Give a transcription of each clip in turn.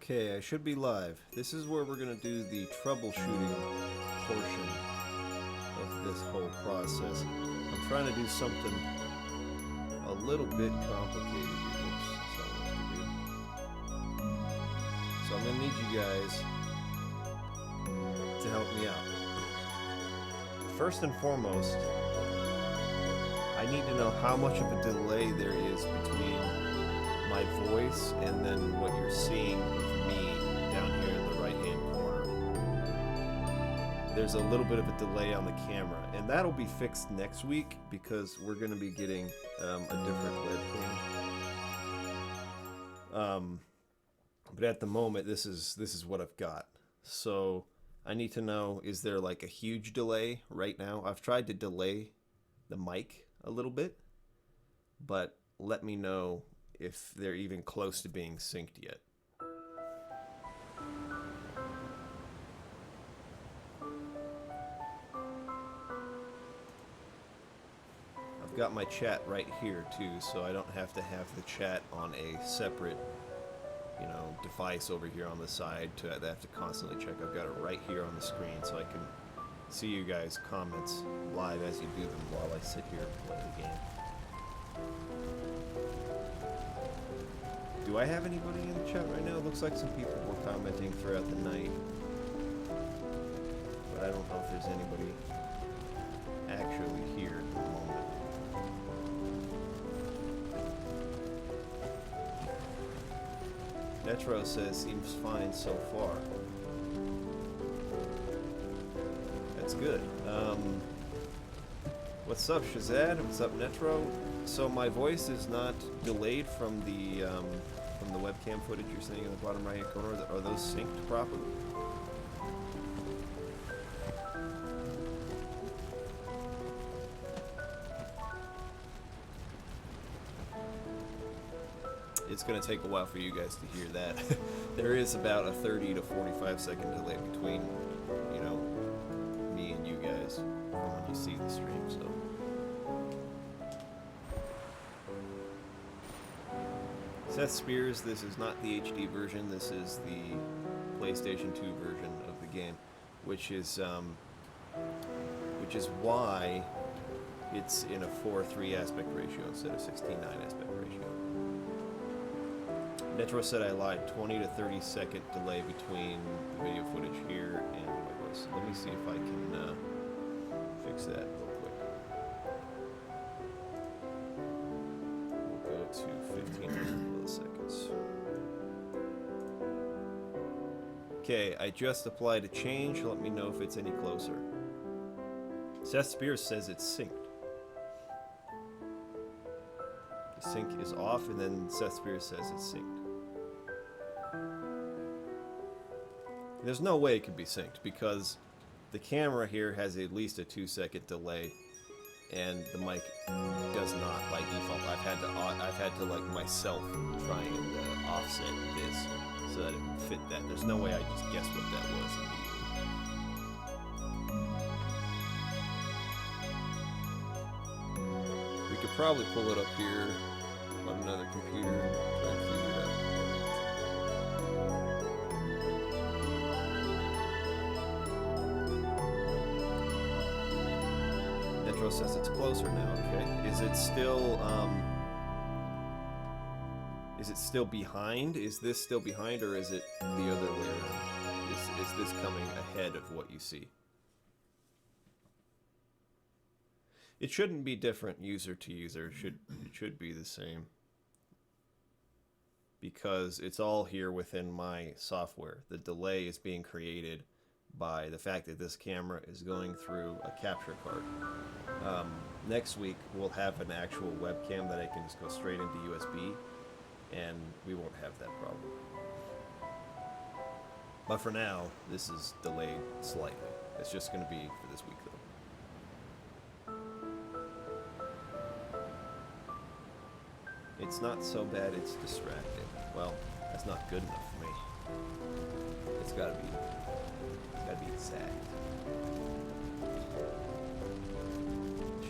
Okay, I should be live. This is where we're going to do the troubleshooting portion of this whole process. I'm trying to do something a little bit complicated here. Oops, that's not what I have to do. So I'm going to need you guys to help me out. First and foremost, I need to know how much of a delay there is between my voice and then what you're seeing of me down here in the right hand corner. There's a little bit of a delay on the camera, and that'll be fixed next week because we're going to be getting a different webcam. But at the moment, this is what I've got. So I need to know, is there like a huge delay right now? I've tried to delay the mic a little bit, but let me know if they're even close to being synced yet. I've got my chat right here too, so I don't have to have the chat on a separate, device over here on the side to have to constantly check. I've got it right here on the screen so I can see you guys' comments live as you do them while I sit here and play the game. Do I have anybody in the chat right now? It looks like some people were commenting throughout the night. But I don't know if there's anybody actually here at the moment. Netro says seems fine so far. That's good. What's up, Shazad? What's up, Netro? So my voice is not delayed from the webcam footage you're seeing in the bottom right hand corner. Are those synced properly? It's going to take a while for you guys to hear that. There is about a 30 to 45 second delay between, me and you guys from when you see the stream, so. Seth Spears, this is not the HD version, this is the PlayStation 2 version of the game, which is why it's in a 4:3 aspect ratio instead of 16:9 aspect ratio. Netro said I lied, 20 to 30 second delay between the video footage here and my voice. Let me see if I can fix that real quick. We'll go to 1500 milliseconds. Okay, I just applied a change. Let me know if it's any closer. Seth Spears says it's synced. The sync is off, and then Seth Spears says it's synced. There's no way it could be synced because the camera here has at least a 2-second delay, and the mic does not by default. I've had to like myself try and offset this so that it would fit that. There's no way I just guessed what that was immediately. We could probably pull it up here on another computer and try and figure it out. Netro says it's closer now, okay. Is it still behind? Is this still behind, or is it the other way around? Is this coming ahead of what you see? It shouldn't be different user to user. It should be the same. Because it's all here within my software. The delay is being created by the fact that this camera is going through a capture card. Next week we'll have an actual webcam that I can just go straight into USB, and we won't have that problem. But for now, this is delayed slightly. It's just going to be for this week though. It's not so bad it's distracting. Well, that's not good enough for me. It's gotta be exact.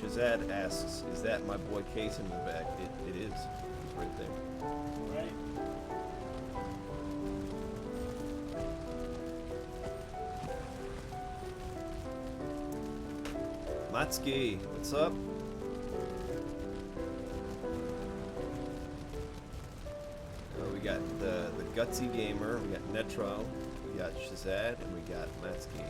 Shazad asks, is that my boy Case in the back? It is. It's right there. Right. Matsuki, what's up? We got the Gutsy Gamer, we got Netro, we got Shazad, and we got Matsuki.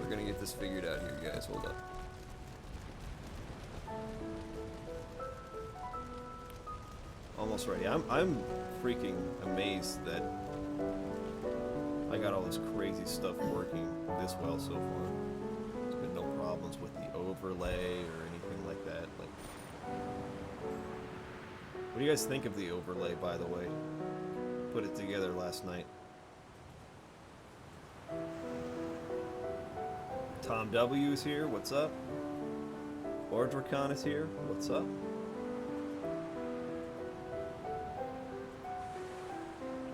We're gonna get this figured out here, guys. Hold up. Almost ready. I'm freaking amazed that I got all this crazy stuff working this well so far. There's been no problems with the overlay or anything like that. Like, what do you guys think of the overlay, by the way? Put it together last night. Tom W is here. What's up? Ordricon is here. What's up?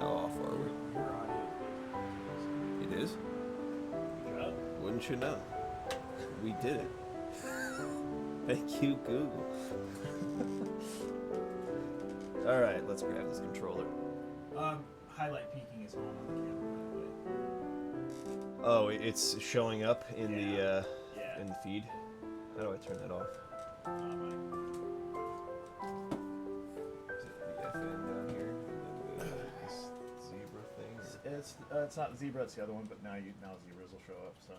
How off are we? Your audio. It is? Yeah. Wouldn't you know? We did it. Thank you, Google. Alright, let's grab this controller. Highlight peaking is on the camera, by the way. Oh, it's showing up in Yeah. in the feed. How do I turn that off? Is it the FN down here? And then this zebra thing? It's not zebra, it's the other one, but now zebras will show up. So.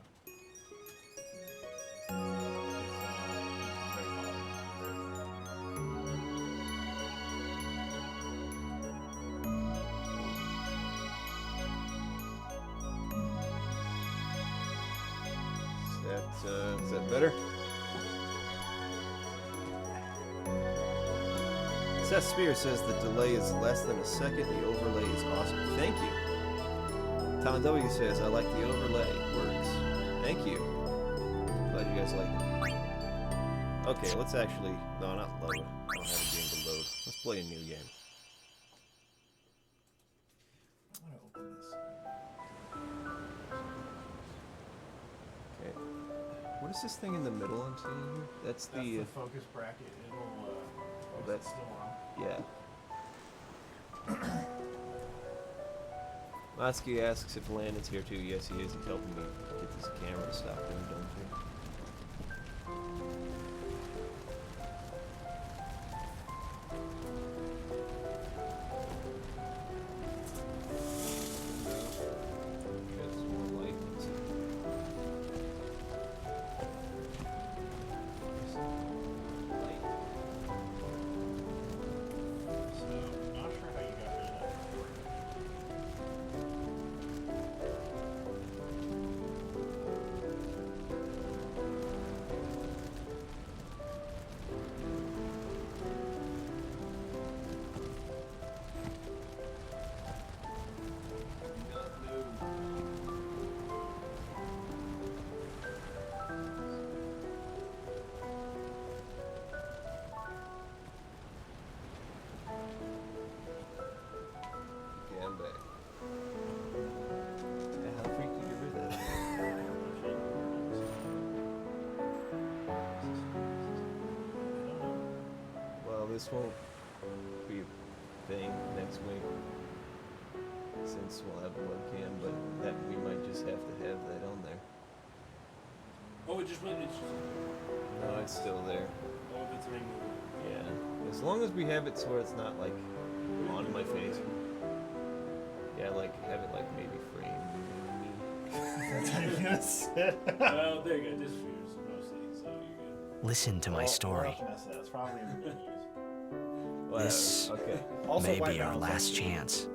Is that better? Seth Spear says the delay is less than a second. The overlay is awesome. Thank you. Tom W says I like the overlay. Works. Thank you. Glad you guys like it. Okay, let's actually... No, not load. I don't have a game to load. Let's play a new game. I'm gonna open this. Okay. What is this thing in the middle I'm seeing here? That's That's the focus bracket. It'll that's still on. yeah. Matsky asks if Landon's here too. Yes, he is. He's helping me get this camera to stop doing dumb things. Get some more light. So, not sure how you got rid of that before. Okay, I'm back. Yeah, how the freak did you get rid of that? Well, this won't be a thing next week, since we'll have a webcam, but that we might just have to have that on there. Oh, it just went. No, it's still there. Oh, if it's removed. Yeah. As long as we have it so it's not like on my face. Yeah, like have it like maybe framed. That's how you're gonna sit. Well, there you go. This views mostly, so you're good. Listen to my story. That's probably in the menus. Whatever. This Okay. may be our last chance.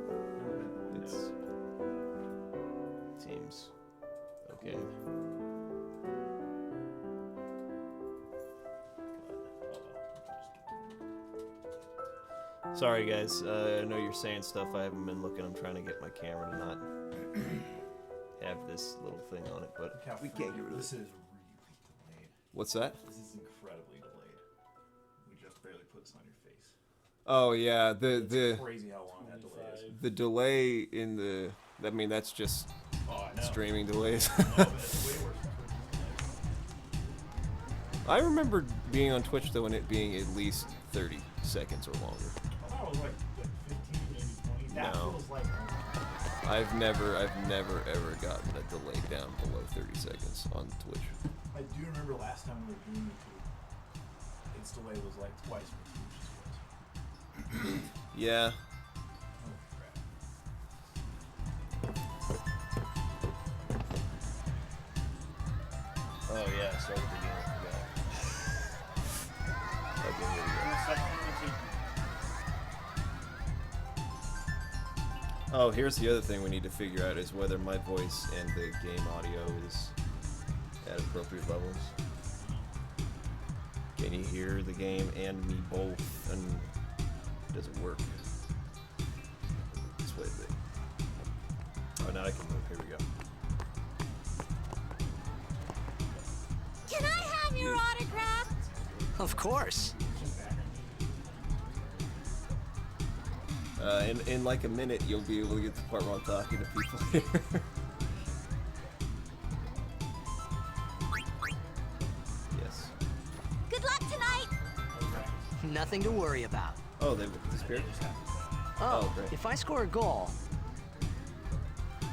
It's seems okay. Sorry guys, I know you're saying stuff. I haven't been looking. I'm trying to get my camera to not have this little thing on it, but we can't get rid of This it. is really delayed. What's that? This is incredibly delayed. We just barely put this on your face. Oh yeah, It's crazy how long that delay is. the delay in the. I mean, that's just Oh, I know. streaming delays. No, but it's way worse than Twitch. I remember being on Twitch though, and it being at least 30 seconds or longer. I thought it was like 15, maybe 20. That I've never ever gotten a delay down below 30 seconds on Twitch. I do remember last time we were doing YouTube, its delay was like twice what Twitch's was. Yeah. Oh crap. Oh yeah, start at the beginning. Okay, here we go. Oh, here's the other thing we need to figure out is whether my voice and the game audio is at appropriate levels. Can you hear the game and me both? And does it work? Let's wait a bit. Oh, now I can move. Here we go. Can I have your autograph? Of course. In like a minute, you'll be able to get the part where I'm talking to people here. Yes. Good luck tonight. Nothing to worry about. Oh, they disappeared? Oh, great. if I score a goal,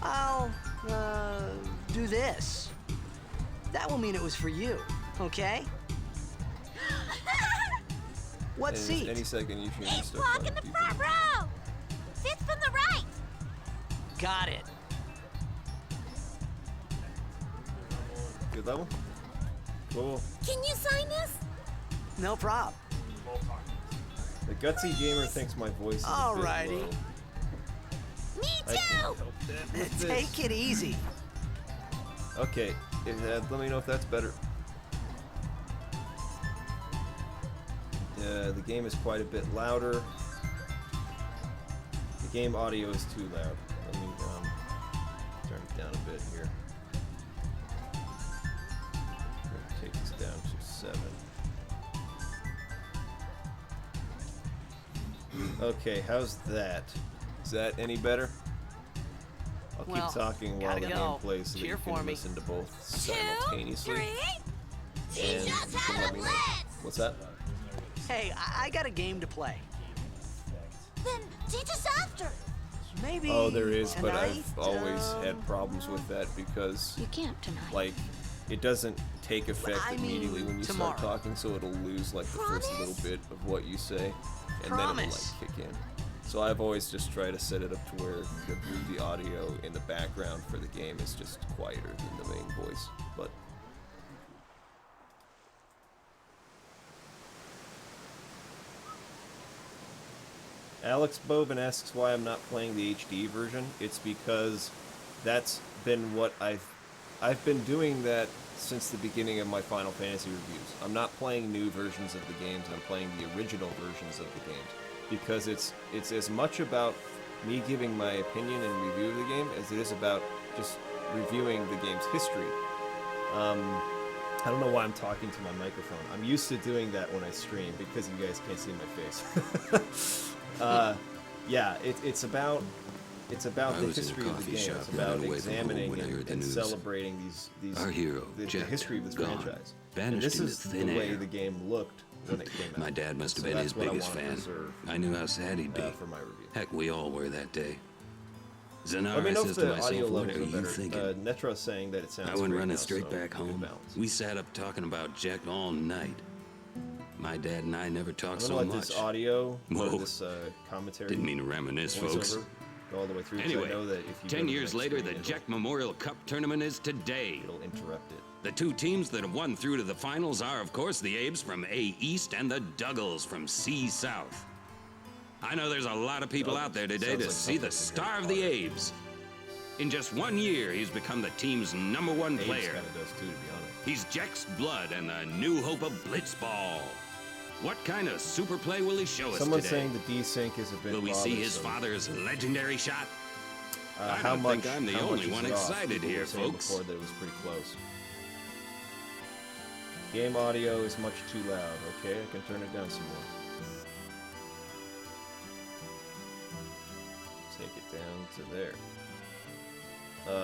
I'll, do this. That will mean it was for you, okay? What seat? Any second, you should He's start blocking calling the people. front row. Fifth from the right. Got it. Good level? Cool. Can you sign this? No prob. The gutsy gamer thinks my voice is a bit Alrighty. low. Me I can't too. help that with this. Take it easy. Okay, let me know if that's better. The game is quite a bit louder. The game audio is too loud. Let me turn it down a bit here. I'm gonna take this down to 7. Okay, how's that? Is that any better? I'll Well, keep talking while the gotta game go. plays so that Cheer you can for me. listen to both 2, simultaneously. 3. He And just you can had let a me know. blitz. What's that? Hey, I got a game to play. Then teach us after. Maybe Oh, there is, but tonight, I've always had problems with that because, You can't tonight. like, it doesn't take effect I mean, immediately when you tomorrow. start talking, so it'll lose, like, the first Promise? little bit of what you say, and Promise. then it'll, like, kick in. So I've always just tried to set it up to where the audio in the background for the game is just quieter than the main voice, but... Alex Bovin asks why I'm not playing the HD version. It's because that's been what I've been doing that since the beginning of my Final Fantasy reviews. I'm not playing new versions of the games, I'm playing the original versions of the games. Because it's as much about me giving my opinion and review of the game as it is about just reviewing the game's history. I don't know why I'm talking to my microphone. I'm used to doing that when I stream because you guys can't see my face. Yeah, it's about I the was in a history of the coffee game. shop It's running about away from examining home when I heard the and news. celebrating these Our hero, the Jack, history of this gone, franchise. And vanished this into is the thin way air. the game looked when it came out. My dad must have So been that's his what I biggest wanted to fan. preserve, I knew how sad he'd be. for my review. Heck, we all were that day. Zanar, Let me I know if says to the myself, audio what levels are are you better. thinking? Netro's saying that it sounds I went great running now, straight so back good home. balance. We sat up talking about Jack all night. My dad and I never I'm talked gonna so let much. this audio, or Whoa. this commentary, Didn't mean to reminisce, folks. voiceover, go all the way through. 'cause I Anyway, know that if you go 10 to the years next later, screen, the it'll- Jack Memorial Cup tournament is today. it'll interrupt it. The two teams that have won through to the finals are, of course, the Abes from A East and the Duggles from C South. I know there's a lot of people out there today Sounds to like see the something from star Harry of the Potter. Abes. In just 1 year, he's become the team's #1 Abe's player. kind of does too, to be honest. He's Jack's blood and the new hope of Blitzball. What kind of super play will he show us Someone's today? saying the desync is a bit Will we see his bothersome. father's legendary shot? I How don't much? think I'm the how much only is one it off? excited People here, were saying folks. Before that it was pretty close. Game audio is much too loud. Okay, I can turn it down some more. Take it down to there.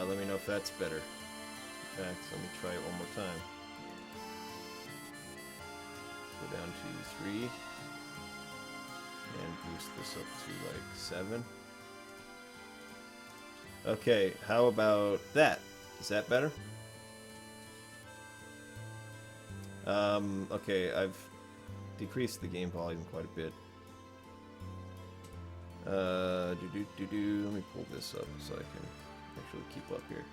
Let me know if that's better. In fact, let me try it one more time. Go down to 3. And boost this up to like 7. Okay, how about that? Is that better? Okay, I've decreased the game volume quite a bit. Let me pull this up so I can actually keep up here.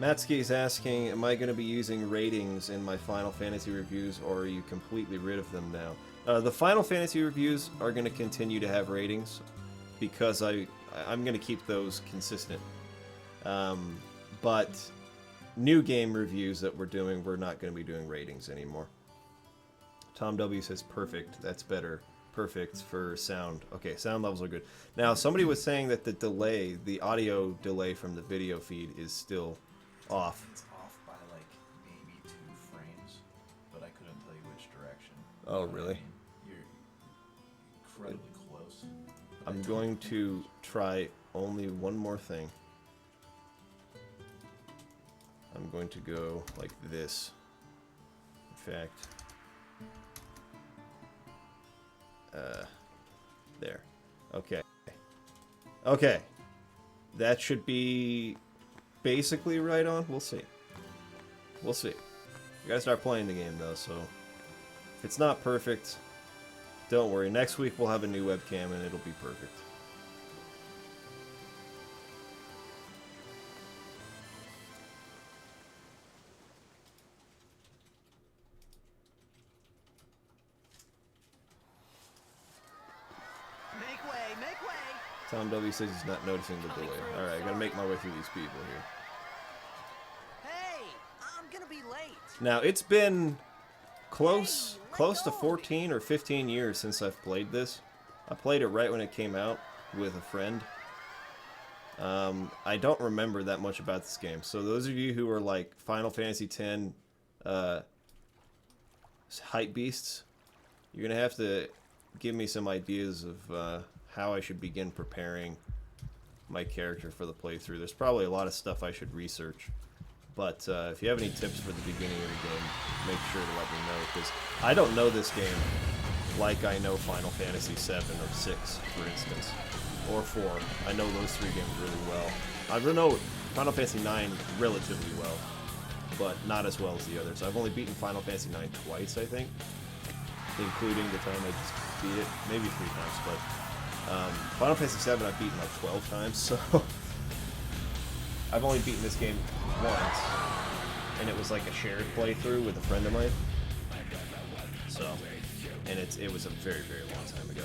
Matsky is asking, am I going to be using ratings in my Final Fantasy reviews, or are you completely rid of them now? The Final Fantasy reviews are going to continue to have ratings because I'm going to keep those consistent. But new game reviews that we're doing, we're not going to be doing ratings anymore. Tom W says perfect. That's better. Perfect for sound. Okay, sound levels are good. Now, somebody was saying that the delay, the audio delay from the video feed is still off. It's off by like maybe 2 frames, but I couldn't tell you which direction. Oh, really? You're incredibly close. I'm going to try only one more thing. I'm going to go like this. In fact, there. Okay. Okay. That should be basically right on. We'll see. We'll see. We gotta start playing the game though, so if it's not perfect, don't worry. Next week we'll have a new webcam and it'll be perfect. Make way, make way! Tom W says he's not noticing the delay. Alright, I gotta make my way through these people here. Hey, I'm gonna be late. Now, it's been close to 14 or 15 years since I've played this. I played it right when it came out with a friend. I don't remember that much about this game. So those of you who are like Final Fantasy X hype beasts, you're going to have to give me some ideas of how I should begin preparing my character for the playthrough. There's probably a lot of stuff I should research. But if you have any tips for the beginning of the game, make sure to let me know, because I don't know this game like I know Final Fantasy 7 or 6, for instance, or 4. I know those 3 games really well. I know Final Fantasy 9 relatively well, but not as well as the others. I've only beaten Final Fantasy 9 twice, I think, including the time I just beat it, maybe 3 times, but Final Fantasy 7 I've beaten like 12 times, so I've only beaten this game once, and it was like a shared playthrough with a friend of mine. So, and it was a very, very long time ago.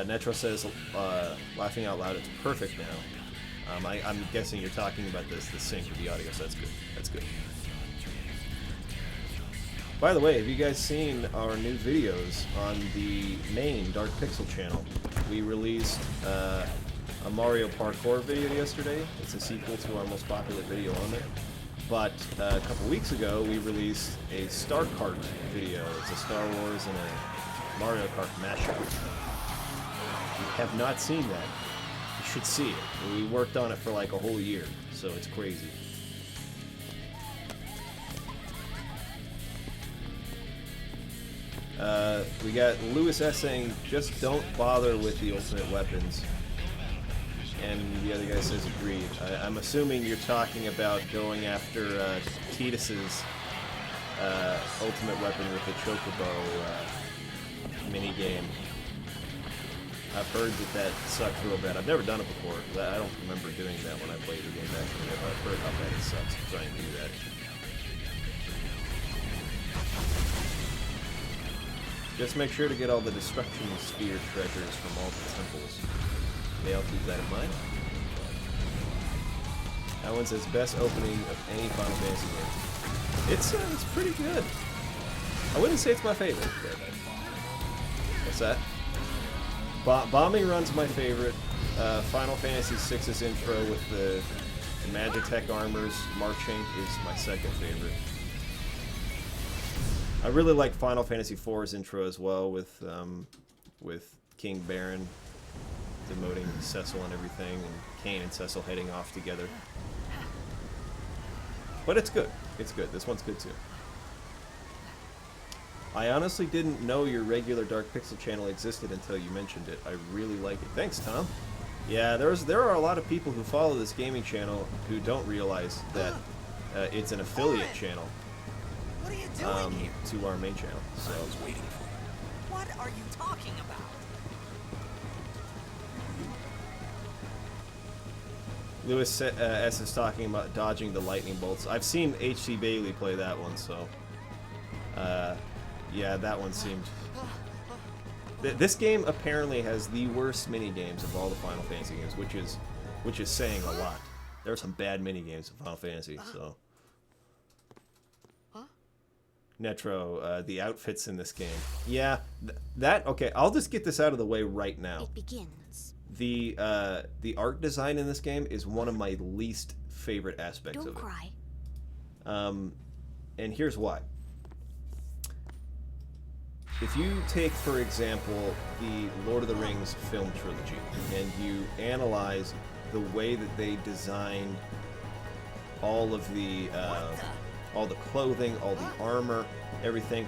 Netro says, laughing out loud, it's perfect now. I'm guessing you're talking about the sync with the audio, so that's good. That's good. By the way, have you guys seen our new videos on the main Dark Pixel channel? We released a Mario Parkour video yesterday. It's a sequel to our most popular video on there. But a couple weeks ago, we released a Star Kart video. It's a Star Wars and a Mario Kart mashup. If you have not seen that, you should see it. We worked on it for like a whole year, so it's crazy. We got Lewis S saying, just don't bother with the ultimate weapons. And the other guy says agreed. I'm assuming you're talking about going after Tidus's ultimate weapon with the Chocobo minigame. I've heard that sucks real bad. I've never done it before. I don't remember doing that when I played the game back in the day, but I've heard how bad it sucks trying to do that. Just make sure to get all the Destruction Sphere treasures from all the temples. Okay, I'll keep that in mind. That one says best opening of any Final Fantasy game. It's pretty good. I wouldn't say it's my favorite, but what's that? Bombing Run's my favorite. Final Fantasy VI's intro with the Magitech armors marching is my second favorite. I really like Final Fantasy IV's intro as well with King Baron demoting Cecil and everything, and Kain and Cecil heading off together. But it's good. It's good. This one's good too. I honestly didn't know your regular Dark Pixel channel existed until you mentioned it. I really like it. Thanks, Tom. Yeah, there are a lot of people who follow this gaming channel who don't realize that it's an affiliate channel What are you doing here? to our main channel. So I was waiting for you. What are you talking about? Lewis S is talking about dodging the lightning bolts. I've seen H.C. Bailey play that one, so yeah, that one seemed. This game apparently has the worst mini games of all the Final Fantasy games, which is saying a lot. There are some bad mini games in Final Fantasy, so. Netro, the outfits in this game. Yeah, okay, I'll just get this out of the way right now. It begins. The art design in this game is one of my least favorite aspects Don't of it. cry. And here's why. If you take, for example, the Lord of the Rings film trilogy, and you analyze the way that they designed all of the clothing, all the armor, everything,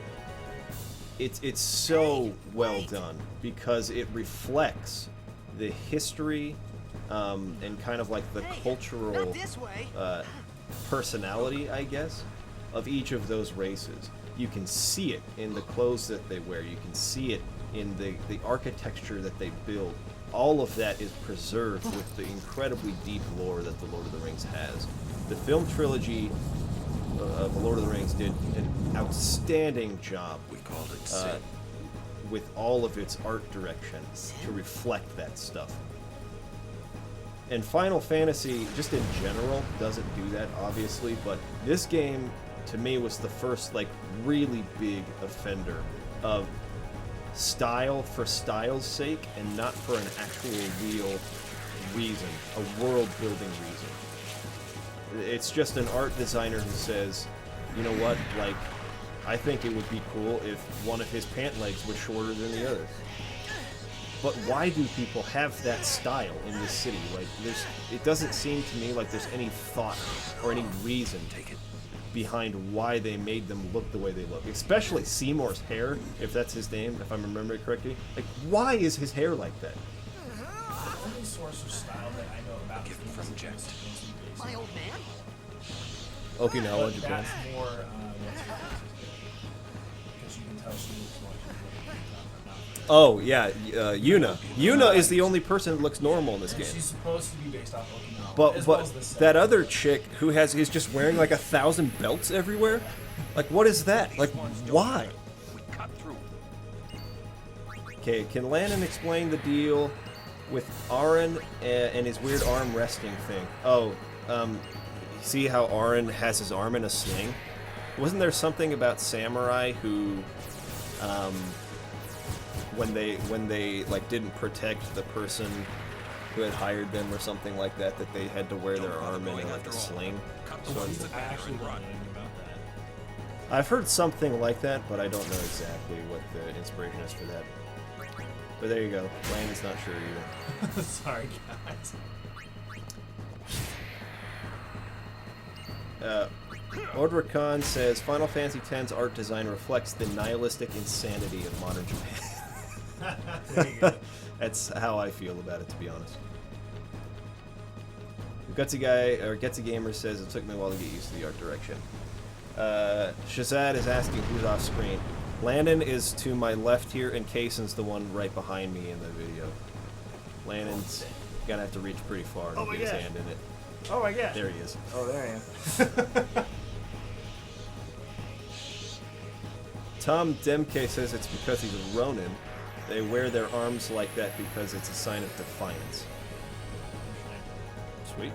it's so well done because it reflects the history and kind of like the cultural Not this way. personality, I guess, of each of those races. You can see it in the clothes that they wear. You can see it in the architecture that they build. All of that is preserved with the incredibly deep lore that the Lord of the Rings has. The film trilogy of The Lord of the Rings did an outstanding job We called it sin. with all of its art direction to reflect that stuff. And Final Fantasy, just in general, doesn't do that, obviously, but this game, to me, was the first, like, really big offender of style for style's sake and not for an actual real reason, a world-building reason. It's just an art designer who says, you know what, like, I think it would be cool if one of his pant legs was shorter than the other. But why do people have that style in this city? Like, it doesn't seem to me like there's any thought or any reason behind why they made them look the way they look. Especially Seymour's hair, if that's his name, if I'm remembering correctly. Like, why is his hair like that? The only source of style that I know about Gift is from the Jet. My old man? Okinawa, But Japan. that's more because you can tell she looks like Oh, yeah, Yuna. Yuna is the only person that looks normal in this game. she's supposed to be based off Okinawa. But as well as the but set. that other chick who is just wearing like 1,000 belts everywhere? Like, what is that? Like, why? Cut through. Okay, can Landon explain the deal with Aaron and his weird arm resting thing? Oh, see how Aaron has his arm in a sling? Wasn't there something about samurai who, when they like didn't protect the person who had hired them or something like that, that they had to wear their arm in like a sling? Cut So through the I banner actually and don't know run. anything about that. I've heard something like that, but I don't know exactly what the inspiration is for that. But there you go. Landon's not sure either. Sorry, guys. Ordra Khan says Final Fantasy X's art design reflects the nihilistic insanity of modern Japan. There you go. That's how I feel about it, to be honest. Gutsy Guy or Gutsy Gamer says it took me a while to get used to the art direction. Shazad is asking who's off screen. Landon is to my left here, and Kaysen's the one right behind me in the video. Landon's gonna have to reach pretty far to Oh my get his gosh. hand in it. Oh my gosh. There he is. Oh, there I am. Tom Demke says it's because he's a Ronin. They wear their arms like that because it's a sign of defiance. Sweet.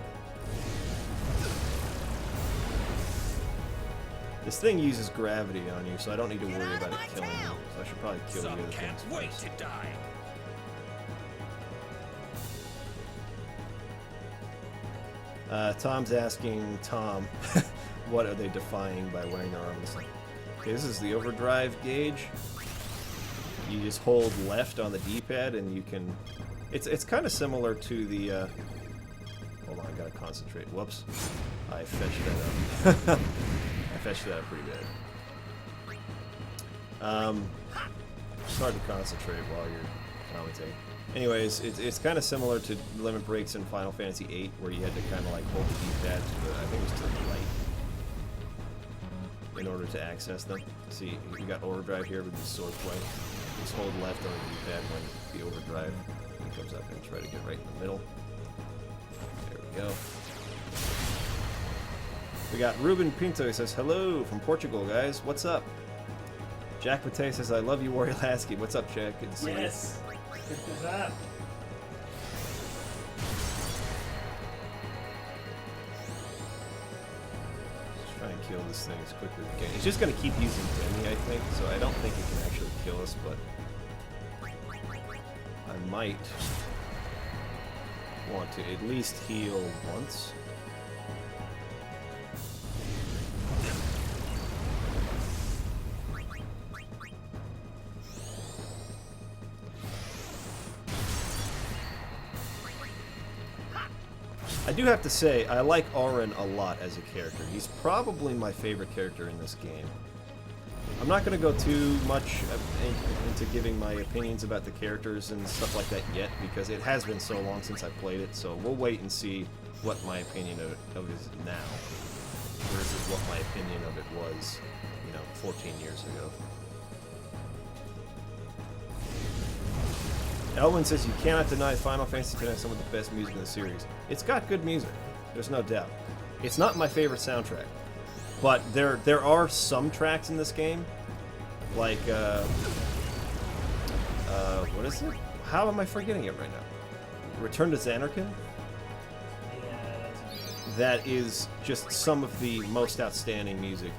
This thing uses gravity on you, so I don't need to worry about it killing you. So I should probably kill the Some other can't things wait first. to die. Tom's asking Tom, what are they defying by wearing their arms? Okay, this is the overdrive gauge. You just hold left on the D-pad and you can... It's kind of similar to the... Hold on, I gotta concentrate. Whoops. I fetched that up. I fetched that up pretty bad. It's hard to concentrate while you're commentating. Anyways, it's kind of similar to limit breaks in Final Fantasy VIII, where you had to kind of like hold the D-pad to the, I think it was to the right, in order to access them. See, you got overdrive here with the sword play. Just hold left on the D-pad when the overdrive comes up and try to get right in the middle. There we go. We got Ruben Pinto. He says, hello from Portugal, guys. What's up? Jack Matei says, I love you, Warrior Lasky. What's up, Jack? Good to see you. Yes. Good job. Let's try and kill this thing as quickly as we can. It's just going to keep using Demi, I think, so I don't think it can actually kill us, but I might want to at least heal once. I do have to say, I like Auron a lot as a character. He's probably my favorite character in this game. I'm not going to go too much into giving my opinions about the characters and stuff like that yet, because it has been so long since I played it, so we'll wait and see what my opinion of it is now, versus what my opinion of it was, 14 years ago. Elwin says you cannot deny Final Fantasy X has some of the best music in the series. It's got good music, there's no doubt. It's not my favorite soundtrack, but there are some tracks in this game, like what is it? How am I forgetting it right now? Return to Xanarkand? That is just some of the most outstanding music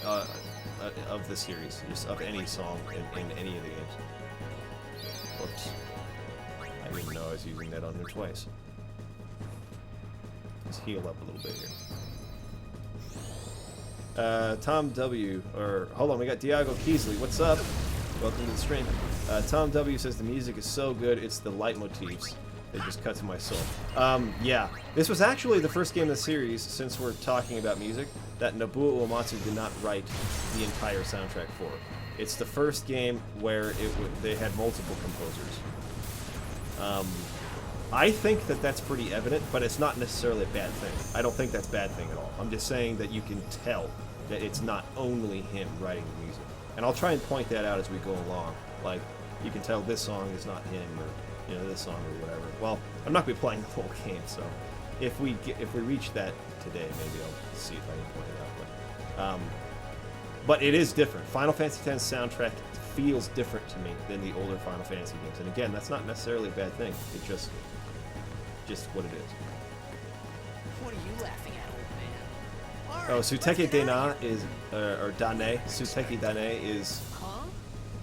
of the series, just of any song in any of the games. Whoops. I didn't even know I was using that on there twice. Let's heal up a little bit here. Tom W. Hold on, we got Diago Keesley. What's up? Welcome to the stream. Tom W. says the music is so good, it's the leitmotifs. They just cut to my soul. Yeah. This was actually the first game in the series, since we're talking about music, that Nobuo Uematsu did not write the entire soundtrack for. It's the first game where they had multiple composers. I think that that's pretty evident, but it's not necessarily a bad thing. I don't think that's a bad thing at all. I'm just saying that you can tell that it's not only him writing the music. And I'll try and point that out as we go along. Like, you can tell this song is not him, or this song or whatever. Well, I'm not going to be playing the whole game, so if we reach that today, maybe I'll see if I can point it out. But it is different. Final Fantasy X soundtrack feels different to me than the older Final Fantasy games. And again, that's not necessarily a bad thing. It's just what it is. What are you laughing at, old man? All right, Oh, let's Suteki get Dane out of here. is, or Dane, Suteki Dane is Huh?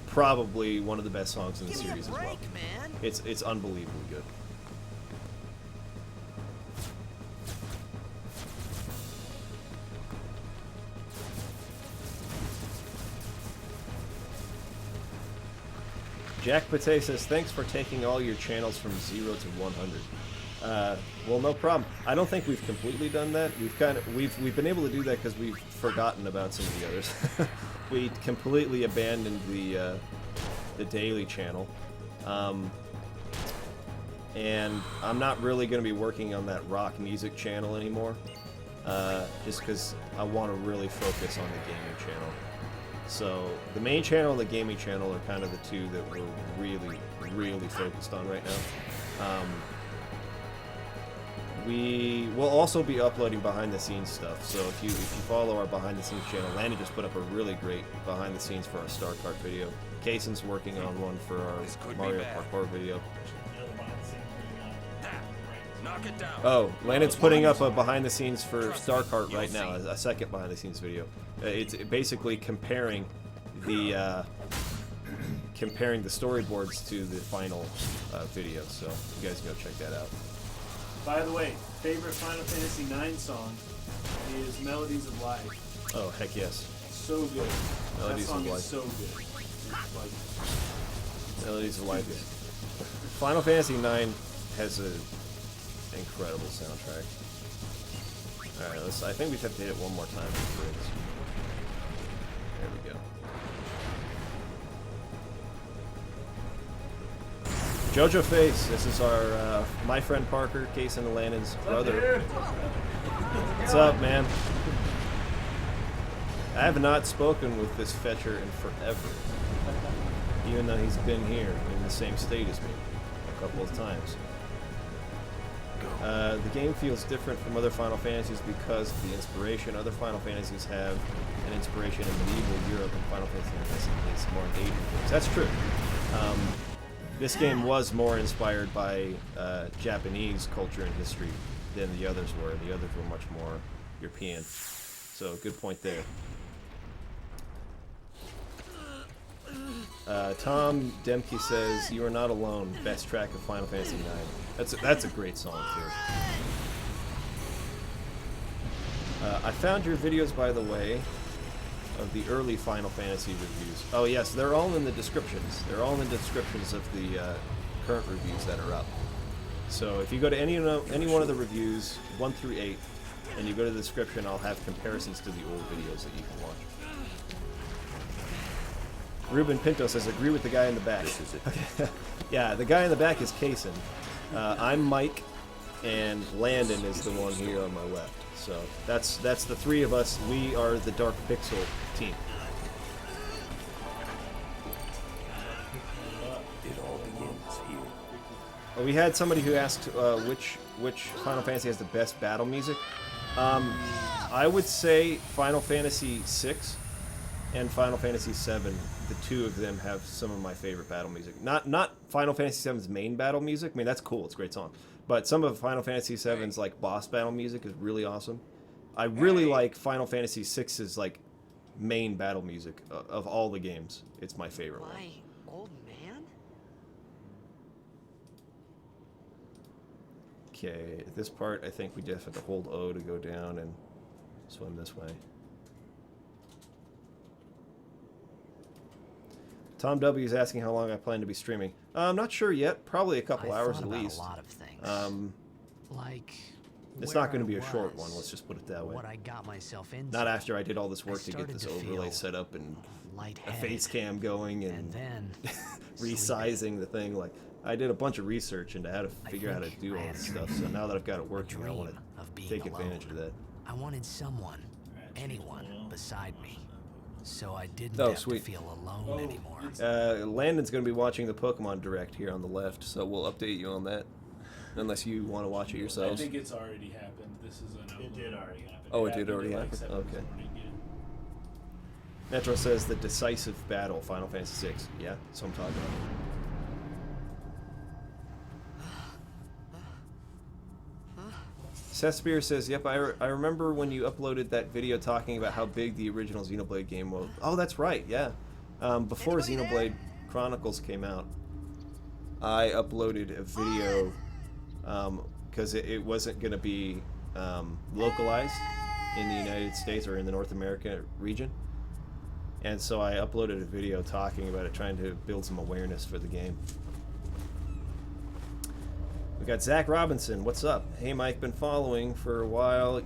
probably one of the best songs in the Give me a series as well. break, man. It's unbelievably good. Jack Pate says, thanks for taking all your channels from 0 to 100. Well, no problem. I don't think we've completely done that. We've been able to do that because we've forgotten about some of the others. We completely abandoned the daily channel, and I'm not really going to be working on that rock music channel anymore, just because I want to really focus on the gaming channel. So the main channel and the gaming channel are kind of the two that we're really focused on right now. We will also be uploading behind-the-scenes stuff. So if you follow our behind-the-scenes channel, Lanny just put up a really great behind-the-scenes for our Star Kart video. Kaysen's working on one for our Mario Parkour video. Knock it down. Oh, Landon's putting up a behind-the-scenes for Star Kart right now, a second behind-the-scenes video. It's basically comparing the storyboards to the final video. So you guys go check that out. By the way, favorite Final Fantasy IX song is Melodies of Life. Oh, heck yes. So good. Melodies that song of Life. is so good. Like, Melodies of Life. Final Fantasy IX has an incredible soundtrack. Alright, I think we have to hit it one more time for it. There we go. Jojo Face, this is our my friend Parker, Case and Landon's brother. What's up, man? I have not spoken with this fetcher in forever, even though he's been here in the same state as me a couple of times. The game feels different from other Final Fantasies because of the inspiration. Other Final Fantasies have an inspiration in medieval Europe, and Final Fantasy is more in Asian games. That's true. This game was more inspired by Japanese culture and history than the others were. The others were much more European. So, good point there. Tom Demke says, "You are not alone. Best track of Final Fantasy IX." That's a great song too. I found your videos, by the way, of the early Final Fantasy reviews. Oh yes, they're all in the descriptions. They're all in the descriptions of the current reviews that are up. So if you go to any one of the reviews, 1 through 8, and you go to the description, I'll have comparisons to the old videos that you can watch. Ruben Pinto says, "Agree with the guy in the back." Yeah, the guy in the back is Kason. I'm Mike, and Landon is the one here on my left. So that's the three of us. We are the Dark Pixel team. It all begins here. We had somebody who asked which Final Fantasy has the best battle music. I would say Final Fantasy VI and Final Fantasy VII. The two of them have some of my favorite battle music. Not Final Fantasy VII's main battle music. I mean, that's cool. It's a great song. But some of Final Fantasy VII's like boss battle music is really awesome. I really like Final Fantasy VI's like main battle music of all the games. It's my favorite one. My old man? Okay, at this part, I think we just have to hold O to go down and swim this way. Tom W is asking how long I plan to be streaming. I'm not sure yet. Probably a couple hours at least. A lot of things. Like It's not going to be a short one. Let's just put it that way. What I got myself into. Not after I did all this work to get started this to overlay feel set up and a lightheaded, face cam going and then resizing the thing. Like I did a bunch of research into how to figure out how to do all this stuff. So now that I've got it working, I want to take advantage of that. I wanted someone, anyone beside me, so I didn't Oh, have sweet. to feel alone anymore. Landon's going to be watching the Pokemon Direct here on the left, so we'll update you on that. Unless you want to watch it I yourselves. think it's already happened. This is an It did already happen. Oh, it did happened already at, like, happen? 7 this Okay. morning, yeah. Metro says the decisive battle, Final Fantasy VI. Yeah, that's what I'm talking about. Seth Spear says, "Yep, I remember when you uploaded that video talking about how big the original Xenoblade game was." Oh, that's right, yeah. Before Xenoblade Chronicles came out, I uploaded a video because it wasn't going to be localized in the United States or in the North America region. And so I uploaded a video talking about it, trying to build some awareness for the game. We got Zach Robinson. What's up? Hey, Mike. Been following for a while.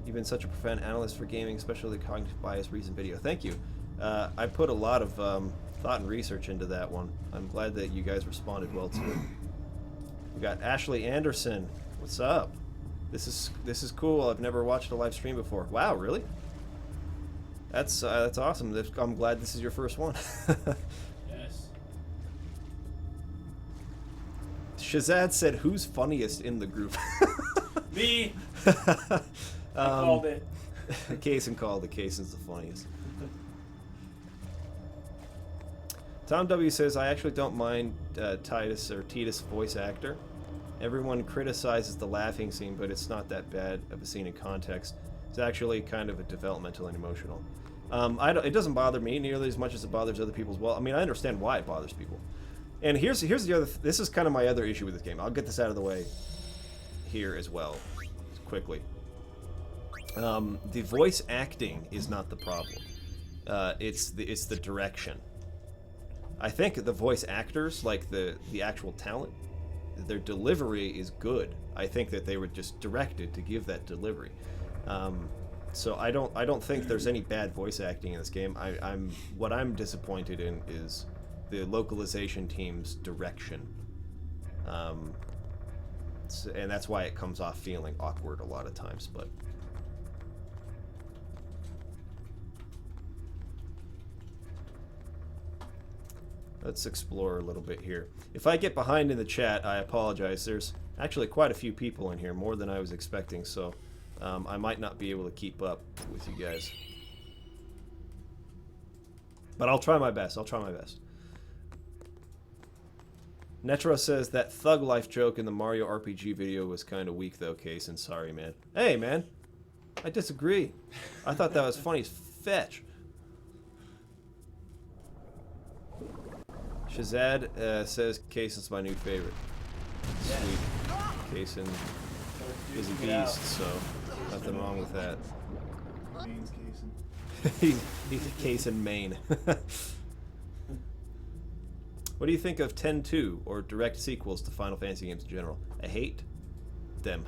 You've been such a profound analyst for gaming, especially the cognitive bias reason video. Thank you. I put a lot of thought and research into that one. I'm glad that you guys responded well to it. We got Ashley Anderson. What's up? This is cool. I've never watched a live stream before. Wow, really? That's awesome. I'm glad this is your first one. Yes. Shazad said, "Who's funniest in the group?" Me! I called it. Kaysen called it. Kaysen's the funniest. Tom W says, "I actually don't mind Titus voice actor. Everyone criticizes the laughing scene, but it's not that bad of a scene in context. It's actually kind of a developmental and emotional. It doesn't bother me nearly as much as it bothers other people as well. I mean, I understand why it bothers people. And here's the other. This is kind of my other issue with this game. I'll get this out of the way here as well, quickly. The voice acting is not the problem. It's the direction. I think the voice actors, like the actual talent, their delivery is good. I think that they were just directed to give that delivery. So I don't think there's any bad voice acting in this game. What I'm disappointed in is the localization team's direction. And that's why it comes off feeling awkward a lot of times, but let's explore a little bit here. If I get behind in the chat, I apologize. There's actually quite a few people in here, more than I was expecting, so I might not be able to keep up with you guys. But I'll try my best. I'll try my best. Netro says that thug life joke in the Mario RPG video was kind of weak, though, Case, and sorry, man. Hey, man. I disagree. I thought that was funny as fetch. Shazad says Case is my new favorite. Sweet. Cason is a beast, so nothing wrong with that. Maine's Cason. He's a case in Maine. What do you think of 10-2 or direct sequels to Final Fantasy games in general? I hate them.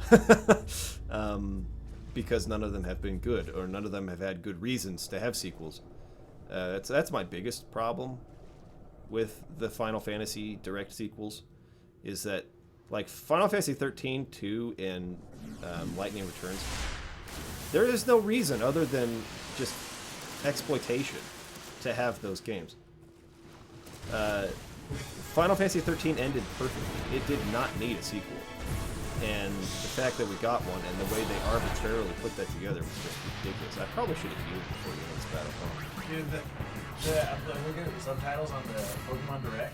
Because none of them have been good, or none of them have had good reasons to have sequels. That's my biggest problem with the Final Fantasy direct sequels, is that, like, Final Fantasy 13, 2, and Lightning Returns, there is no reason other than just exploitation to have those games. Final Fantasy 13 ended perfectly. It did not need a sequel. And the fact that we got one and the way they arbitrarily put that together was just ridiculous. I probably should have healed before the next battle. Dude, I'm looking at the subtitles on the Pokemon Direct.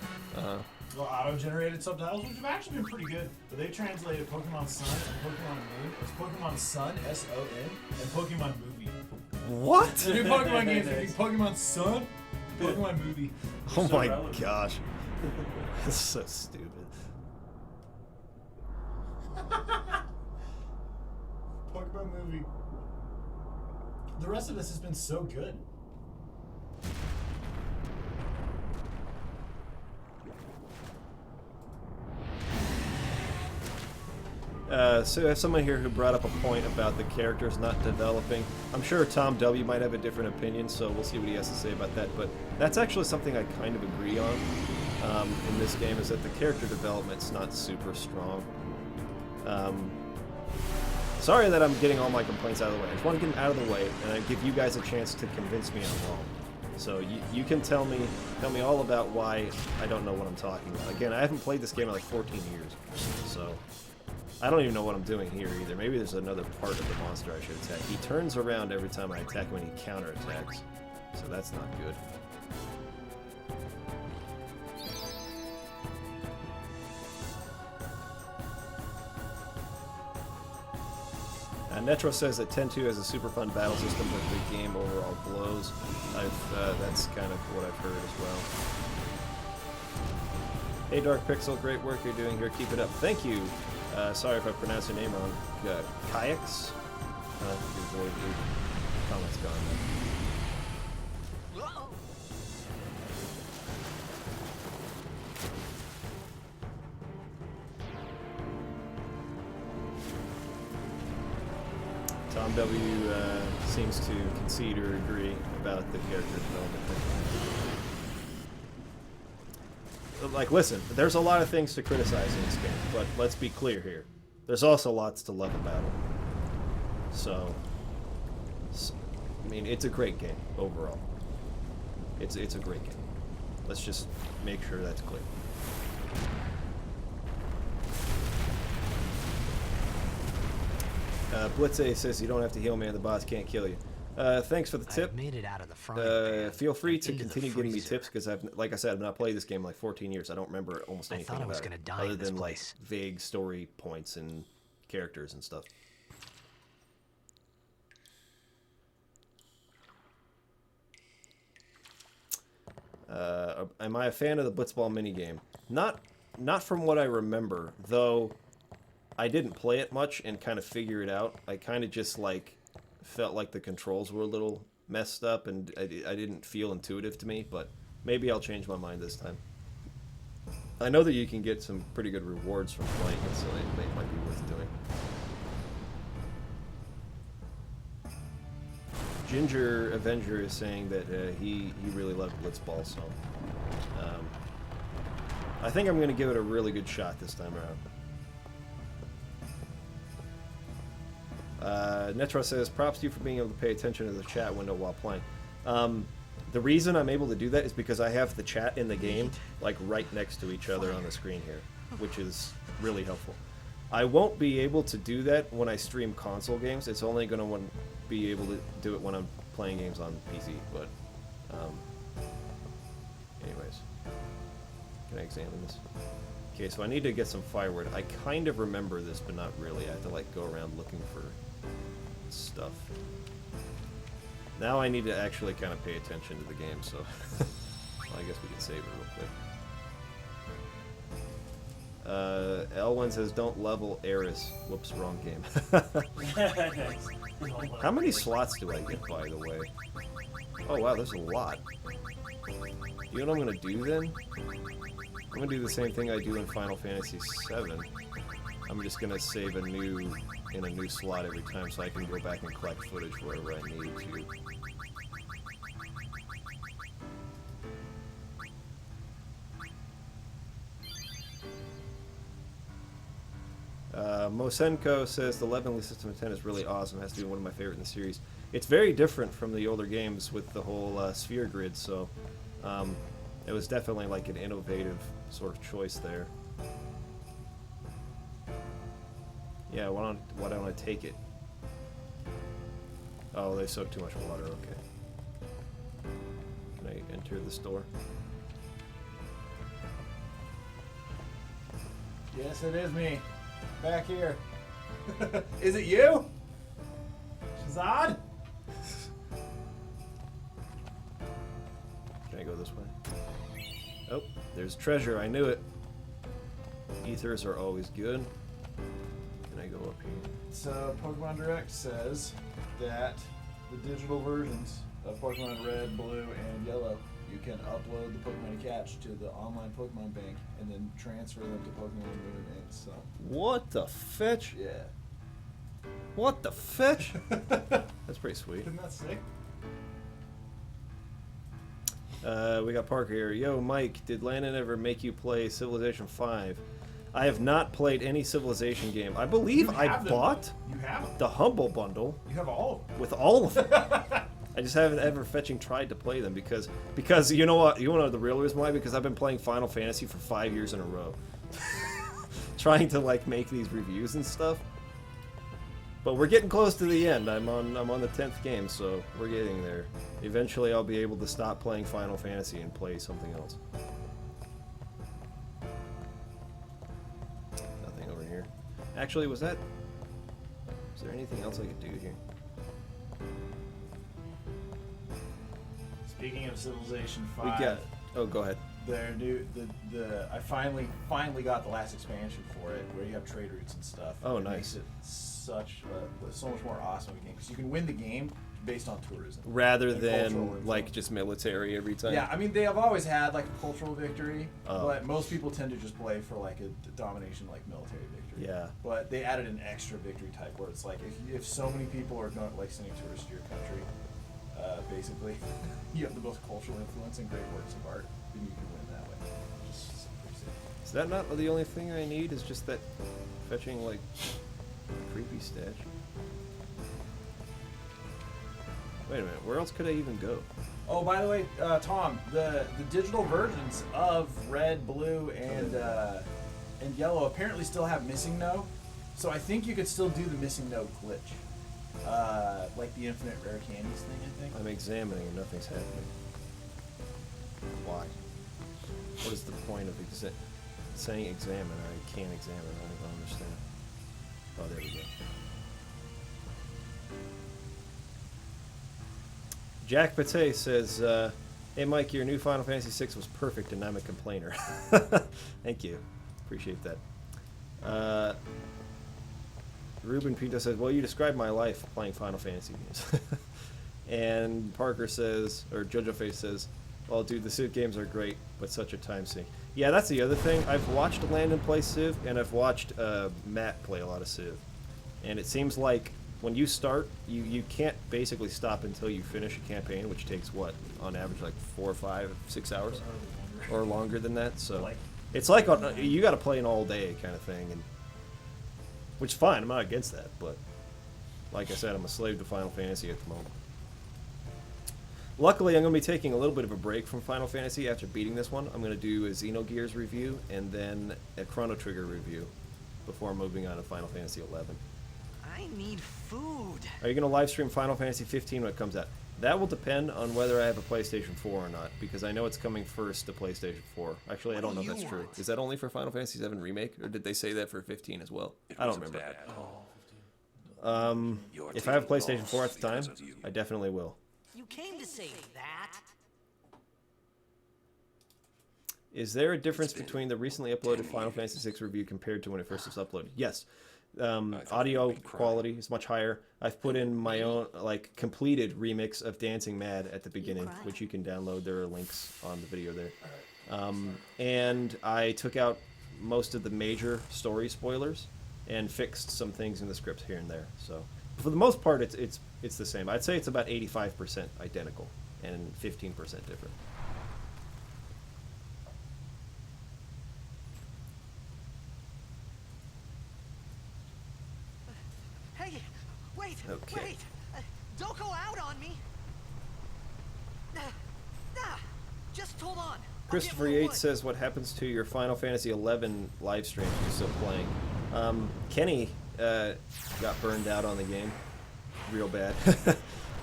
The auto-generated subtitles, which have actually been pretty good. But they translated Pokemon Sun and Pokemon Moon. It's Pokemon Sun, S-O-N, and Pokemon Movie. What? The new Pokemon games are Pokemon Sun, Pokemon Movie. Oh my gosh. That's so stupid. Pokemon Movie. The rest of this has been so good. So I have someone here who brought up a point about the characters not developing. I'm sure Tom W. might have a different opinion, so we'll see what he has to say about that. But that's actually something I kind of agree on in this game, is that the character development's not super strong. Sorry that I'm getting all my complaints out of the way. I just want to get them out of the way, and I give you guys a chance to convince me I'm wrong. So you can tell me all about why I don't know what I'm talking about. Again, I haven't played this game in like 14 years, so I don't even know what I'm doing here either. Maybe there's another part of the monster I should attack. He turns around every time I attack him and he counterattacks, so that's not good. Netro says that 10-2 has a super fun battle system, but the game overall blows. That's kind of what I've heard as well. Hey Dark Pixel, great work you're doing here. Keep it up. Thank you. Sorry if I pronounced your name wrong. Kayaks? Your comment's gone now. Tom W. Seems to concede or agree about the character development thing. Like, listen, there's a lot of things to criticize in this game, but let's be clear here. There's also lots to love about it. So, I mean, it's a great game overall. It's a great game. Let's just make sure that's clear. Blitze says you don't have to heal, man. The boss can't kill you. Thanks for the tip. I made it out of the frying pan. Feel free to into the continue giving me freezer. tips, because like I said, I've not played this game in like 14 years. I don't remember almost anything thought I was about gonna it, die other in this than like place. vague story points and characters and stuff. Am I a fan of the Blitzball minigame? Not from what I remember, though. I didn't play it much and kind of figure it out. I kind of just like felt like the controls were a little messed up and I didn't feel intuitive to me, but maybe I'll change my mind this time. I know that you can get some pretty good rewards from playing it, so it might be worth doing. Ginger Avenger is saying that he really loved Blitzball, so I think I'm going to give it a really good shot this time around. Netro says, props to you for being able to pay attention to the chat window while playing. The reason I'm able to do that is because I have the chat in the game like right next to each other on the screen here, which is really helpful. I won't be able to do that when I stream console games. It's only going to be able to do it when I'm playing games on PC, but anyways. Can I examine this? Okay, so I need to get some firewood. I kind of remember this, but not really. I have to like go around looking for stuff. Now I need to actually kind of pay attention to the game, so well, I guess we can save it real quick. Elwin says, don't level Eris. Whoops, wrong game. How many slots do I get, by the way? Oh wow, there's a lot. You know what I'm going to do then? I'm going to do the same thing I do in Final Fantasy VII. I'm just going to save in a new slot every time so I can go back and collect footage wherever I need to. Mosenko says the Levelly System of 10 is really awesome. It has to be one of my favorite in the series. It's very different from the older games with the whole sphere grid, so it was definitely like an innovative sort of choice there. Yeah, why don't I take it? Oh, they soak too much water, okay. Can I enter the store? Yes, it is me. Back here. Is it you? Shazad? Can I go this way? Oh, there's treasure. I knew it. Ethers are always good. Can I go up here? So, Pokemon Direct says that the digital versions of Pokemon Red, Blue, and Yellow, you can upload the Pokemon you catch to the online Pokemon bank and then transfer them to Pokemon Moon and Sun. What the fetch? Yeah. What the fetch? That's pretty sweet. Isn't that sick? We got Parker here. Yo, Mike, did Landon ever make you play Civilization 5? I have not played any Civilization game. I believe I bought You have them. the Humble Bundle You have all of them. with all of them. I just haven't ever fetching tried to play them because you know what? You want to know the real reason why? Because I've been playing Final Fantasy for 5 years in a row. Trying to like make these reviews and stuff. But we're getting close to the end. I'm on the 10th game, so we're getting there. Eventually I'll be able to stop playing Final Fantasy and play something else. Nothing over here. Actually, is there anything else I could do here? Speaking of Civilization 5, We got. Oh, go ahead. their new I finally got the last expansion for it, where you have trade routes and stuff. Oh, It nice. Makes it so much more awesome of a game because you can win the game based on tourism Rather and cultural than influence. like just military every time. Yeah, I mean they have always had like a cultural victory, Oh. but most people tend to just play for like a domination like military victory. Yeah. But they added an extra victory type where it's like if so many people are going like sending tourists to your country, basically you have the most cultural influence and great works of art, then you can win that way. Just pretty sick. Is that not the only thing I need? Is just that fetching like creepy statue? Wait a minute, where else could I even go? Oh, by the way, Tom, the digital versions of Red, Blue, and Yellow apparently still have missing no. So I think you could still do the missing no glitch, like the infinite rare candies thing. I think. I'm examining and nothing's happening. Why? What is the point of saying examine? I can't examine. I don't understand. Oh, there we go. Jack Pate says, hey Mike, your new Final Fantasy VI was perfect and I'm a complainer. Thank you. Appreciate that. Ruben Pinto says, well, you described my life playing Final Fantasy games. And Parker says, or Jojo Face says, well, dude, the Civ games are great, but such a time sink. Yeah, that's the other thing. I've watched Landon play Civ, and I've watched Matt play a lot of Civ. And it seems like when you start, you can't basically stop until you finish a campaign, which takes what, on average, like 4 or 5, 6 hours, or longer than that. So it's like you got to play an all day kind of thing, and which is fine. I'm not against that, but like I said, I'm a slave to Final Fantasy at the moment. Luckily, I'm going to be taking a little bit of a break from Final Fantasy after beating this one. I'm going to do a Xenogears review and then a Chrono Trigger review before moving on to Final Fantasy 11. I need food. Are you going to live stream Final Fantasy 15 when it comes out? That will depend on whether I have a PlayStation 4 or not, because I know it's coming first to PlayStation 4. Actually, I don't know if that's true. Is that only for Final Fantasy 7 Remake, or did they say that for 15 as well? I don't remember. If I have PlayStation 4 at the time, I definitely will. You came to say that? Is there a difference between the recently uploaded Final Fantasy VI review compared to when it first was uploaded? Yes. Audio quality is much higher. I've put in my own, like, completed remix of Dancing Mad at the beginning, which you can download. There are links on the video there. And I took out most of the major story spoilers and fixed some things in the script here and there. So, for the most part, it's the same. I'd say it's about 85% identical and 15% different. Hey, wait, Okay. wait. Don't go out on me. Just hold on. Christopher Yates says, what happens to your Final Fantasy 11 live stream if you're still playing? Kenny got burned out on the game real bad.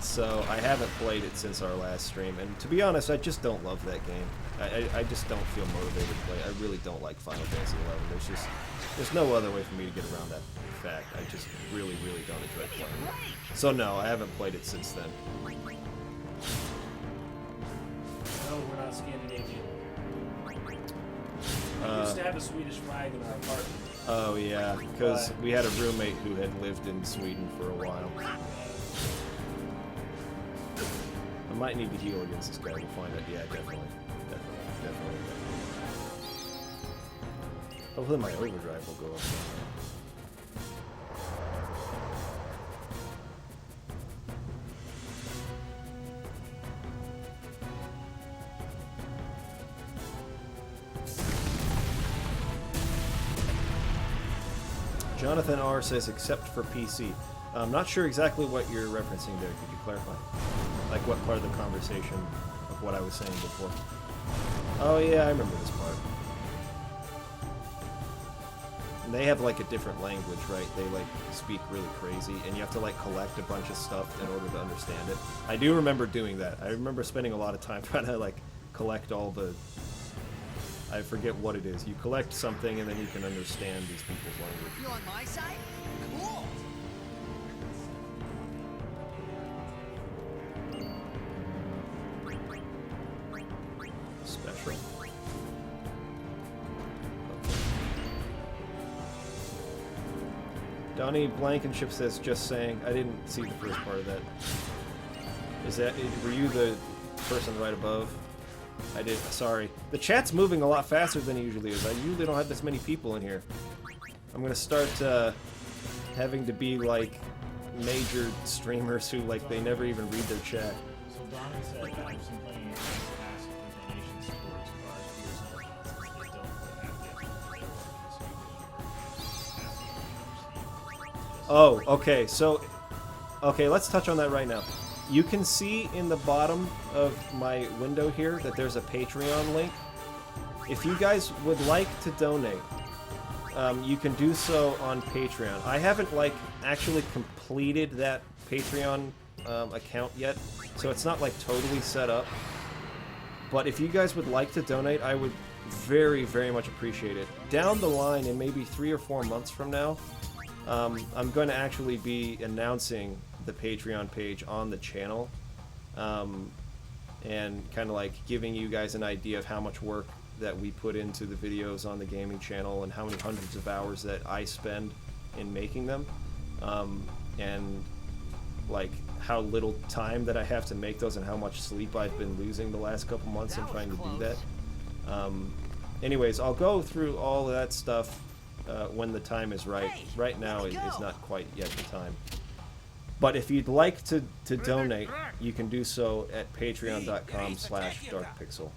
So I haven't played it since our last stream, and to be honest, I just don't love that game. I just don't feel motivated to play it. I really don't like Final Fantasy 11. There's no other way for me to get around that fact. I just really don't enjoy playing it. So no, I haven't played it since then. No, we're not Scandinavian. We used to have a Swedish flag in our apartment. Oh yeah, because we had a roommate who had lived in Sweden for a while. I might need to heal against this guy. We'll find out. Yeah, definitely. Hopefully my overdrive will go up. Jonathan R. says, except for PC. I'm not sure exactly what you're referencing there. Could you clarify? Like what part of the conversation of what I was saying before? Oh yeah, I remember this part. And they have like a different language, right? They like speak really crazy, and you have to like collect a bunch of stuff in order to understand it. I do remember doing that. I remember spending a lot of time trying to like collect all the... I forget what it is. You collect something and then you can understand these people's language. You on my side? Cool. Special. Okay. Donnie Blankenship says, just saying. I didn't see the first part of that. Were you the person right above? I did. Sorry. The chat's moving a lot faster than it usually is. I usually don't have this many people in here. I'm gonna start having to be like major streamers who like they never even read their chat. So Donnie said, I've been playing asked if donation supports cars for they don't have Oh, okay. So, okay, let's touch on that right now. You can see in the bottom of my window here that there's a Patreon link. If you guys would like to donate, you can do so on Patreon. I haven't like actually completed that Patreon account yet, so it's not like totally set up. But if you guys would like to donate, I would very much appreciate it. Down the line, in maybe 3 or 4 months from now, I'm going to actually be announcing the Patreon page on the channel, and kind of like giving you guys an idea of how much work that we put into the videos on the gaming channel and how many hundreds of hours that I spend in making them, and like how little time that I have to make those and how much sleep I've been losing the last couple months in trying to do that. Anyways, I'll go through all of that stuff when the time is right. Right now is not quite yet the time. But if you'd like to donate, you can do so at patreon.com/darkpixel.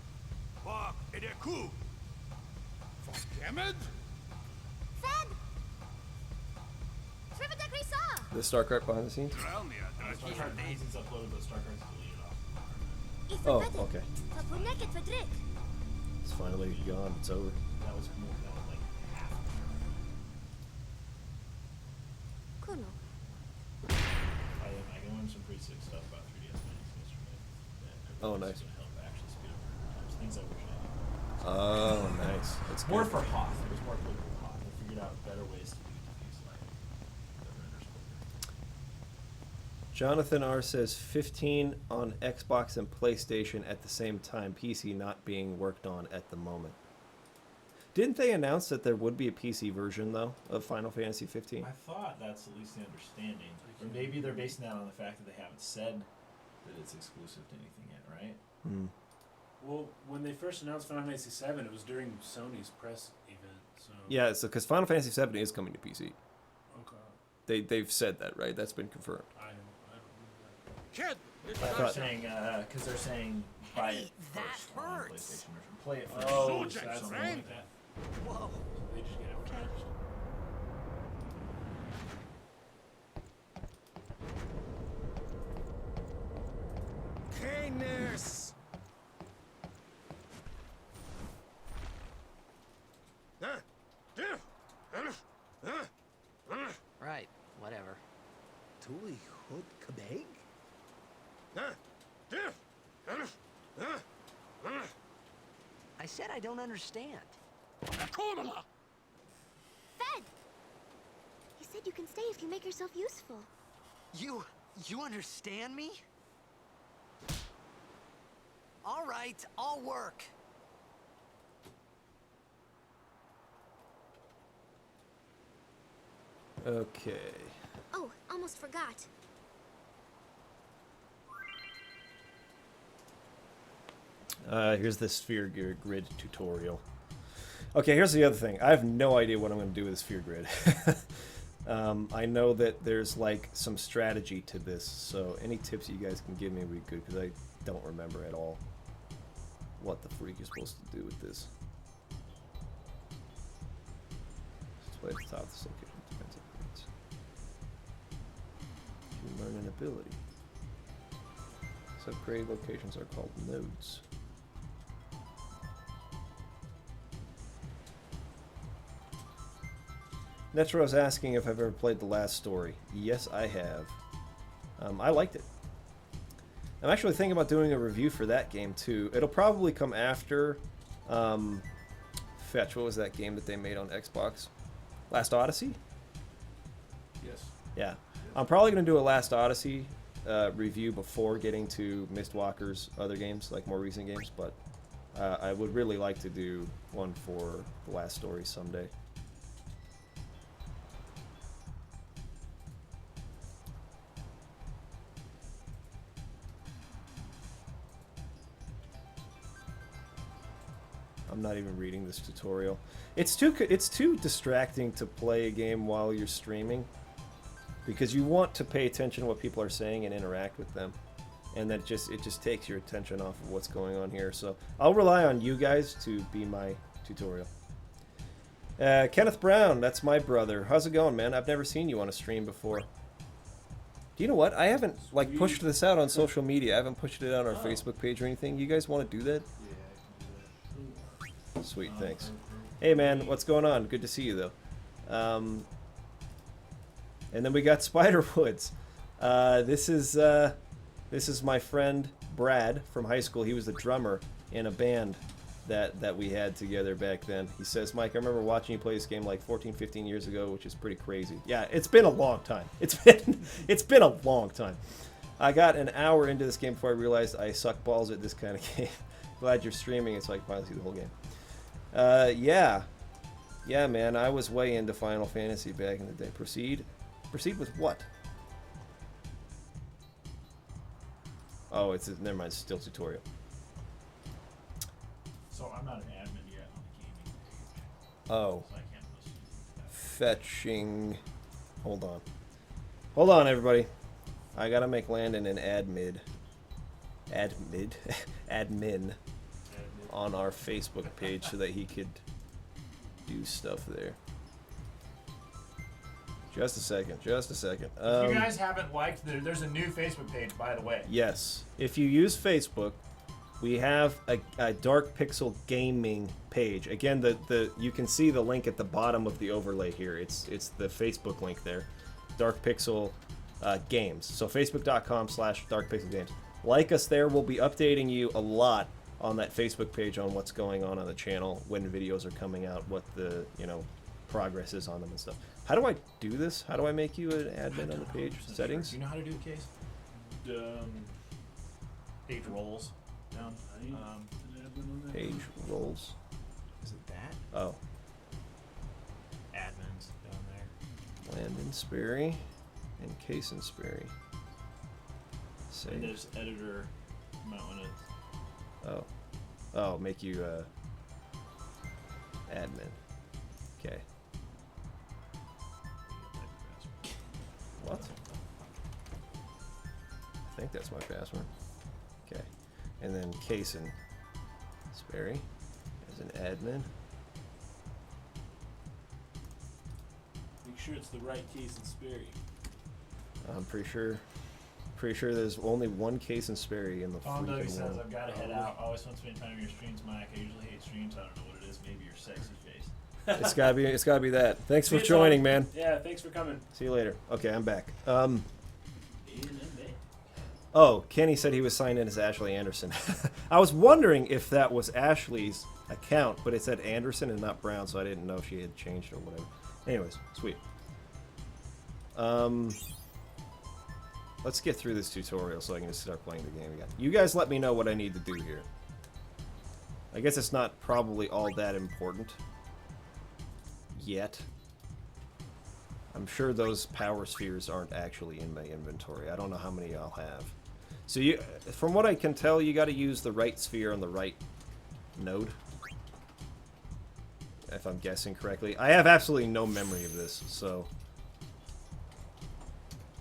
Fed! Trividekri saw! The StarCraft behind the scenes? StarCraft is uploaded, but StarCraft's deleted off. Oh, okay. Tapuneket Fedrik. It's finally gone. It's over. That was like half. Kuno. I learned some pretty sick stuff about 3DS minis yesterday. That Oh, is nice. gonna help actually speed up times. Things I wish I knew. Oh, nice. That's More good. for Hoth. It was more applicable to Hoth. I figured out better ways to do diffuse lighting that renders quicker. Jonathan R says 15 on Xbox and PlayStation at the same time, PC not being worked on at the moment. Didn't they announce that there would be a PC version, though, of Final Fantasy 15? I thought that's at least the understanding. Or maybe they're basing that on the fact that they haven't said that it's exclusive to anything yet, right? Hmm. Well, when they first announced Final Fantasy VII, it was during Sony's press event. So Yeah, so because Final Fantasy 7 is coming to PC. Okay. They've said that, right? That's been confirmed. I don't I They're thought- saying, because they're saying buy it that first on the hurts. PlayStation version. Play it first. Oh, or so that's something right. like that. Whoa. They just get it first. Kindness. Right, whatever. Tuli Hood Kabeg? I said I don't understand. Fed! He said you can stay if you make yourself useful. You understand me? All right, I'll work. Okay. Oh, almost forgot. Here's the sphere grid tutorial. Okay, here's the other thing. I have no idea what I'm going to do with the sphere grid. I know that there's like some strategy to this, so any tips you guys can give me would be good, because I don't remember at all what the freak you're supposed to do with this. Display at the top of this location depends on upgrades. You can learn an ability. These upgrade locations are called nodes. Netro's asking if I've ever played The Last Story. Yes, I have. I liked it. I'm actually thinking about doing a review for that game too. It'll probably come after Fetch. What was that game that they made on Xbox? Last Odyssey? Yes. Yeah. I'm probably going to do a Last Odyssey review before getting to Mistwalker's other games, like more recent games, but I would really like to do one for The Last Story someday. I'm not even reading this tutorial. It's too distracting to play a game while you're streaming, because you want to pay attention to what people are saying and interact with them, and it just takes your attention off of what's going on here. So I'll rely on you guys to be my tutorial. Kenneth Brown, that's my brother. How's it going, man? I've never seen you on a stream before. Do you know what? I haven't like pushed this out on social media. I haven't pushed it out on our Facebook page or anything. You guys want to do that? Sweet, thanks. Hey man, what's going on? Good to see you though. And then we got Spiderwoods. This is my friend Brad from high school. He was the drummer in a band that we had together back then. He says, Mike, I remember watching you play this game like 14, 15 years ago, which is pretty crazy. Yeah, it's been a long time. It's been a long time. I got an hour into this game before I realized I suck balls at this kind of game. Glad you're streaming it so I can finally see the whole game. Yeah, man, I was way into Final Fantasy back in the day. Proceed with what? Oh, never mind, it's still tutorial. So I'm not an admin yet on the gaming page. Oh, So I can't post anything like that. fetching. Hold on, everybody. I gotta make Landon an admin on our Facebook page so that he could do stuff there. Just a second. If you guys haven't liked, there's a new Facebook page, by the way. Yes. If you use Facebook, we have a Dark Pixel Gaming page. Again, you can see the link at the bottom of the overlay here. It's the Facebook link there. Dark Pixel Games. So facebook.com/darkpixelgames. Like us there. We'll be updating you a lot on that Facebook page on what's going on the channel, when videos are coming out, what the progress is on them and stuff. How do I do this? How do I make you an admin on the page? Settings? Do you know how to do it, Case? Page rolls down. Page rolls. Is it that? Oh. Admins down there. Landon Sperry and Kason Sperry. Save. And there's editor. You might want to. Oh, make you admin. Okay. What? I think that's my password. Okay. And then Kason Sperry as an admin. Make sure it's the right case and Sperry. I'm pretty sure there's only one Kason Sperry in the Tom Doug freaking says, world. I've got to head out. I always want to spend time with your streams, Mike. I usually hate streams. I don't know what it is. Maybe your sexy face. It's gotta be that. Thanks See for you, joining, Tom. man. Yeah, thanks for coming. See you later. Okay, I'm back. Oh, Kenny said he was signed in as Ashley Anderson. I was wondering if that was Ashley's account, but it said Anderson and not Brown, so I didn't know if she had changed or whatever. Anyways, sweet. Let's get through this tutorial so I can just start playing the game again. You guys let me know what I need to do here. I guess it's not probably all that important yet. I'm sure those power spheres aren't actually in my inventory. I don't know how many I'll have. So from what I can tell, you got to use the right sphere on the right node. If I'm guessing correctly. I have absolutely no memory of this, so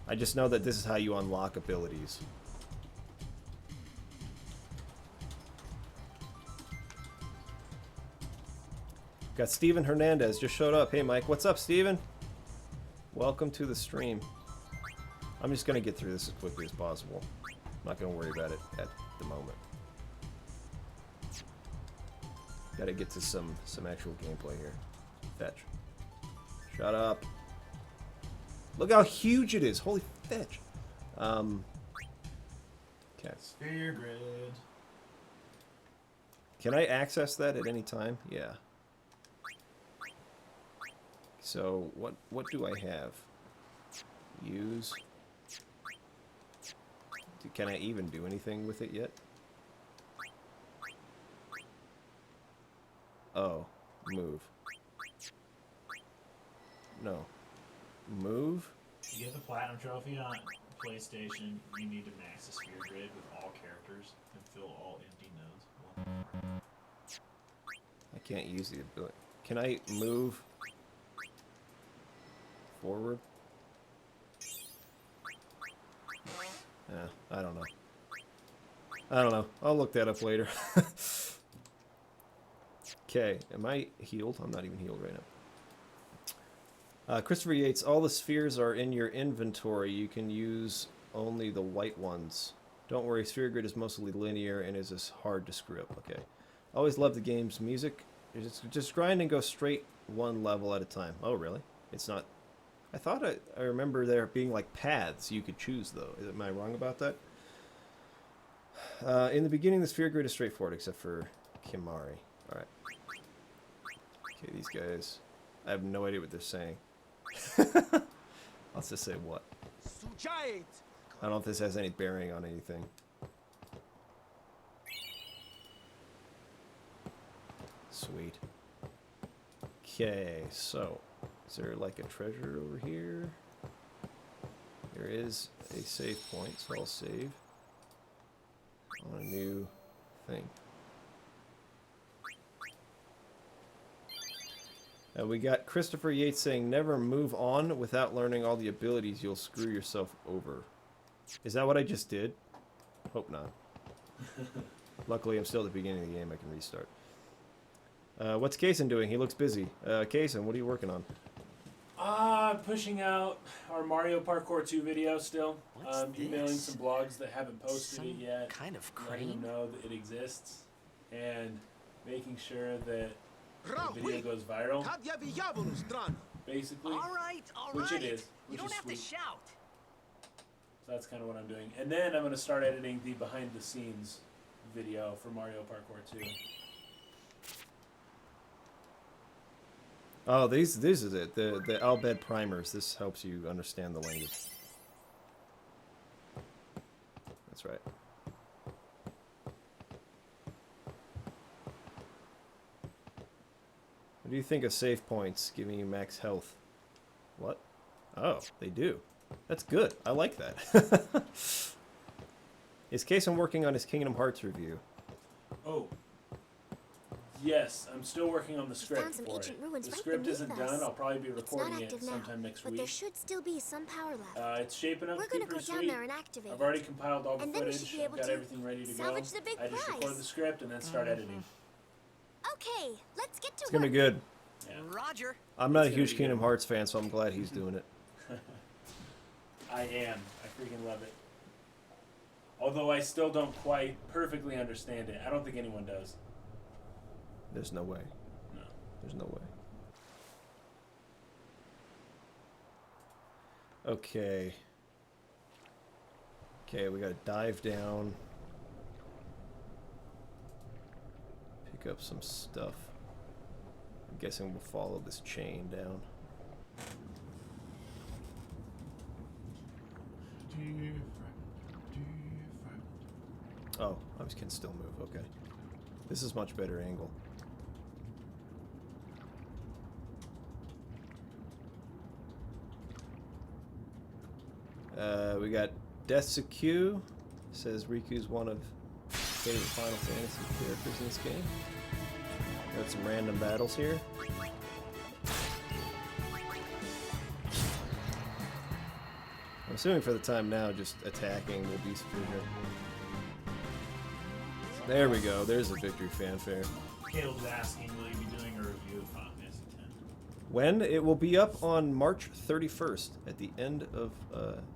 I just know that this is how you unlock abilities. Got Steven Hernandez just showed up. Hey Mike, what's up, Steven? Welcome to the stream. I'm just gonna get through this as quickly as possible. I'm not gonna worry about it at the moment. Gotta get to some actual gameplay here. Fetch. Shut up. Look how huge it is. Holy fetch. Okay. Sphere grid. Can I access that at any time? Yeah. So what do I have? Use. Can I even do anything with it yet? Oh, move. No. Move? You get the Platinum Trophy on PlayStation, you need to max the sphere grid with all characters and fill all empty nodes. I can't use the ability. Can I move forward? I don't know. I don't know. I'll look that up later. Okay, am I healed? I'm not even healed right now. Christopher Yates, all the spheres are in your inventory. You can use only the white ones. Don't worry, sphere grid is mostly linear and is as hard to screw up. Okay. Always love the game's music. Just grind and go straight one level at a time. Oh, really? It's not... I thought I remember there being like paths you could choose, though. Am I wrong about that? In the beginning, the sphere grid is straightforward, except for Kimari. Alright. Okay, these guys... I have no idea what they're saying. Let's just say what. I don't know if this has any bearing on anything. Sweet. Okay, so... Is there like a treasure over here? There is a save point, so I'll save on a new thing. And we got Christopher Yates saying, never move on without learning all the abilities. You'll screw yourself over. Is that what I just did? Hope not. Luckily, I'm still at the beginning of the game. I can restart. What's Kaysen doing? He looks busy. Kaysen, what are you working on? Pushing out our Mario Parkour 2 video still. What's Emailing this? some blogs that haven't posted it yet. Kind of Letting them crane? know that it exists. And making sure that the video goes viral. Basically. All right. Which it is. You Which don't is have sweet. to shout. So that's kind of what I'm doing. And then I'm going to start editing the behind the scenes video for Mario Parkour 2. Oh, this is it. The Albed primers. This helps you understand the language. That's right. What do you think of save points giving you max health? What? Oh, they do. That's good. I like that. Is Kaysen working on his Kingdom Hearts review? Oh. Yes, I'm still working on the We script found some for ancient it. ruins The right script beneath isn't us. done. I'll probably be It's not recording it active now, sometime next but week. there should still be some power left. It's shaping up We're to be gonna go pretty down sweet. there and activate I've it. already compiled all the And then we footage. should be able I've got to everything ready to go. salvage the big I just record prize. the script and then start editing. Okay, let's get to It's gonna be work. good. Yeah. Roger. I'm not a It's gonna huge be Kingdom good. Hearts fan, so I'm glad he's doing it. I am. I freaking love it. Although I still don't quite perfectly understand it. I don't think anyone does. There's no way. No. There's no way. Okay. Okay, we gotta dive down. Pick up some stuff. I'm guessing we'll follow this chain down. Oh, I can still move, okay. This is much better angle. We got Desuku. Says Riku's one of favorite Final Fantasy characters in this game. Got some random battles here. I'm assuming for the time now, just attacking will be sufficient. There we go. There's a victory fanfare. Caleb's asking, will you be doing a review of Final Fantasy X? When? It will be up on March 31st at the end of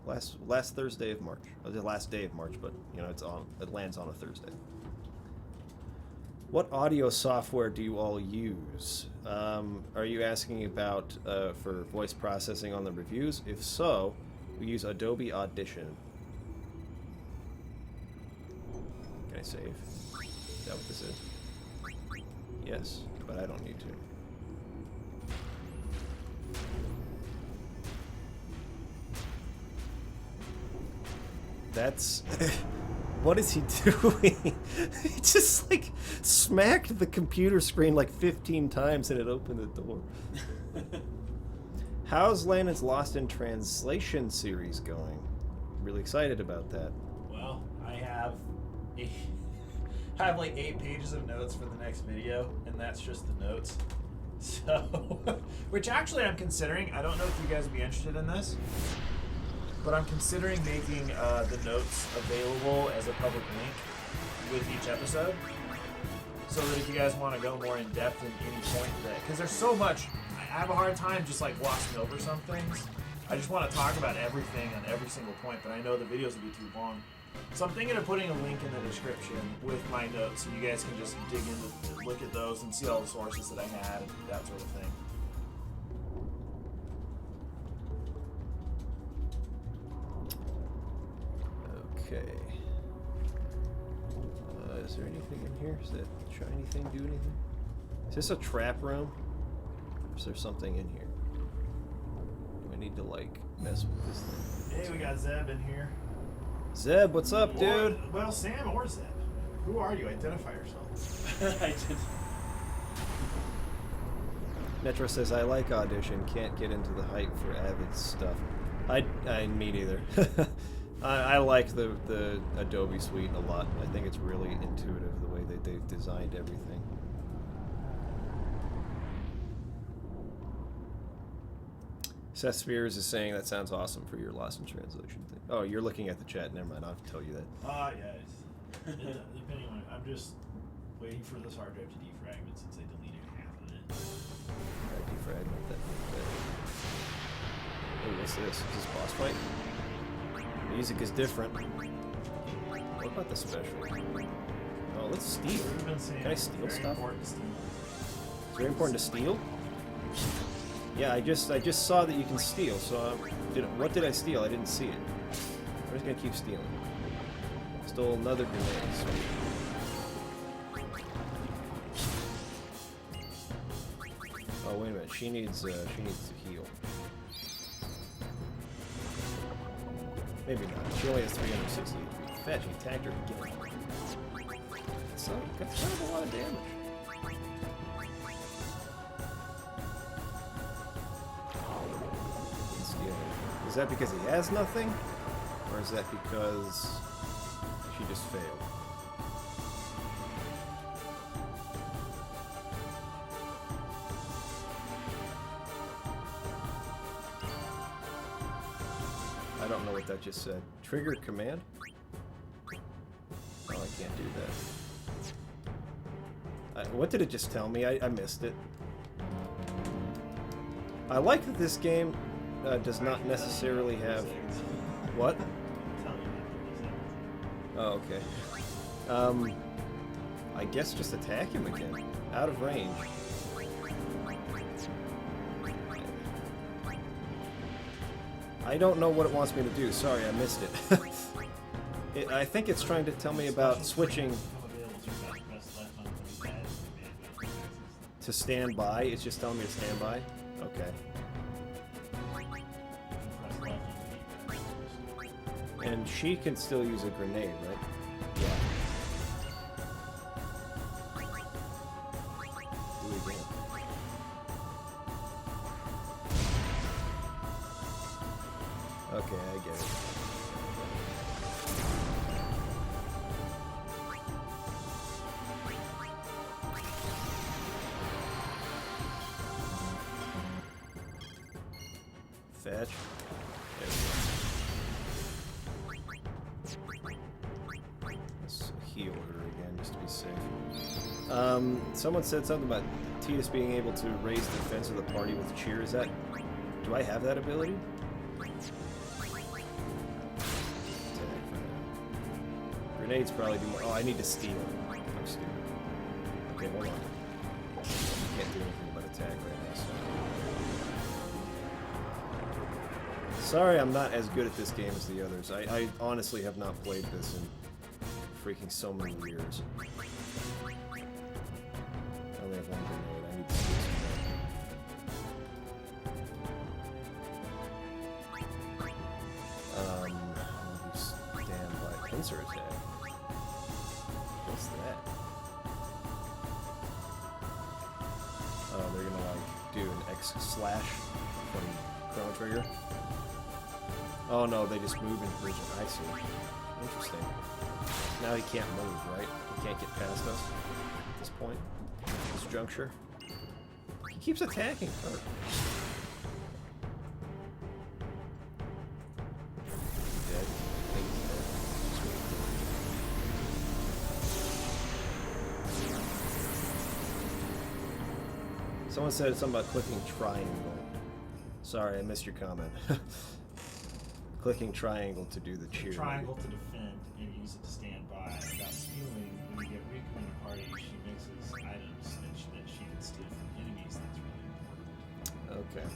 last Thursday of March. The last day of March, but you know it lands on a Thursday. What audio software do you all use? Are you asking about for voice processing on the reviews? If so, we use Adobe Audition. Can I save? Is that what this is? Yes, but I don't need to. That's... What is he doing? He just, like, smacked the computer screen like 15 times and it opened the door. How's Landon's Lost in Translation series going? Really excited about that. Well, I have like 8 pages of notes for the next video, and that's just the notes. So, which actually I'm considering. I don't know if you guys would be interested in this, but I'm considering making the notes available as a public link with each episode, so that if you guys want to go more in depth in any point that, because there's so much, I have a hard time just like glossing over some things. I just want to talk about everything on every single point, but I know the videos will be too long. So I'm thinking of putting a link in the description with my notes, so you guys can just dig into, look at those and see all the sources that I had and that sort of thing. Okay. Is there anything in here? Does that shiny thing do anything? Is this a trap room? Or is there something in here? Do I need to, like, mess with this thing? Hey, we got Zeb in here. Zeb, what's up, dude? Well, Sam or Zeb. Who are you? Identify yourself. I did. Metro says, I like Audition, can't get into the hype for Avid stuff. Me neither. I like the Adobe suite a lot. I think it's really intuitive the way that they've designed everything. Seth Spears is saying that sounds awesome for your Lost in Translation thing. Oh, you're looking at the chat. Never mind. I'll have to tell you that. Yeah. Depending on, I'm just waiting for this hard drive to defragment since I deleted half of it. Alright, defragment that. Oh, what's this? Is this boss fight? Music is different. What about the special? Oh, let's steal. Can I steal stuff? It's very important to steal. Yeah, I just saw that you can steal. So what did I steal? I didn't see it. I'm just gonna keep stealing. Stole another grenade. Oh wait a minute. She needs to heal. Maybe not. She only has 360 HP. Fetch, he attacked her again. So that's kind of a lot of damage. Is that because he has nothing? Or is that because she just failed? I don't know what that just said. Trigger command? Oh, I can't do that. What did it just tell me? I missed it. I like that this game does not necessarily have... What? Oh, okay. I guess just attack him again. Out of range. I don't know what it wants me to do. Sorry, I missed it. I think it's trying to tell me about switching to stand by. It's just telling me to stand by? Okay. And she can still use a grenade, right? Yeah. Do it again. Okay, I get it. Fetch. There we go. Let's heal her again, just to be safe. Someone said something about Tidus being able to raise the defense of the party with cheer. Is that... Do I have that ability? Grenades probably do more. Oh, I need to steal. I'm stupid. Okay, hold on. Can't do anything but attack right now, so... Sorry I'm not as good at this game as the others. I honestly have not played this in freaking so many years. I only have one grenade. I need to steal some more. Stand by pincer attack. What's that? Oh, they're gonna like do an X slash from Chrono Trigger. Oh no, they just move in region. I see. Interesting. Now he can't move, right? He can't get past us at this point. This juncture. He keeps attacking her. Dead. I think he's dead. Someone said something about clicking triangle. Sorry, I missed your comment. Clicking triangle to do the cheer. Triangle to defend and use it to stand by. About stealing, when you get Riku in a party, she mixes items that she can steal from enemies. That's really important. Okay.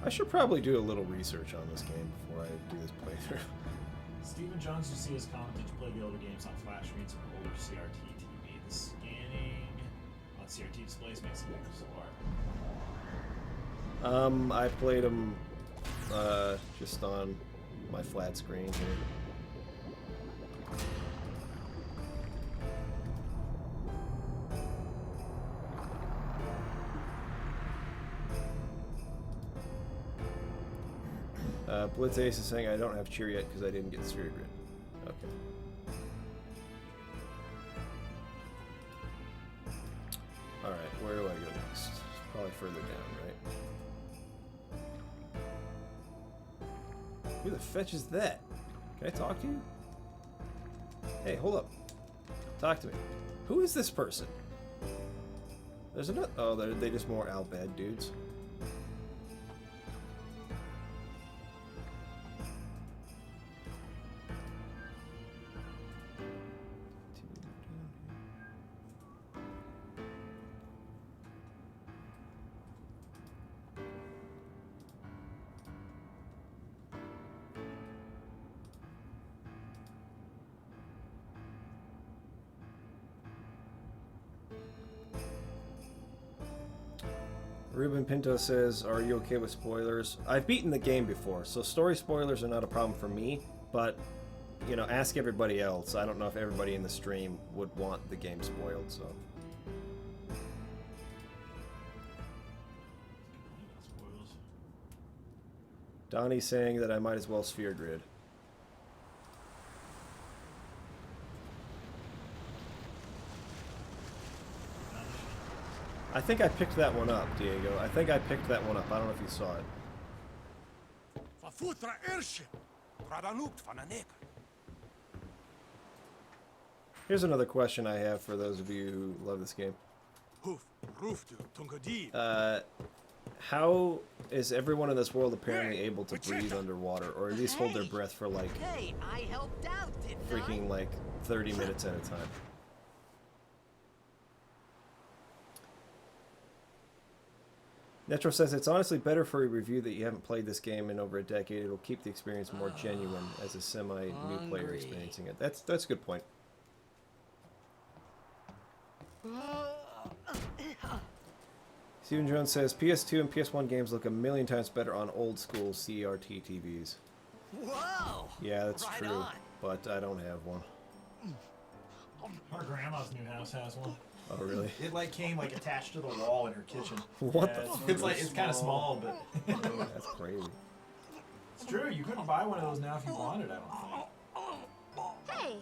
I should probably do a little research on this game before I do this playthrough. Stephen Jones, you see his comment, did you play the older games on flat screens or older CRT TV? The scanning on CRT displays makes it look slower. I played them just on my flat screen here. Blitz Ace is saying I don't have cheer yet because I didn't get Sphere Grid. Okay. Alright, where do I go next? Probably further down, right? Who the fetch is that? Can I talk to you? Hey, hold up. Talk to me. Who is this person? There's another. Oh, they just more Al Bad dudes. Ruben Pinto says, are you okay with spoilers? I've beaten the game before, so story spoilers are not a problem for me, but, you know, ask everybody else. I don't know if everybody in the stream would want the game spoiled, so. Spoils. Donnie's saying that I might as well sphere grid. I think I picked that one up, Diego. I think I picked that one up. I don't know if you saw it. Here's another question I have for those of you who love this game. How is everyone in this world apparently able to breathe underwater, or at least hold their breath for like Hey, I helped out, didn't freaking like 30 minutes at a time? Netro says it's honestly better for a review that you haven't played this game in over a decade. It'll keep the experience more genuine as a semi-new player experiencing it. That's a good point. Steven Jones says PS2 and PS1 games look a million times better on old school CRT TVs. Whoa! Yeah, that's Right true, on. but I don't have one. Our grandma's new house has one. Oh, really? It like came like attached to the wall in her kitchen. What Yeah, the fuck? It's like it's kind of small, but That's crazy. it's true. You couldn't buy one of those now if you wanted. I don't think.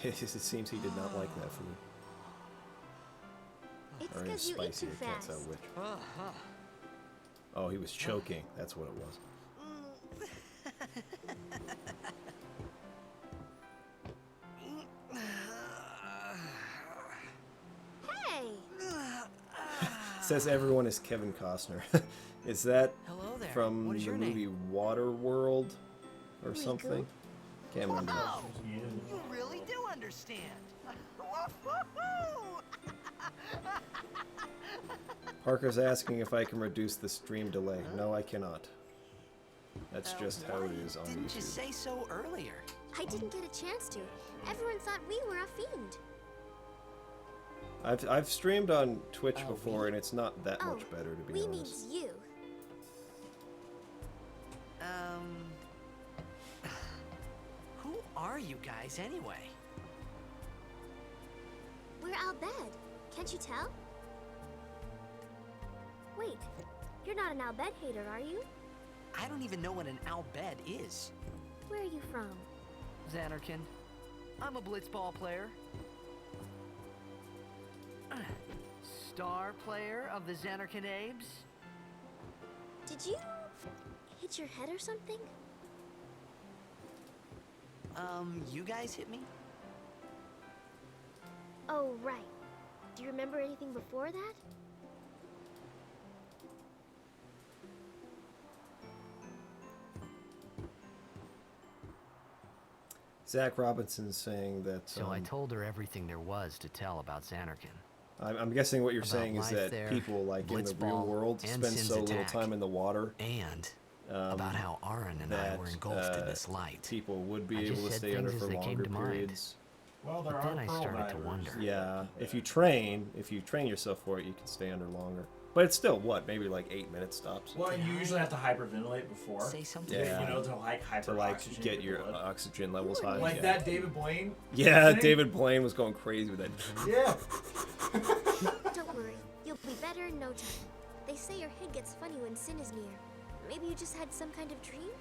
Hey, It seems he did not like that food. it's Or it's because you eat spicy, too I can't tell fast. which. Oh, he was choking. That's what it was. Hey, Says everyone is Kevin Costner. Is that Hello there. from What is the your movie name? Waterworld or Riku. something? Can't remember. Wow! Yeah. You really do understand. Parker's asking if I can reduce the stream delay. No, I cannot. That's just how it is on Didn't you YouTube. say so earlier? I didn't get a chance to. Everyone thought we were a fiend. I've streamed on Twitch Oh, before, we? and it's not that Oh, much better, to be we honest. means you. Who are you guys anyway? We're Albed. Can't you tell? Wait, you're not an Albed hater, are you? I don't even know what an Albed is. Where are you from? Xanarkin. I'm a blitzball player. Star player of the Xanarkin Abes. Did you hit your head or something? You guys hit me? Oh, right. Do you remember anything before that? Zach Robinson's saying that. So I told her everything there was to tell about Xanarkin. I'm guessing what you're About saying is life that there, people, like in the real Blitzball, world, and spend Sin's so little attack. time in the water And about how Aaron and I that were engulfed in this light. people would be I able just to said stay under things for as they came longer to mind. periods. Well, there But are then I pearl started to divers. wonder. Yeah, if you train yourself for it, you can stay under longer. But it's still what, maybe like 8 minutes stops. Well, and you usually have to hyperventilate before. Say something. Yeah. You know, to like To like hyperoxygenate get your the blood. oxygen levels high. Like yeah. that David Blaine. Yeah, thing? David Blaine was going crazy with that. Yeah. Don't worry, you'll be better in no time. They say your head gets funny when Sin is near. Maybe you just had some kind of dream?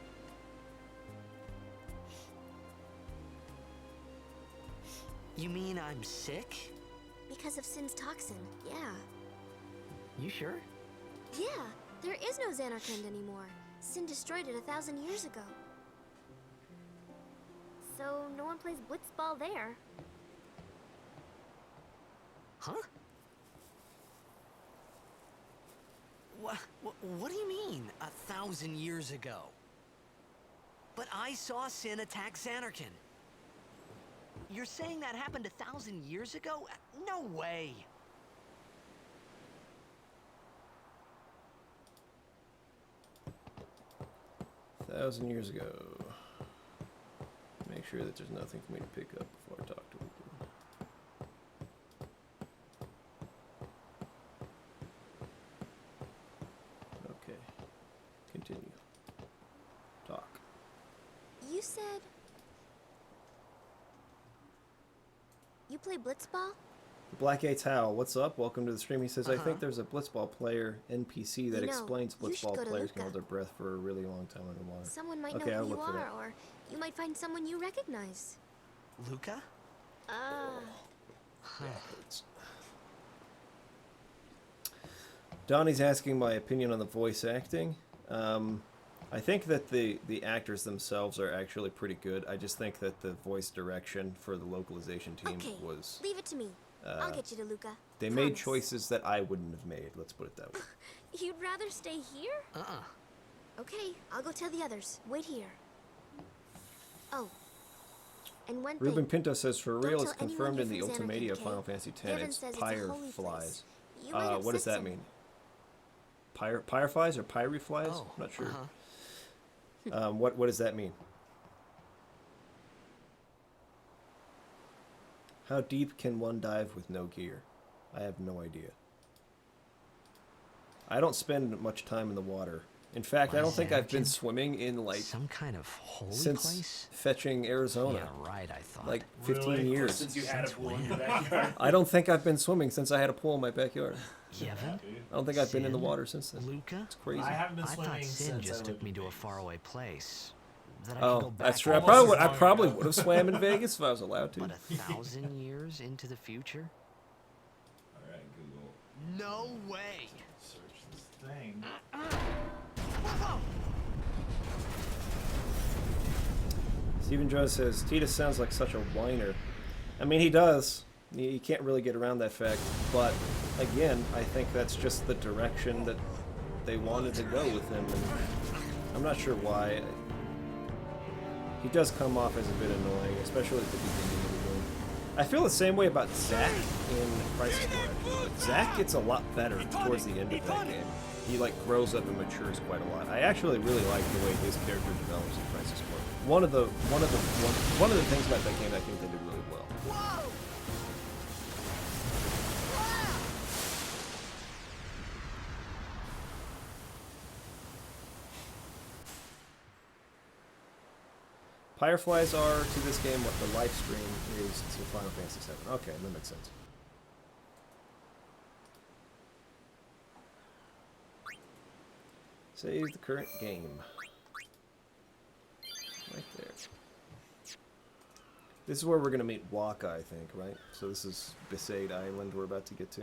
You mean I'm sick? Because of Sin's toxin, yeah. You sure? Yeah, there is no Xanarkand anymore. Sin destroyed it 1,000 years ago. So no one plays blitzball there. Huh? What do you mean, 1,000 years ago? But I saw Sin attack Xanarkand. You're saying that happened 1,000 years ago? No way! 1,000 years ago. Make sure that there's nothing for me to pick up before I talk to him. Okay. Continue. Talk. You said... You play blitzball? Black Gates Howl, what's up? Welcome to the stream. He says, I think there's a blitzball player NPC that explains blitzball players can hold their breath for a really long time underwater. Someone might know who you are, or you might find someone you recognize. Luca? Donnie's asking my opinion on the voice acting. I think that the actors themselves are actually pretty good. I just think that the voice direction for the localization team was... leave it to me. I'll get you to Luca. They made choices that I wouldn't have made. Let's put it that way. You'd rather stay here? Okay, I'll go tell the others. Wait here. Oh. And one Ruben thing. Pinto says, for real, it's tell confirmed in the anyone you're from Ultimatum of Xanarkand, Final Fantasy X. Devin It's says it's a holy Pyreflies. place. You might What does upset that someone. mean? Pyreflies or Pyreflies? I'm not sure. What does that mean? How deep can one dive with no gear? I have no idea. I don't spend much time in the water. In fact, I don't think I've been swimming in like some kind of holy since place? Fetching Arizona. Yeah, right, I thought. Like 15 years. Since you had a pool in your backyard. I don't think I've been swimming since I had a pool in my backyard. Kevin? I don't think I've been in the water since then. Luca? It's crazy. I haven't been I swimming thought Sin since just I took lived me in to a Vegas. faraway place. That I could go back That's true. I Almost probably as long would have swam in Vegas if I was allowed to. But 1,000 years into the future? Alright, Google. No way! Search this thing. Stephen Jones says, Titus sounds like such a whiner. I mean, he does. You can't really get around that fact. But, again, I think that's just the direction that they wanted to go with him. And I'm not sure why. He does come off as a bit annoying, especially at the beginning of the game. I feel the same way about Zack in Crisis Core, actually. But Zack gets a lot better towards the end of that game. He, like, grows up and matures quite a lot. I actually really like the way his character develops in Crisis Core. One of the things about that game I think they did really well. Whoa! Fireflies are to this game what the live stream is to Final Fantasy VII. Okay, that makes sense. Save the current game. Right there. This is where we're going to meet Waka, I think, right? So this is Besaid Island we're about to get to.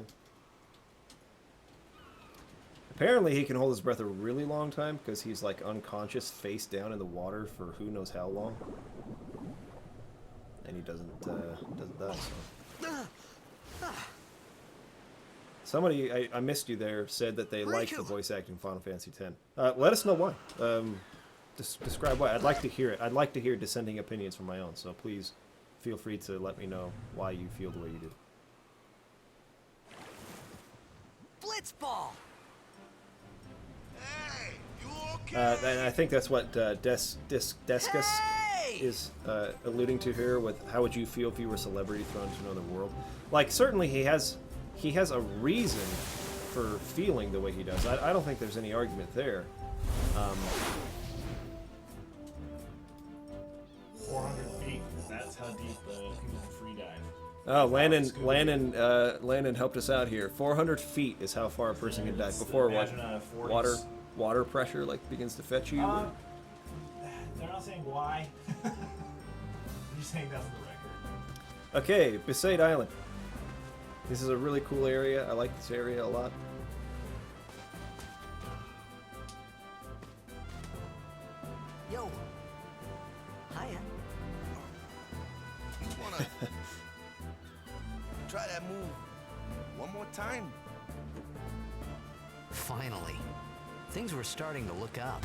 Apparently he can hold his breath a really long time because he's like unconscious face down in the water for who knows how long. And he doesn't die, so. Somebody, I missed you there, said that they liked the voice acting in Final Fantasy X. Let us know why. Describe why. I'd like to hear it. I'd like to hear dissenting opinions from my own, so please feel free to let me know why you feel the way you do. Blitzball! And I think that's what Descus is alluding to here with how would you feel if you were a celebrity thrown into another world. Like, certainly he has a reason for feeling the way he does. I don't think there's any argument there. 400 feet. That's how deep people can free dive. Oh, Landon helped us out here. 400 feet is how far a person can dive before what? Water pressure like begins to fetch you. They're not saying why. They're just saying that's the record. Okay, Besaid Island. This is a really cool area. I like this area a lot. Yo. Hiya. You wanna try that move one more time? Finally. Things were starting to look up.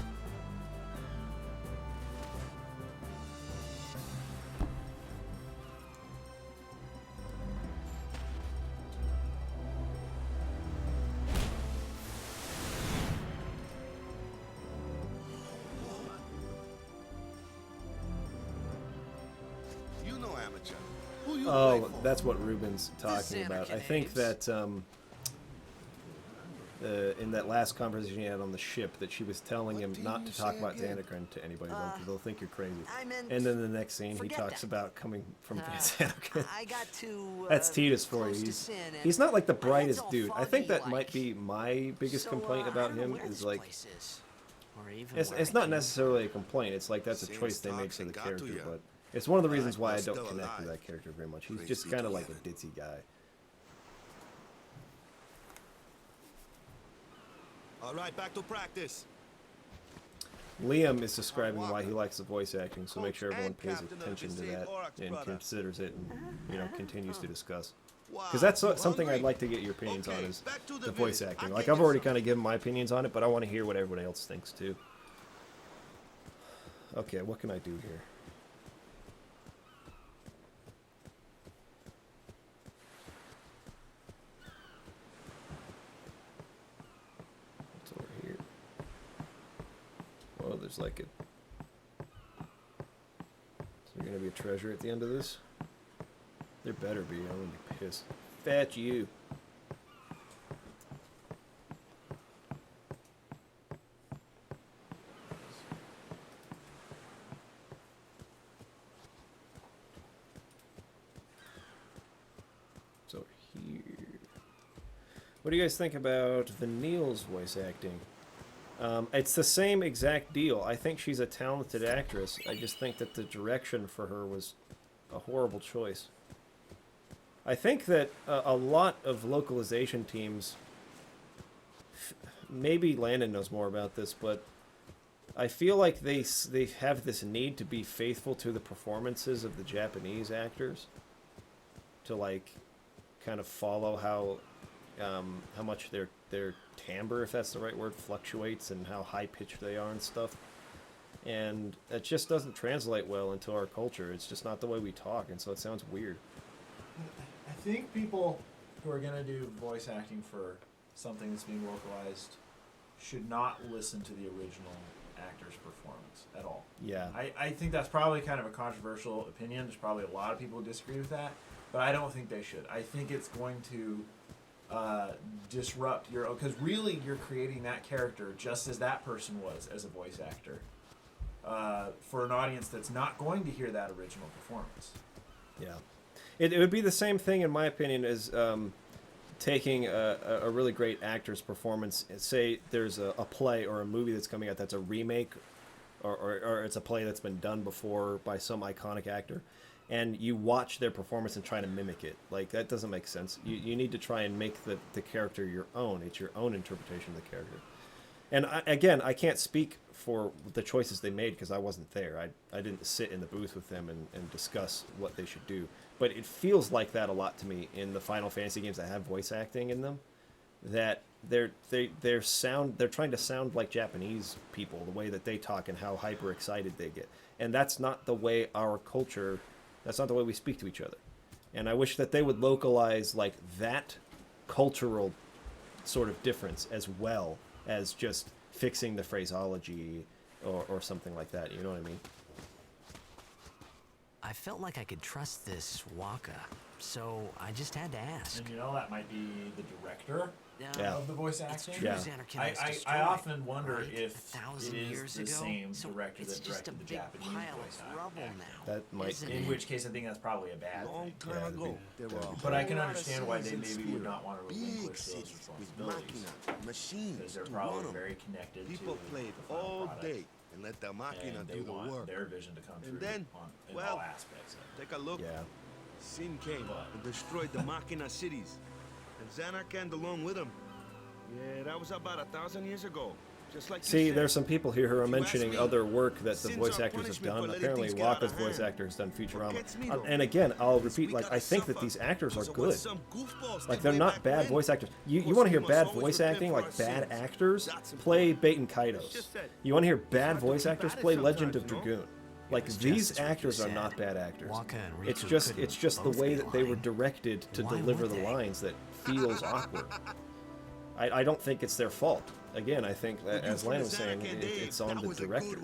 You know amateur. Who you play Oh, for? that's what Ruben's talking about. I think that in that last conversation he had on the ship, that she was telling him not to talk about Xanarkand to anybody, because they'll think you're crazy. I meant, And then the next scene, he forget talks that. about coming from Xanarkand. I got too. That's Titus for you. close to He's, sin and he's not like the my head's brightest all dude. I think foggy that might like. be my biggest So, complaint I about don't know him where is this like, place is, or even it's where it's I not came necessarily a complaint. It's like that's a Since choice they make for the Toxin got to character, ya. but it's one of the But reasons why I you're don't still connect with alive. that character very much. He's Praise just be kind to of like a heaven. ditzy guy. All right, back to practice. Liam is describing why he likes the voice acting, so make Coach sure everyone and pays captain of attention to the that Oryx and brother. considers it and, you know, continues to discuss. Wow, Because that's you something I'd hungry? like to get your opinions on, Okay, is back to the voice village. acting. I Like, can I've get already some. kind of given my opinions on it, but I want to hear what everybody else thinks, too. Okay, what can I do here? What's over here? Oh, there's like a... Is there gonna be a treasure at the end of this? There better be. I'm gonna be pissed. Fetch you. So here. What do you guys think about Vanille's voice acting? It's the same exact deal. I think she's a talented actress. I just think that the direction for her was a horrible choice. I think that a lot of localization teams, maybe Landon knows more about this, but I feel like they have this need to be faithful to the performances of the Japanese actors, to like kind of follow how much their timbre, if that's the right word, fluctuates, and how high pitched they are and stuff. And it just doesn't translate well into our culture. It's just not the way we talk, and so it sounds weird. I think people who are gonna do voice acting for something that's being localized should not listen to the original actor's performance at all. Yeah. I think that's probably kind of a controversial opinion. There's probably a lot of people who disagree with that, but I don't think they should. I think it's going to disrupt your, because really you're creating that character just as that person was as a voice actor, for an audience that's not going to hear that original performance. Yeah. It would be the same thing, in my opinion, as taking a really great actor's performance. Say there's a play or a movie that's coming out that's a remake, or it's a play that's been done before by some iconic actor, and you watch their performance and try to mimic it. Like, that doesn't make sense. You need to try and make the character your own. It's your own interpretation of the character. And I can't speak for the choices they made because I wasn't there. I didn't sit in the booth with them and discuss what they should do. But it feels like that a lot to me in the Final Fantasy games that have voice acting in them. That they're trying to sound like Japanese people, the way that they talk and how hyper excited they get. And that's not the way our culture, that's not the way we speak to each other. And I wish that they would localize like that cultural sort of difference as well as just fixing the phraseology or something like that. You know what I mean? I felt like I could trust this Waka, so I just had to ask. And you know, that might be the director Yeah. of the voice It's acting. true, Yeah. Xanarkand was I destroyed, often wonder right? if 1,000 it is years the ago? same So director it's that just a directed the big Japanese pile voice of rubble acting. now. That might isn't be. In it? which case, I think that's probably a bad Long thing. time Yeah, ago, there were a But I whole can lot of understand why they cities in maybe would Spira. not want to Big relinquish those cities with responsibilities, machina, machines because they're to probably run 'em. very connected People to played the final all product, day and let the machina and they do the want work. their vision to come And true then, in well, all aspects of it. Take a look. Yeah. Sin came and destroyed the machina cities, and Xanarkand along with him. Yeah, that was about 1,000 years ago. Just like you See, said. there's some people here who are If you ask mentioning me, other work that the sins voice are actors have punishment for done. letting Apparently, things get out Waka's of voice hand. actor has done Futurama. Gets me, though, And again, I'll is repeat, we like, gotta I think that suffer. these actors are So good. when some goofballs Like, did they're way not back bad when, voice actors. You of course want to we hear must bad always voice repent acting, for like our bad sins. actors? That's Play important. Bait and Kaitos. Just said. You want to hear It's bad not voice too actors? bad Play Legend of sometimes, you know? Dragoon. Like, was these just as actors are Riku not said. bad actors. Waka and It's Riku just couldn't it's just the both way be that they were lying. directed to Why deliver would the they? lines that feels awkward. I don't think it's their fault. Again, I think that, as Lana was saying, it's on the director.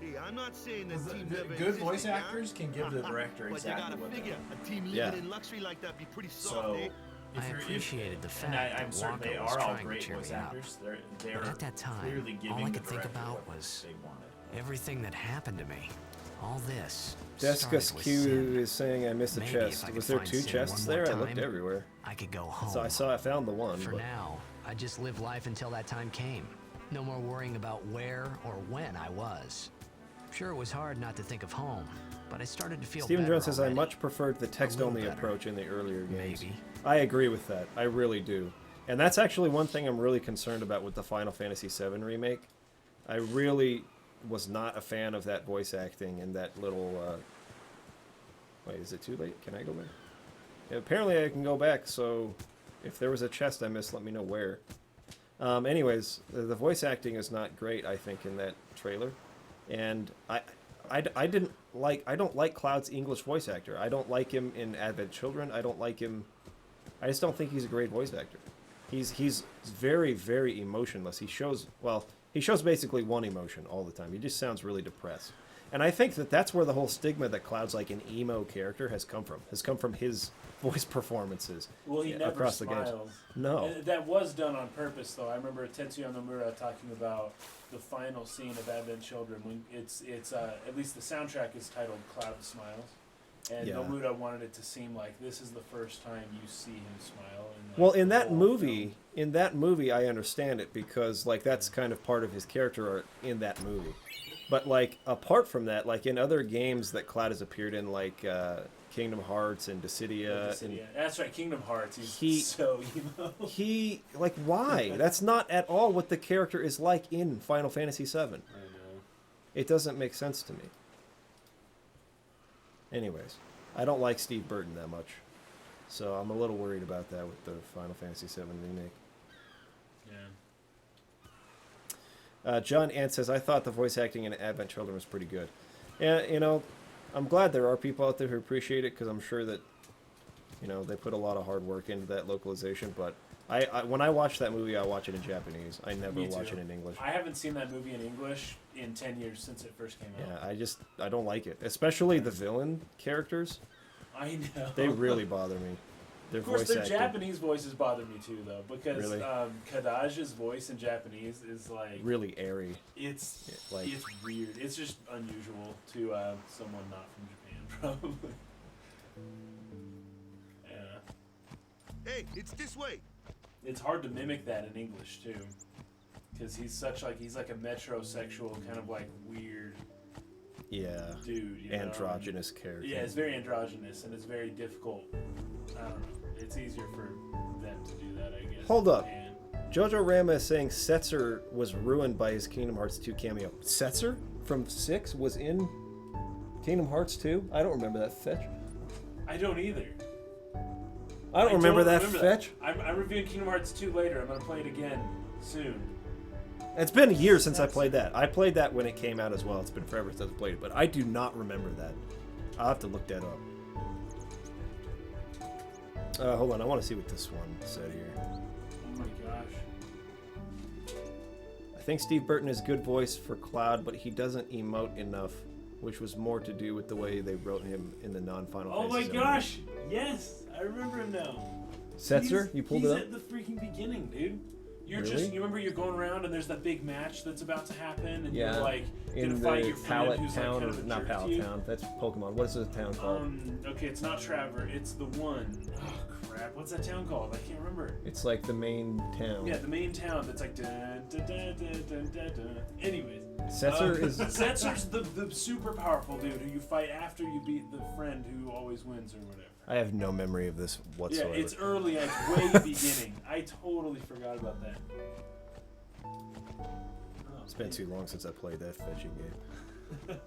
Hey, I'm not saying that team The never good voice existed, yeah? actors can give the director But you exactly gotta what they figure, want. a team Yeah. living in luxury like that be pretty soft, So, eh? if I you're, appreciated the fact and I'm that certain they Waka was are all trying to great cheer voice me up. actors. They're But at that time, clearly giving all I the could think director about what was they wanted. everything that happened to me. All this. Jessica started with Q sin. is saying I missed a Maybe if chest. I could Was there find 2 sin chests one more there? I looked time, everywhere. I could go home. So I found the one. For but now, I just live life until that time came. No more worrying about where or when I was. Sure, it was hard not to think of home, but I started to feel Stephen better Jones says I already. much preferred the text-only better. approach in the earlier games. Maybe. I agree with that. I really do. And that's actually one thing I'm really concerned about with the Final Fantasy VII remake. I really was not a fan of that voice acting and that little... Wait, is it too late? Can I go back? Yeah, apparently I can go back, so if there was a chest I missed, let me know where. Anyways, the voice acting is not great, I think, in that trailer. And I don't like Cloud's English voice actor. I don't like him in Advent Children. I don't like him... I just don't think he's a great voice actor. He's very, very emotionless. He shows basically one emotion all the time. He just sounds really depressed. And I think that that's where the whole stigma that Cloud's like an emo character has come from his voice performances Well, he never across the smiles. games. No. And that was done on purpose, though. I remember Tetsuya Nomura talking about the final scene of Advent Children when it's at least the soundtrack is titled "Cloud Smiles," and Yeah. Nomura wanted it to seem like this is the first time you see him smile. Like, Well, in the that whole movie, I understand it because like that's kind of part of his character art in that movie. But like apart from that, like in other games that Cloud has appeared in, like Kingdom Hearts and Dissidia, and That's right, Kingdom Hearts. He's so emo. he like why? That's not at all what the character is like in Final Fantasy VII. I know. It doesn't make sense to me. Anyways, I don't like Steve Burton that much, so I'm a little worried about that with the Final Fantasy VII remake. Yeah. John Ant says, I thought the voice acting in Advent Children was pretty good. And, you know, I'm glad there are people out there who appreciate it because I'm sure that, you know, they put a lot of hard work into that localization. But I when I watch that movie, I watch it in Japanese. I never Me watch too. it in English. I haven't seen that movie in English in 10 years since it first came out. Yeah, I don't like it. Especially the villain characters. I know. They really bother me. Their Of course, voice their acting. Japanese voices bother me too, though, because Really? Kadaj's voice in Japanese is like Really airy. it's like- it's weird. It's just unusual to someone not from Japan, probably. Yeah, Hey, it's this way. it's hard to mimic that in English too, because he's like a metrosexual kind of like weird Yeah. dude. You know? Androgynous character. Yeah, it's very androgynous and it's very difficult. I don't know. It's easier for them to do that, I guess. Hold up. And Jojo Rama is saying Setzer was ruined by his Kingdom Hearts 2 cameo. Setzer from 6 was in Kingdom Hearts 2? I don't remember that fetch. I don't either. I don't remember that remember fetch. I'm reviewing Kingdom Hearts 2 later. I'm going to play it again soon. It's been years since I played that. I played that when it came out as well. It's been forever since I played it, but I do not remember that. I'll have to look that up. Hold on, I want to see what this one said here. Oh my gosh. I think Steve Burton is good voice for Cloud, but he doesn't emote enough, which was more to do with the way they wrote him in the non-Final Oh my Fantasy gosh! Yes! I remember him now. Setzer? You pulled it he's up? at the freaking beginning, dude. You're Really? you remember you're going around and there's that big match that's about to happen and Yeah. you're like In gonna fight the your friend Pallet who's Town, like kind or of a not jerk to Pallet you. Town, that's Pokemon. What is the town called? Okay, it's not Traver, it's the one. Oh crap, what's that town called? I can't remember. It's like the main town. Yeah, the main town that's like dun, dun, dun, dun, dun, dun, dun. Anyways. Setzer is... Setzer's the super powerful dude who you fight after you beat the friend who always wins or whatever. I have no memory of this whatsoever. Yeah, it's early, it's way beginning. I totally forgot about that. It's been too long since I played that fetching game.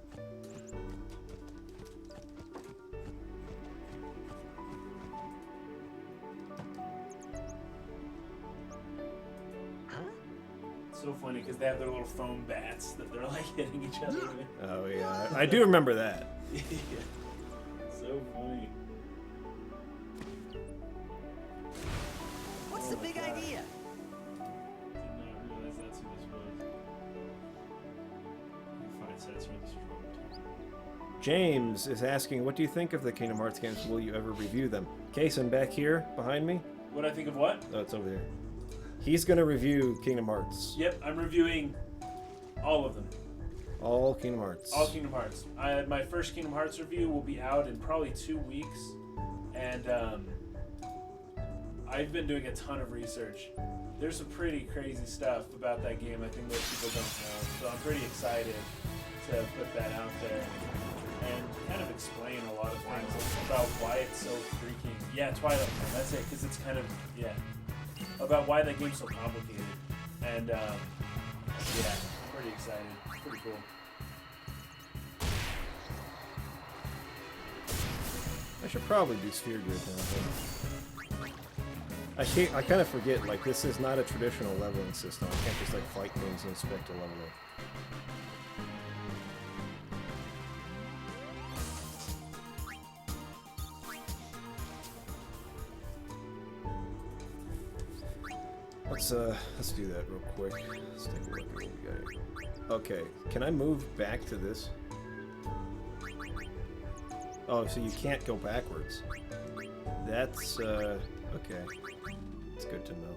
So funny because they have their little foam bats that they're like hitting each other with. Oh yeah, I do remember that. Yeah. So funny. What's the big idea? Did not realize that's who this was. Find sets for the strong. James is asking, what do you think of the Kingdom Hearts games? Will you ever review them? Kason back here behind me. What I think of what? Oh, it's over there. He's gonna review Kingdom Hearts. Yep, I'm reviewing all of them. All Kingdom Hearts. All Kingdom Hearts. My first Kingdom Hearts review will be out in probably 2 weeks, and I've been doing a ton of research. There's some pretty crazy stuff about that game I think most people don't know, so I'm pretty excited to put that out there and kind of explain a lot of things about why it's so freaking... Yeah, Twilight, that's it, because it's kind of, yeah, about why that game's so complicated, and yeah, pretty excited, pretty cool. I should probably do Sphere Grid now. I kind of forget, like, this is not a traditional leveling system. I can't just, like, fight things and expect to level up. Let's do that real quick. Let's take a look at what we got here. Okay, can I move back to this? Oh, so you can't go backwards. That's, okay. It's good to know.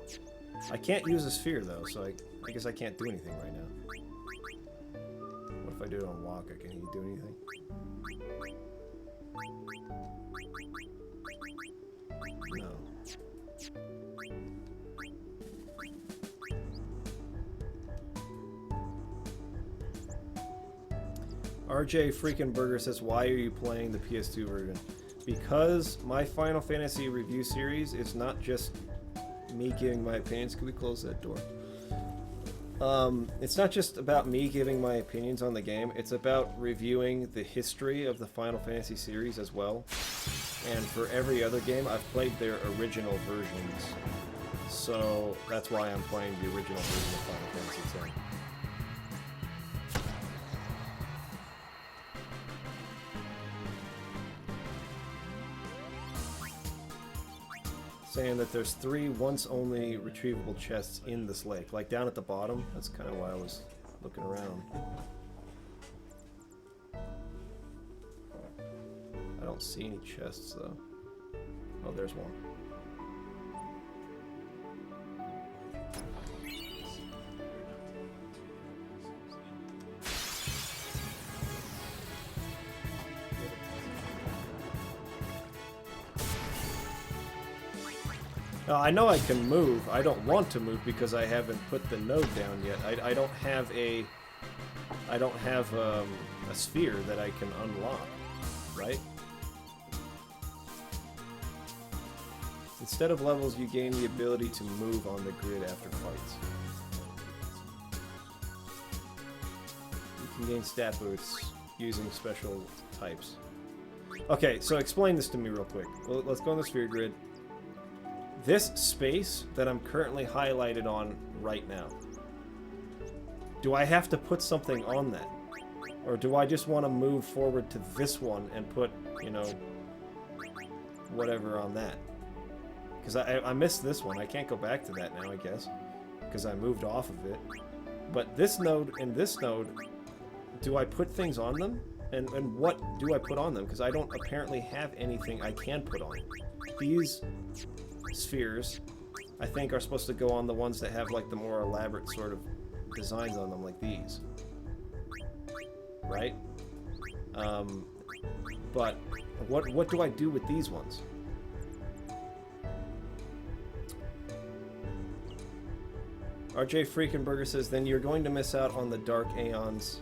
I can't use a sphere, though, so I guess I can't do anything right now. What if I do it on walk? Can he do anything? No. RJ Freakin' Burger says, why are you playing the PS2 version? Because my Final Fantasy review series is not just me giving my opinions. Can we close that door? It's not just about me giving my opinions on the game. It's about reviewing the history of the Final Fantasy series as well. And for every other game, I've played their original versions. So that's why I'm playing the original version of Final Fantasy X. Saying that there's 3 once-only retrievable chests in this lake. Like down at the bottom. That's kind of why I was looking around. I don't see any chests, though. Oh, there's one. I know I can move. I don't want to move because I haven't put the node down yet. I don't have a sphere that I can unlock, right? Instead of levels, you gain the ability to move on the grid after fights. You can gain stat boosts using special types. Okay, so explain this to me real quick. Well, let's go on the sphere grid. This space that I'm currently highlighted on right now, do I have to put something on that? Or do I just want to move forward to this one and put, you know, whatever on that? Because I missed this one. I can't go back to that now, I guess, because I moved off of it. But this node and this node, do I put things on them? And what do I put on them? Because I don't apparently have anything I can put on. These spheres, I think, are supposed to go on the ones that have like the more elaborate sort of designs on them, like these, right? But what do I do with these ones? RJ Freakenberger says, then you're going to miss out on the Dark Aeons.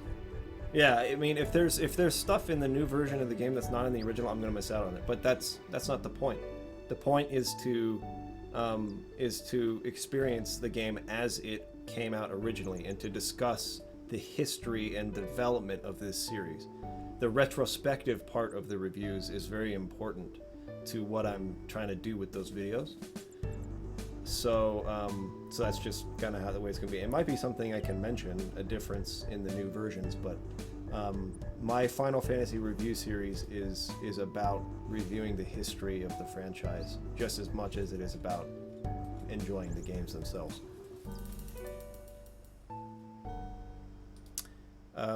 Yeah, I mean, if there's stuff in the new version of the game that's not in the original, I'm going to miss out on it. But that's not the point. The point is to experience the game as it came out originally and to discuss the history and development of this series. The retrospective part of the reviews is very important to what I'm trying to do with those videos. So, so that's just kind of how the way it's going to be. It might be something I can mention, a difference in the new versions, but my Final Fantasy review series is about reviewing the history of the franchise just as much as it is about enjoying the games themselves.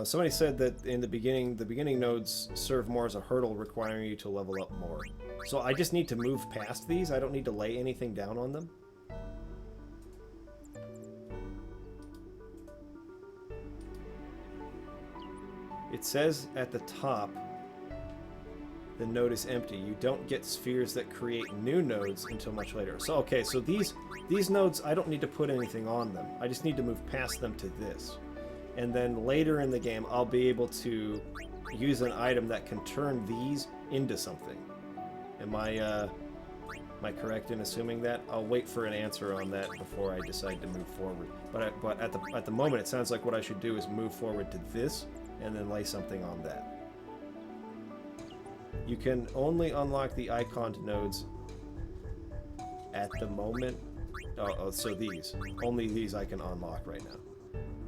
Somebody said that in the beginning nodes serve more as a hurdle, requiring you to level up more. So I just need to move past these? I don't need to lay anything down on them? It says at the top, the node is empty. You don't get spheres that create new nodes until much later. So, okay, so these nodes, I don't need to put anything on them. I just need to move past them to this. And then later in the game, I'll be able to use an item that can turn these into something. Am I correct in assuming that? I'll wait for an answer on that before I decide to move forward. But at the moment, it sounds like what I should do is move forward to this and then lay something on that. You can only unlock the iconed nodes at the moment. So these. Only these I can unlock right now.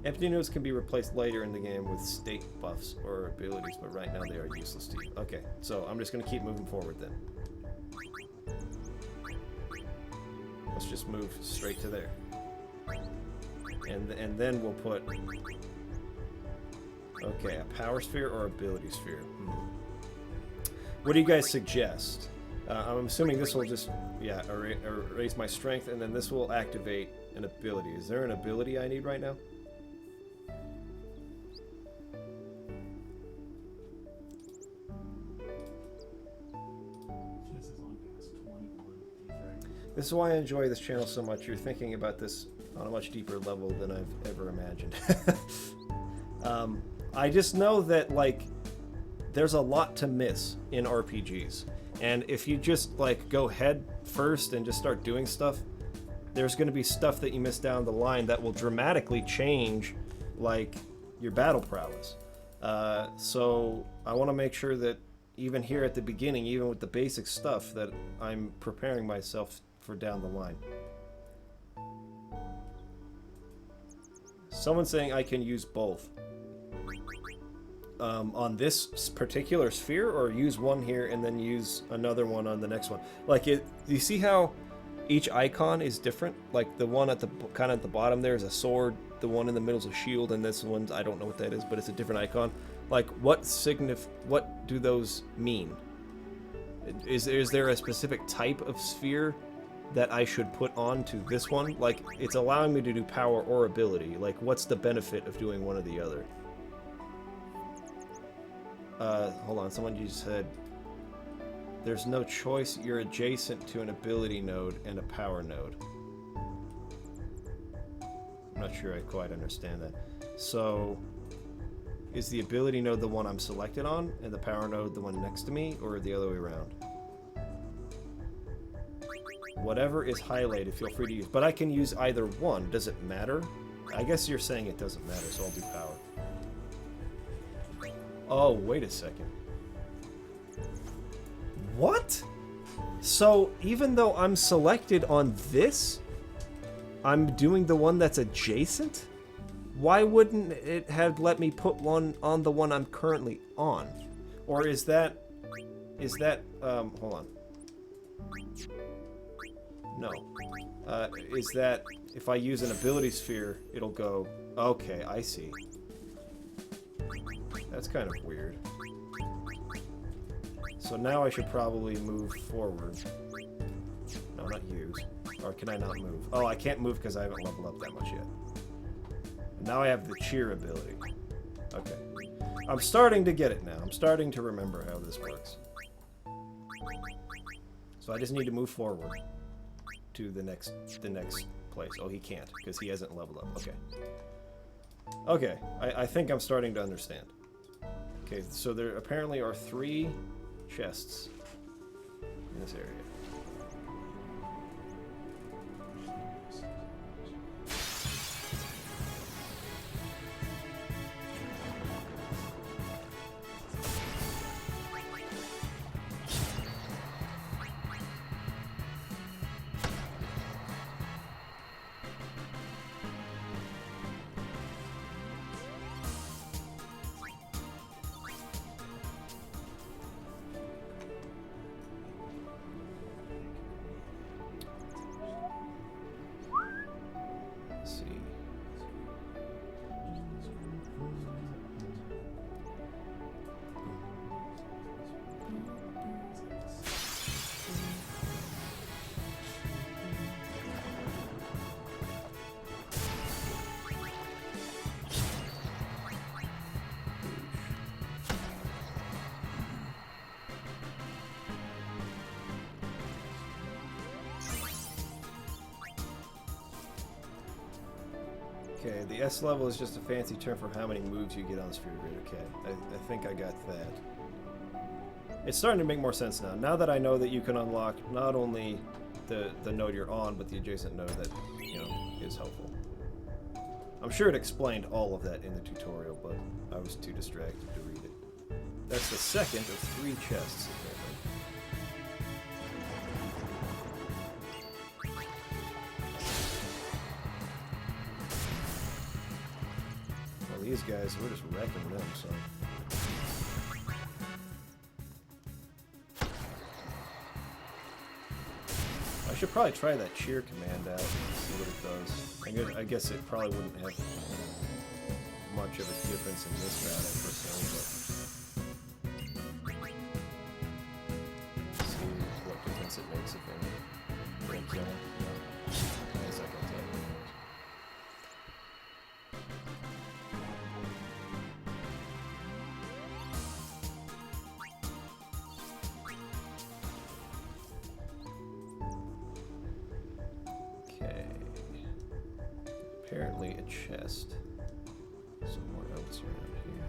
Empty nodes can be replaced later in the game with state buffs or abilities, but right now they are useless to you. Okay, so I'm just going to keep moving forward then. Let's just move straight to there. And then we'll put... Okay, a power sphere or ability sphere? What do you guys suggest? I'm assuming this will just, yeah, raise my strength, and then this will activate an ability. Is there an ability I need right now? This is why I enjoy this channel so much. You're thinking about this on a much deeper level than I've ever imagined. I just know that, like, there's a lot to miss in RPGs. And if you just, like, go head first and just start doing stuff, there's going to be stuff that you miss down the line that will dramatically change, like, your battle prowess. So I want to make sure that even here at the beginning, even with the basic stuff, that I'm preparing myself for down the line. Someone's saying I can use both. On this particular sphere, or use one here and then use another one on the next one. Like, do you see how each icon is different? Like, the one at the kind of at the bottom there is a sword, the one in the middle is a shield, and this one's, I don't know what that is, but it's a different icon. Like, what do those mean? Is there a specific type of sphere that I should put on to this one? Like, it's allowing me to do power or ability. Like, what's the benefit of doing one or the other? Hold on, someone just said, there's no choice, you're adjacent to an ability node and a power node. I'm not sure I quite understand that. So, is the ability node the one I'm selected on, and the power node the one next to me, or the other way around? Whatever is highlighted, feel free to use. But I can use either one. Does it matter? I guess you're saying it doesn't matter, so I'll do power. Oh, wait a second. What? So, even though I'm selected on this, I'm doing the one that's adjacent? Why wouldn't it have let me put one on the one I'm currently on? Or is that, hold on. No. Is that, if I use an ability sphere, it'll go, okay, I see. That's kind of weird. So now I should probably move forward. No, not use. Or can I not move? Oh, I can't move because I haven't leveled up that much yet. And now I have the cheer ability. Okay. I'm starting to get it now. I'm starting to remember how this works. So I just need to move forward to the next place. Oh, he can't because he hasn't leveled up. Okay. Okay, I think I'm starting to understand. Okay, so there apparently are 3 chests in this area. Okay, the S level is just a fancy term for how many moves you get on the sphere grid. Okay, I think I got that. It's starting to make more sense now. Now that I know that you can unlock not only the node you're on, but the adjacent node that, you know, is helpful. I'm sure it explained all of that in the tutorial, but I was too distracted to read it. That's the second of 3 chests, apparently. Well, these guys, we're just wrecking them, so... I should probably try that cheer command out and see what it does. I guess it probably wouldn't have much of a difference in this battle per se, but see what difference it makes if any. Brain killing? No. I guess I can tell. Apparently a chest somewhere else around here.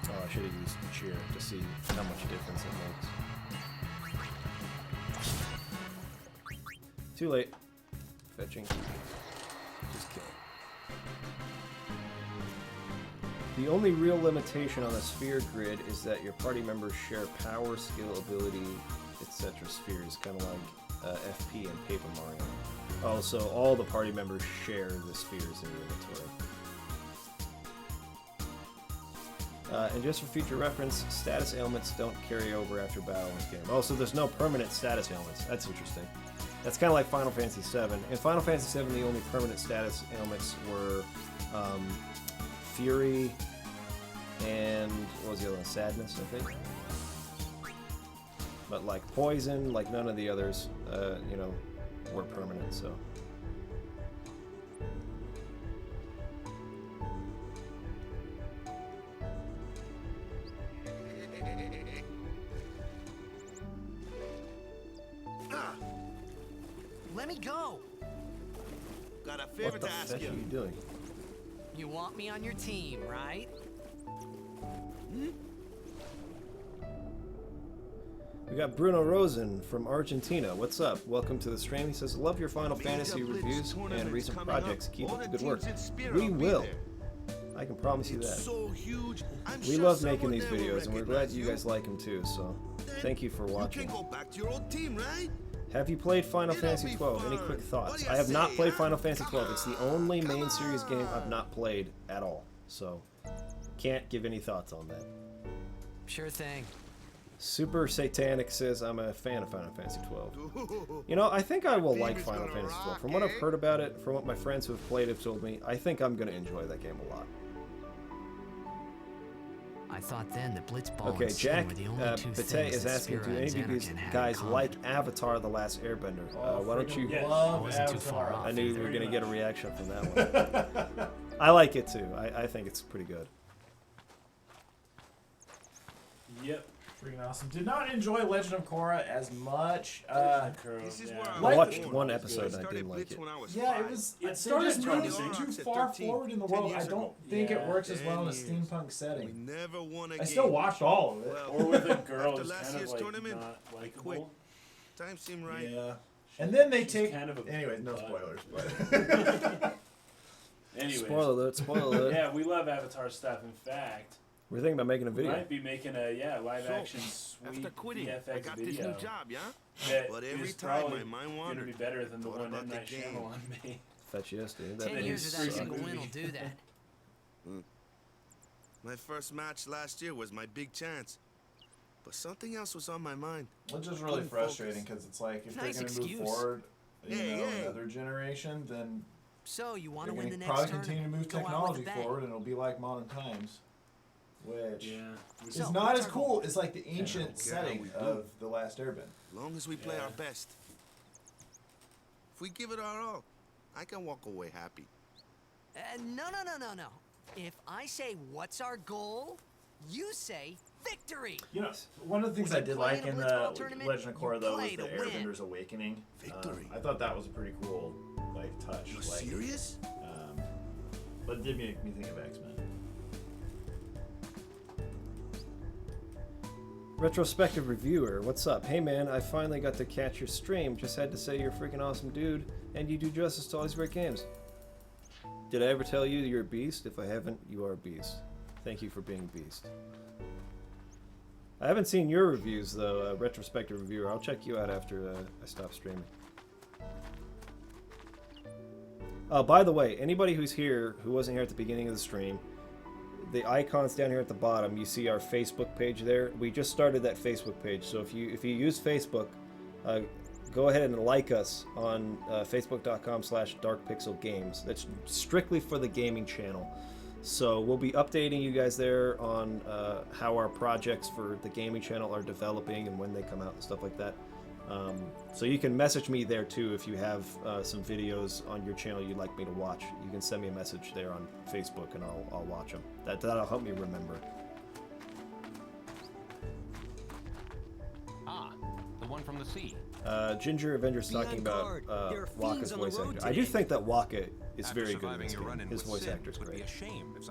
Oh, I should have used the chair to see how much difference it makes. Too late. Fetching. Just kill. The only real limitation on the sphere grid is that your party members share power, skill, ability, etc. spheres, kind of like FP and Paper Mario. Oh, so all the party members share the spheres in your inventory. And just for future reference, status ailments don't carry over after battle in this game. Oh, so there's no permanent status ailments. That's interesting. That's kind of like Final Fantasy VII. In Final Fantasy VII, the only permanent status ailments were Fury, and what was the other one? Sadness, I think. But like Poison, like none of the others, you know, were permanent, so. Let me go. Got a favor What the to ask heck are you. you doing? You want me on your team, right? We got Bruno Rosen from Argentina. What's up? Welcome to the stream. He says, love your Final Fantasy reviews and recent projects. Keep up the good work. We will. I can promise you that. So huge. We love making these videos, and we're glad you guys like them too, so thank you for You watching. can go back to your old team, right? Have you played Final Fantasy XII? Any quick thoughts? I have not played Final Fantasy XII. It's the only main series game I've not played at all, so can't give any thoughts on that. Sure thing. Super Satanic says I'm a fan of Final Fantasy XII. You know, I think I will like Final Fantasy XII. From what I've heard about it, from what my friends who have played have told me, I think I'm going to enjoy that game a lot. I thought then that Blitzball Okay, and Sin Jack were the only two Pate things is that asking, Spira do and any of these Xanarkin had in guys common. like Avatar The Last Airbender? Why don't you... Yes. I Love wasn't too far Avatar. off. I knew we either. were going to get a reaction from that one. I like it too. I think it's pretty good. Yep. Freaking awesome. Did not enjoy Legend of Korra as much. This is where I I Like- watched born. one episode and I Started didn't like Blitz it. when I was Yeah, it 5. was. It It started started moving trying to too say far 13, forward in the 10 world. I years don't ago. think it Yeah, works as well in a 10 years. steampunk We setting. never won a I game. still watched all of it. Well, Or with a girl after who's last kind of year's like tournament, not quit. likable. Time seemed right. Yeah. And then they She's take. kind of a Anyways, no butt. spoilers, but. Anyways. Spoiler alert, spoiler alert. Yeah, we love Avatar stuff. In fact, We're thinking about making a we video. might be making a live So, action sweet After quitting, I VFX got this video new job, yeah? that But every is time probably my mind going to wandered. be better than the Thought one about M. the Night game. Shyamalan made. Fetch yes, dude. 10 That years is of that freaking single movie. win will do that. My first match last year was my big chance. But something else was on my mind. Which is really Couldn't frustrating focus. because it's like if Nice they're going to move excuse. forward, you Hey, know, hey. another generation, then So you want they're to win going the to next probably continue to move tournament? Go out with technology a bang. forward, and it'll be like modern times, which Yeah. is So, not what's as our cool. goal? It's like the ancient care how setting we do. of the Last Airbender. As long as we play Yeah. our best. If we give it our all, I can walk away happy. No. If I say what's our goal, You say victory. You know, one of the things When I you did play like in a in Blitzball the tournament, Legend of Korra, you though, was play the to win. Airbender's Awakening. Victory. I thought that was a pretty cool, like, touch. You like, serious? But it did make me think of X-Men. Retrospective reviewer, what's up? Hey man, I finally got to catch your stream. Just had to say you're a freaking awesome dude, and you do justice to all these great games. Did I ever tell you you're a beast? If I haven't, you are a beast. Thank you for being a beast. I haven't seen your reviews though, retrospective reviewer. I'll check you out after I stop streaming. Oh, by the way, anybody who's here who wasn't here at the beginning of the stream, the icons down here at the bottom, you see our Facebook page there. We just started that Facebook page, so if you use Facebook, go ahead and like us on facebook.com/darkpixelgames. That's strictly for the gaming channel. So we'll be updating you guys there on how our projects for the gaming channel are developing and when they come out and stuff like that. So you can message me there too if you have some videos on your channel you'd like me to watch. You can send me a message there on Facebook and I'll watch them. That'll help me remember. Ah, the one from the sea. Ginger Avenger's talking about Waka's voice actor. I do think that Waka is very good in this game. His voice actor's great.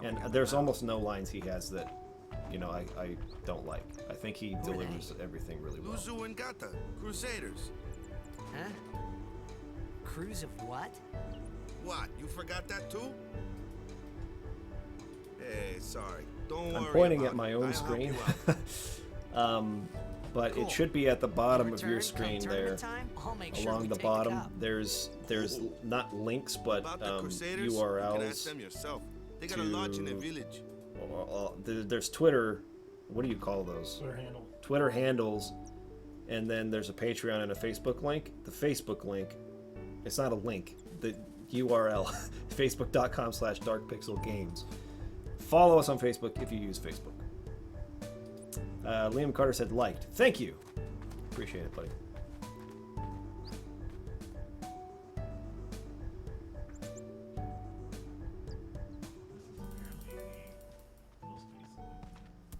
And there's almost no lines he has that, you know, I don't like. I think he delivers everything really well. Luzu and Gata, Crusaders. Huh? Cruise of what? What, you forgot that too? Hey, sorry. Don't worry. I'm pointing about at my it. own I'll help screen. you out. But Cool. it should be at the bottom Your of your turn, screen come there. tournament time, I'll make sure Along we the take a bottom, cup. there's not links, but About the Crusaders, you can ask URLs. them yourself. They got a lodge in their to- village. There's Twitter. What do you call those? Twitter handle. Twitter handles, and then there's a Patreon and a Facebook link. The Facebook link, it's not a link. The URL, facebook.com/darkpixelgames. Follow us on Facebook if you use Facebook. Liam Carter said liked. Thank you. Appreciate it, buddy.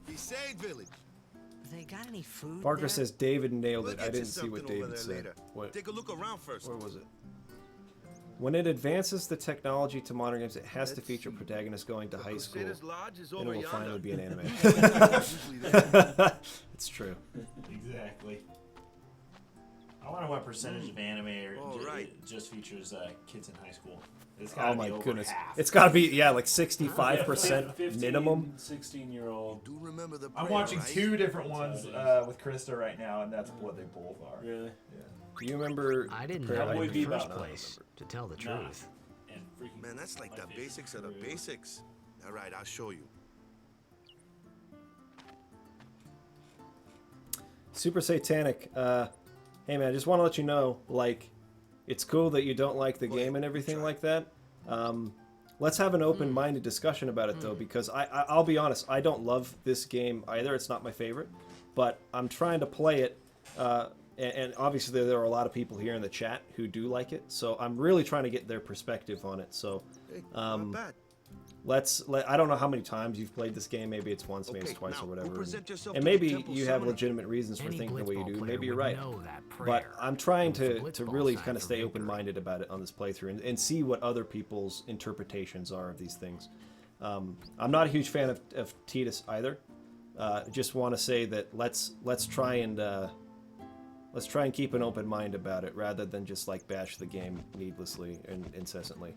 Besaid village. They got any food Parker there? says David nailed We'll it. get I you didn't see what something over David there said. later. What? Take a look around first. Where was it? When it advances the technology to modern games, it has to feature protagonists going to high school. Crusaders Lodge is Then over it will yonder. finally be an anime. Usually there. It's true. Exactly. I wonder what percentage of anime All right. just features kids in high school. It's Oh gotta my be over goodness. half. It's got to be, yeah, like 65% 15, minimum. 16-year-old. Do remember the I'm prayer, watching right? 2 different ones with Krista right now, and that's what they both are. Really? Do you remember? I didn't Prayer know Cowboy in the Bebop. first No, I place, to tell the Nah. truth. And freaking Man, that's like my the favorite basics of the career. basics. All right, I'll show you. Super Satanic. Hey man, I just want to let you know, like, it's cool that you don't like the game and everything like that. Let's have an open-minded discussion about it though, because I'll be honest, I don't love this game either. It's not my favorite, but I'm trying to play it. And obviously there are a lot of people here in the chat who do like it, so I'm really trying to get their perspective on it. So Hey, not bad. I don't know how many times you've played this game. Maybe it's once, maybe Okay, it's twice now, or go whatever. present yourself And to the maybe temple you have summoner. legitimate reasons for Any thinking the way you Blitzball do. player Maybe you're would right. know that But prayer. I'm trying With the to Blitzball really sign kind of for stay victory. open-minded about it on this playthrough and see what other people's interpretations are of these things. I'm not a huge fan of Titus either. Just want to say that let's try and keep an open mind about it rather than just like bash the game needlessly and incessantly.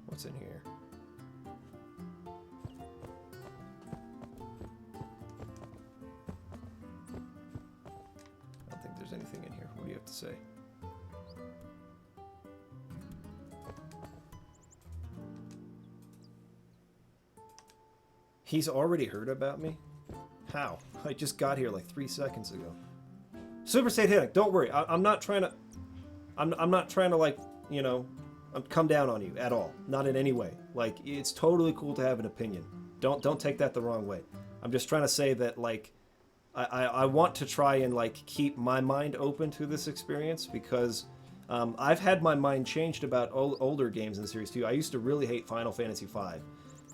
What's in here? I don't think there's anything in here. What do you have to say? He's already heard about me? How? I just got here like 3 seconds ago. Super Satanic, don't worry. I'm not trying to... I'm not trying to, like, you know, come down on you at all. Not in any way. Like, it's totally cool to have an opinion. Don't take that the wrong way. I'm just trying to say that, like, I want to try and, like, keep my mind open to this experience because I've had my mind changed about older games in the series too. I used to really hate Final Fantasy V.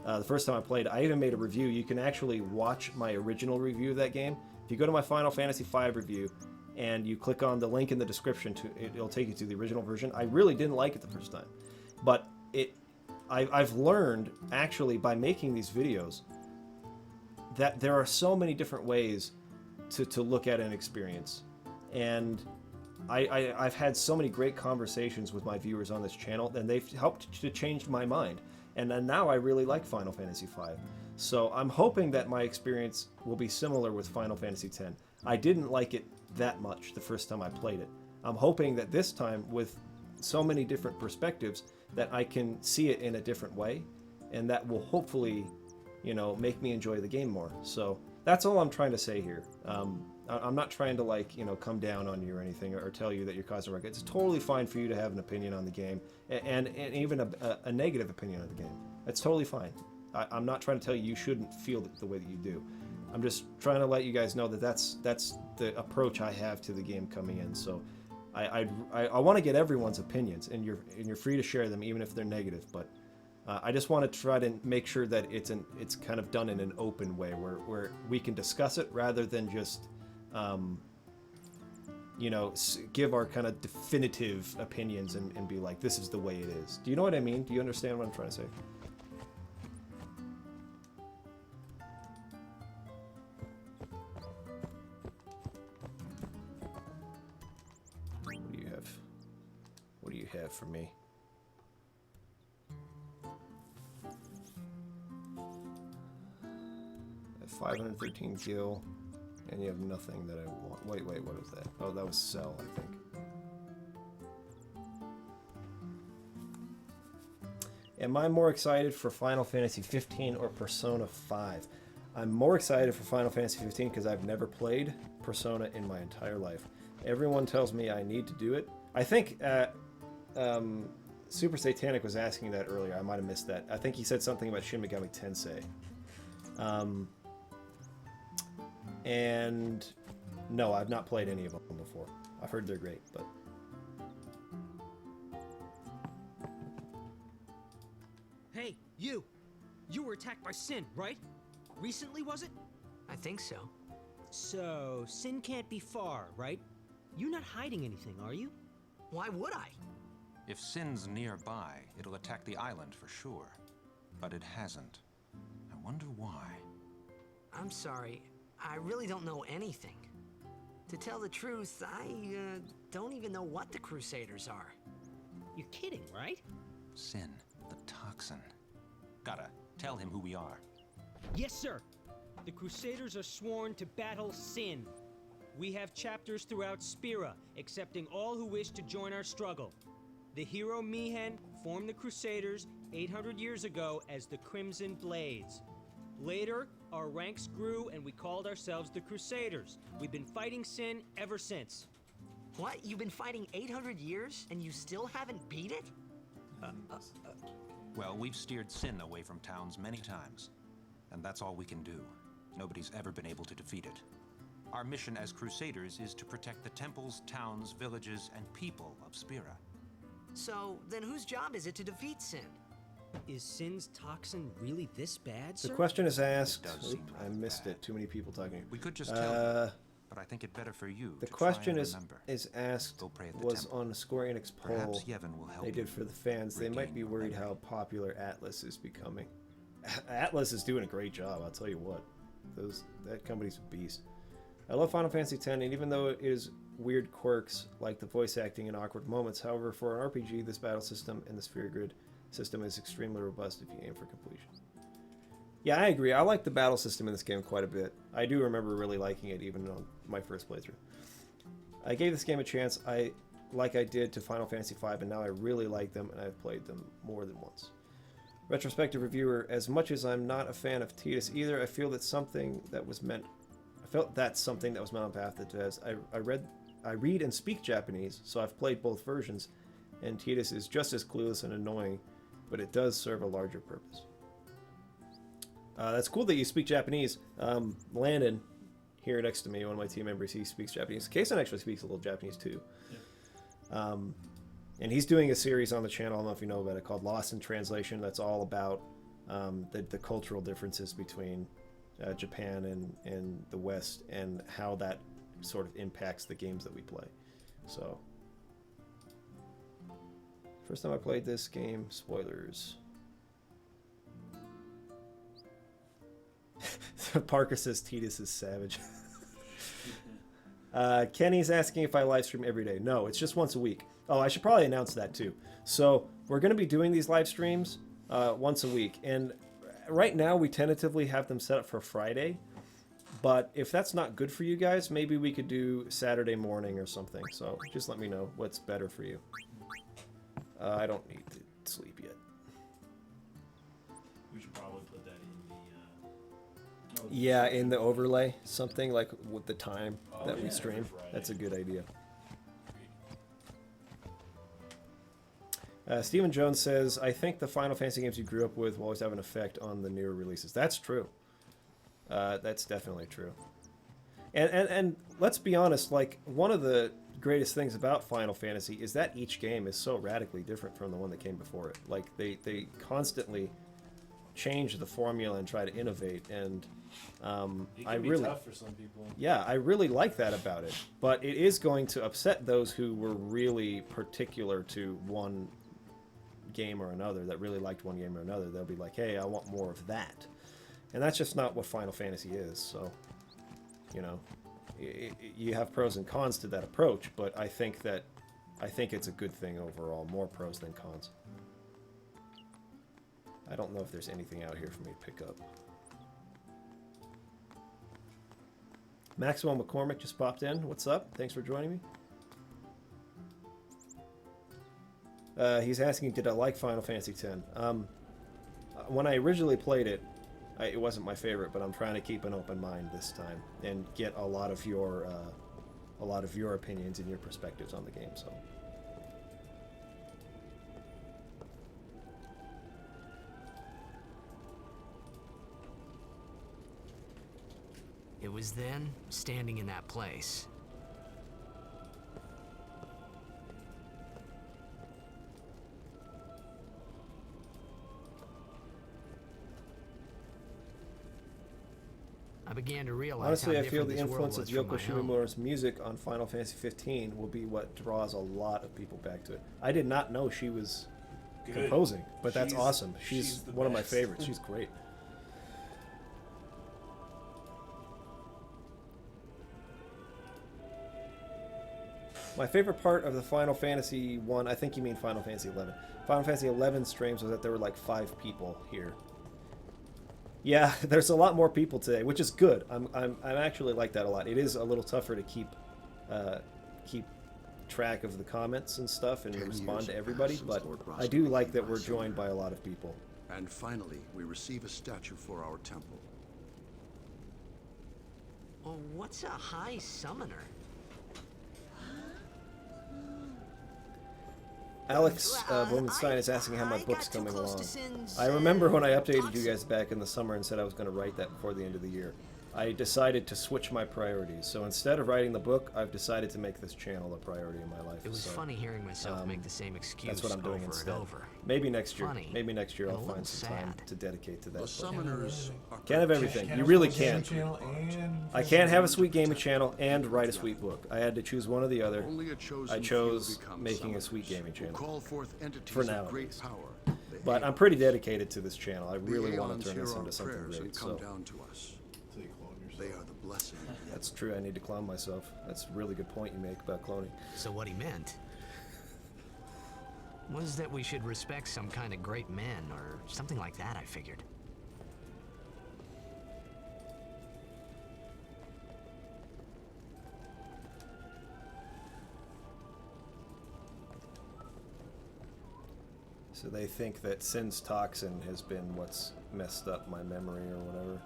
The first time I played, I even made a review. You can actually watch my original review of that game. If you go to my Final Fantasy V review and you click on the link in the description, it'll take you to the original version. I really didn't like it the first time, but I've learned actually by making these videos that there are so many different ways to look at an experience, and I've had so many great conversations with my viewers on this channel, and they've helped to change my mind. And then now I really like Final Fantasy V. So I'm hoping that my experience will be similar with Final Fantasy X. I didn't like it that much the first time I played it. I'm hoping that this time, with so many different perspectives, that I can see it in a different way, and that will hopefully, you know, make me enjoy the game more. So that's all I'm trying to say here. I'm not trying to, like, you know, come down on you or anything, or tell you that you're causing wreck. It's totally fine for you to have an opinion on the game, and even a negative opinion on the game. It's totally fine. I'm not trying to tell you you shouldn't feel the way that you do. I'm just trying to let you guys know that that's the approach I have to the game coming in. So I want to get everyone's opinions, and you're free to share them even if they're negative. But I just want to try to make sure that it's kind of done in an open way where we can discuss it rather than just you know, give our kind of definitive opinions and be like, this is the way it is. Do you know what I mean? Do you understand what I'm trying to say? What do you have for me? I have 513 gil, and you have nothing that I want. Wait, what was that? Oh, that was Cell, I think. Am I more excited for Final Fantasy 15 or Persona 5? I'm more excited for Final Fantasy 15 because I've never played Persona in my entire life. Everyone tells me I need to do it. I think Super Satanic was asking that earlier. I might have missed that. I think he said something about Shin Megami Tensei. And no, I've not played any of them before. I've heard they're great, but... Hey, you! You were attacked by Sin, right? Recently, was it? I think so. So, Sin can't be far, right? You're not hiding anything, are you? Why would I? If Sin's nearby, it'll attack the island for sure. But it hasn't. I wonder why. I'm sorry. I really don't know anything. To tell the truth, I don't even know what the Crusaders are. You're kidding, right? Sin, the toxin. Gotta tell him who we are. Yes, sir. The Crusaders are sworn to battle Sin. We have chapters throughout Spira, accepting all who wish to join our struggle. The hero Mihen formed the Crusaders 800 years ago as the Crimson Blades. Later, our ranks grew and we called ourselves the Crusaders. We've been fighting Sin ever since. What? You've been fighting 800 years and you still haven't beat it? Well, we've steered Sin away from towns many times. And that's all we can do. Nobody's ever been able to defeat it. Our mission as Crusaders is to protect the temples, towns, villages, and people of Spira. So, then whose job is it to defeat Sin? Is Sin's toxin really this bad, sir? The question is asked. Does seem I rather missed bad. it. Too many people talking. We could just tell you, but I think it better for you The to question try and is remember. asked Go pray at the was temple. on a Square Enix poll Perhaps Yevon will help they did you for the fans. They might regain be your worried memory. how popular Atlas is becoming. Atlas is doing a great job, I'll tell you what. That company's a beast. I love Final Fantasy X, and even though it is weird quirks like the voice acting and awkward moments, however, for an RPG, this battle system and the sphere grid system is extremely robust if you aim for completion. Yeah, I agree. I like the battle system in this game quite a bit. I do remember really liking it even on my first playthrough. I gave this game a chance, like I did to Final Fantasy V, and now I really like them, and I've played them more than once. Retrospective reviewer, as much as I'm not a fan of Tidus either, I feel that something that was meant... I felt that's something that was meant on Path to Tez. I read and speak Japanese, so I've played both versions, and Tidus is just as clueless and annoying, but it does serve a larger purpose. That's cool that you speak Japanese. Landon, here next to me, one of my team members, he speaks Japanese. Kason actually speaks a little Japanese too. Yeah. And he's doing a series on the channel, I don't know if you know about it, called Lost in Translation. That's all about the cultural differences between Japan and the West, and how that sort of impacts the games that we play. So, first time I played this game, spoilers. Parker says Titus is savage. Kenny's asking if I live stream every day. No, it's just once a week. Oh, I should probably announce that too. So we're going to be doing these live streams once a week, and right now we tentatively have them set up for Friday. But if that's not good for you guys, maybe we could do Saturday morning or something. So just let me know what's better for you. I don't need to sleep yet. We should probably put that in the. Yeah, in the overlay, something like with the time that we stream. That's a good idea. Stephen Jones says, I think the Final Fantasy games you grew up with will always have an effect on the newer releases. That's true. That's definitely true. And let's be honest, like, one of the greatest things about Final Fantasy is that each game is so radically different from the one that came before it. Like, they constantly change the formula and try to innovate, and it can be tough for some people. Yeah, I really like that about it. But it is going to upset those who were really particular to one game or another, that really liked one game or another. They'll be like, hey, I want more of that. And that's just not what Final Fantasy is. So, you know, you have pros and cons to that approach, but I think it's a good thing overall. More pros than cons. I don't know if there's anything out here for me to pick up. Maxwell McCormick just popped in. What's up? Thanks for joining me. He's asking, did I like Final Fantasy X? When I originally played it, it wasn't my favorite, but I'm trying to keep an open mind this time and get a lot of your opinions and your perspectives on the game. So. It was then, standing in that place. I began to realize honestly, how I feel the different this world influence of was Yoko from my own. Shimomura's music on Final Fantasy 15 will be what draws a lot of people back to it. I did not know she was composing, but that's awesome. She's one of my favorites. She's great. My favorite part of the Final Fantasy 1, I think you mean Final Fantasy 11. Final Fantasy 11 streams was that there were like 5 people here. Yeah, there's a lot more people today, which is good. I'm actually like that a lot. It is a little tougher to keep track of the comments and stuff and respond to everybody, but I do like that we're joined by a lot of people. And finally, we receive a statue for our temple. Oh, what's a high summoner? Alex Blumenstein is asking how my book's coming along. I remember when I updated you guys back in the summer and said I was going to write that before the end of the year. I decided to switch my priorities. So instead of writing the book, I've decided to make this channel a priority in my life. It was funny hearing myself make the same excuse that's what I'm doing over instead. and over. Maybe next year. Funny, Maybe next year and I'll a find some little time sad. to dedicate to that. The summoners are Can't have everything. You really can't. I can't have a sweet gaming channel and write a sweet book. I had to choose one or the other. I chose making a sweet gaming channel. For now, at least. But I'm pretty dedicated to this channel. I really want to turn this into something great. So. They are the blessing. That's true. I need to clone myself. That's a really good point you make about cloning. So what he meant was that we should respect some kind of great men or something like that, I figured. So they think that Sin's toxin has been what's messed up my memory or whatever.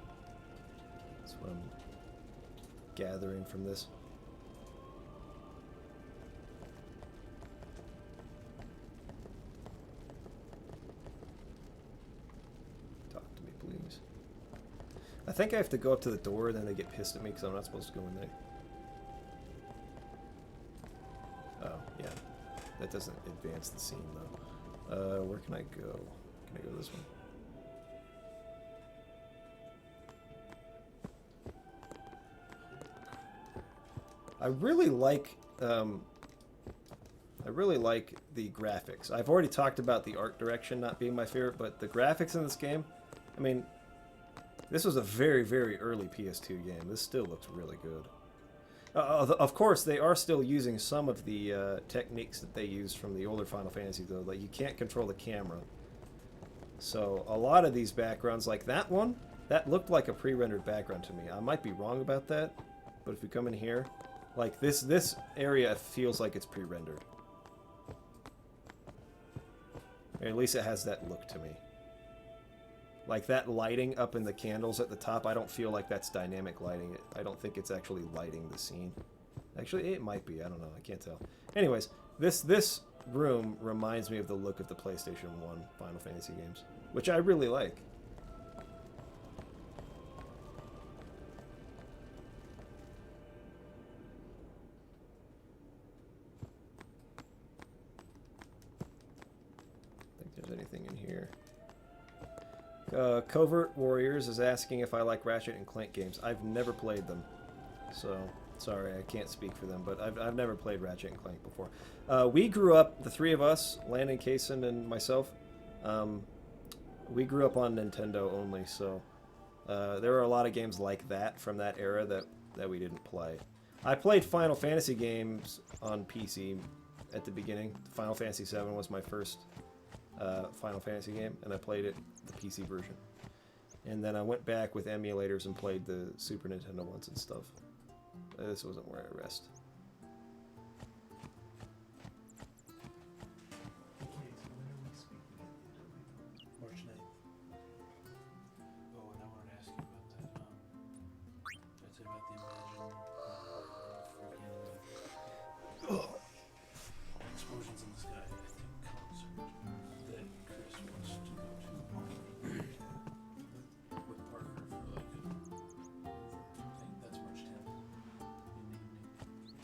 That's what I'm gathering from this. Talk to me, please. I think I have to go up to the door and then they get pissed at me because I'm not supposed to go in there. Oh, yeah. That doesn't advance the scene though. Where can I go? Can I go this one? I really like the graphics. I've already talked about the art direction not being my favorite, but the graphics in this game, I mean, this was a very, very early PS2 game. This still looks really good. Of course, they are still using some of the techniques that they used from the older Final Fantasy, though. Like, you can't control the camera. So, a lot of these backgrounds, like that one, that looked like a pre-rendered background to me. I might be wrong about that, but if you come in here, like, this area feels like it's pre-rendered. Or at least it has that look to me. Like, that lighting up in the candles at the top, I don't feel like that's dynamic lighting. I don't think it's actually lighting the scene. Actually, it might be. I don't know. I can't tell. Anyways, this room reminds me of the look of the PlayStation 1 Final Fantasy games, which I really like. Anything in here? Covert Warriors is asking if I like Ratchet and Clank games. I've never played them, so sorry, I can't speak for them, but I've never played Ratchet and Clank before. We grew up, the three of us, Landon, Kaysen, and myself, we grew up on Nintendo only, so there were a lot of games like that from that era that we didn't play. I played Final Fantasy games on PC at the beginning. Final Fantasy VII was my first Final Fantasy game, and I played it the PC version. And then I went back with emulators and played the Super Nintendo ones and stuff. This wasn't where I rest. March 9th. Oh, and I wanted to ask you about that. That's about the Imagine explosions in the sky. I think concert that Chris wants to go to with Parker for like I think that's March 10th in the evening. So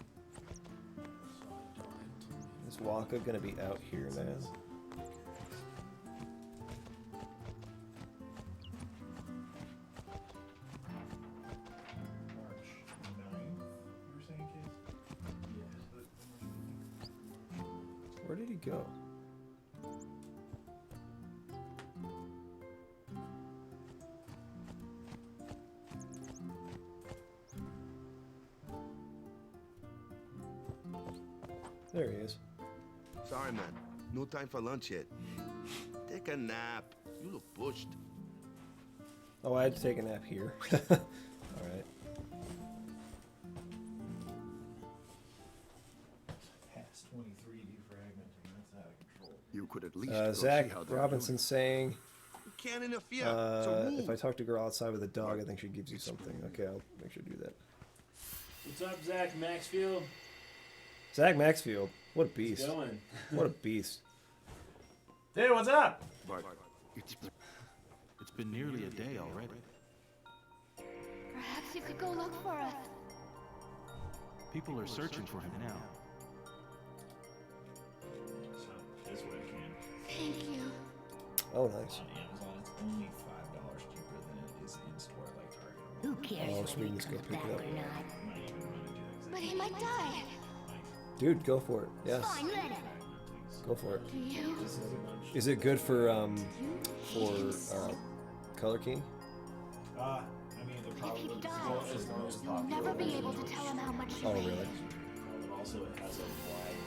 I haven't told me. Is Waka gonna be out here, man? Where did he go? There he is. Sorry, man. No time for lunch yet. Take a nap. You look pushed. Oh, I had to take a nap here. Alright. Past 23 defragmenting. That's out of control. You could at least go Zach see how they're Robinson saying, You can't interfere. So move. if I talk to a girl outside with a dog, I think she gives you something. Okay, I'll make sure to do that. What's up, Zach Maxfield? Zach Maxfield, what a beast. How's it going? What a beast. Dude, what's up? But it's been nearly a day already. Perhaps you could go look for us. People are searching for him now. So, this way I can. Thank you. Oh, nice. On Amazon, it's only $5 cheaper than it is in store like Target. Who cares Oh, whether sweet, he just go comes pick back it up. or not? I might even run into that But he might die. Dude, go for it. Yes, Fine, let him. go for it. Do you? Is it good for Color King? I mean, the If problem he is dies, the most you'll popular. never be able to tell him how much you Oh, hate really? him. But also, it has a wide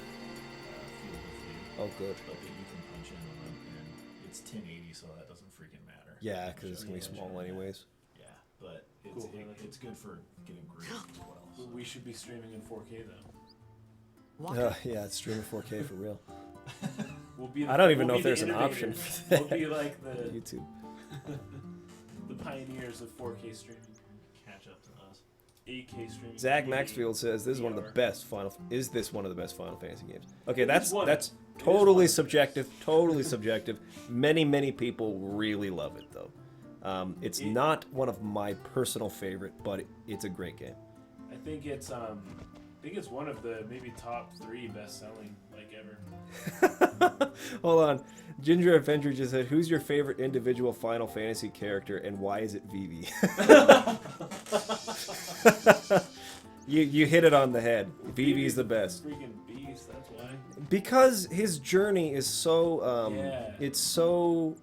field of view. Oh, good. But that you can punch in on, and it's 1080, so that doesn't freaking matter. Yeah, because it's going to be small anyways. Yeah, but it's, Cool. it's good for getting grades as well. So. We should be streaming in 4K though. Yeah, it's streaming 4K for real. We'll be I don't even we'll know be if there's the an option innovators. for that. We'll be like the YouTube. the pioneers of 4K streaming. Catch up to us. 8K streaming. Zach 8K. Maxfield says this is one of the VR. best Final. Is this one of the best Final Fantasy games? Okay, It that's is one. that's It is totally one. subjective. Totally subjective. Many people really love it though. It's not one of my personal favorite, but it's a great game. I think it's think it's one of the maybe top 3 best-selling like ever. Hold on. Ginger Avenger just said, "Who's your favorite individual Final Fantasy character and why is it Vivi?" You hit it on the head. Vivi's the best. Freaking beast, that's why. Because his journey is so it's so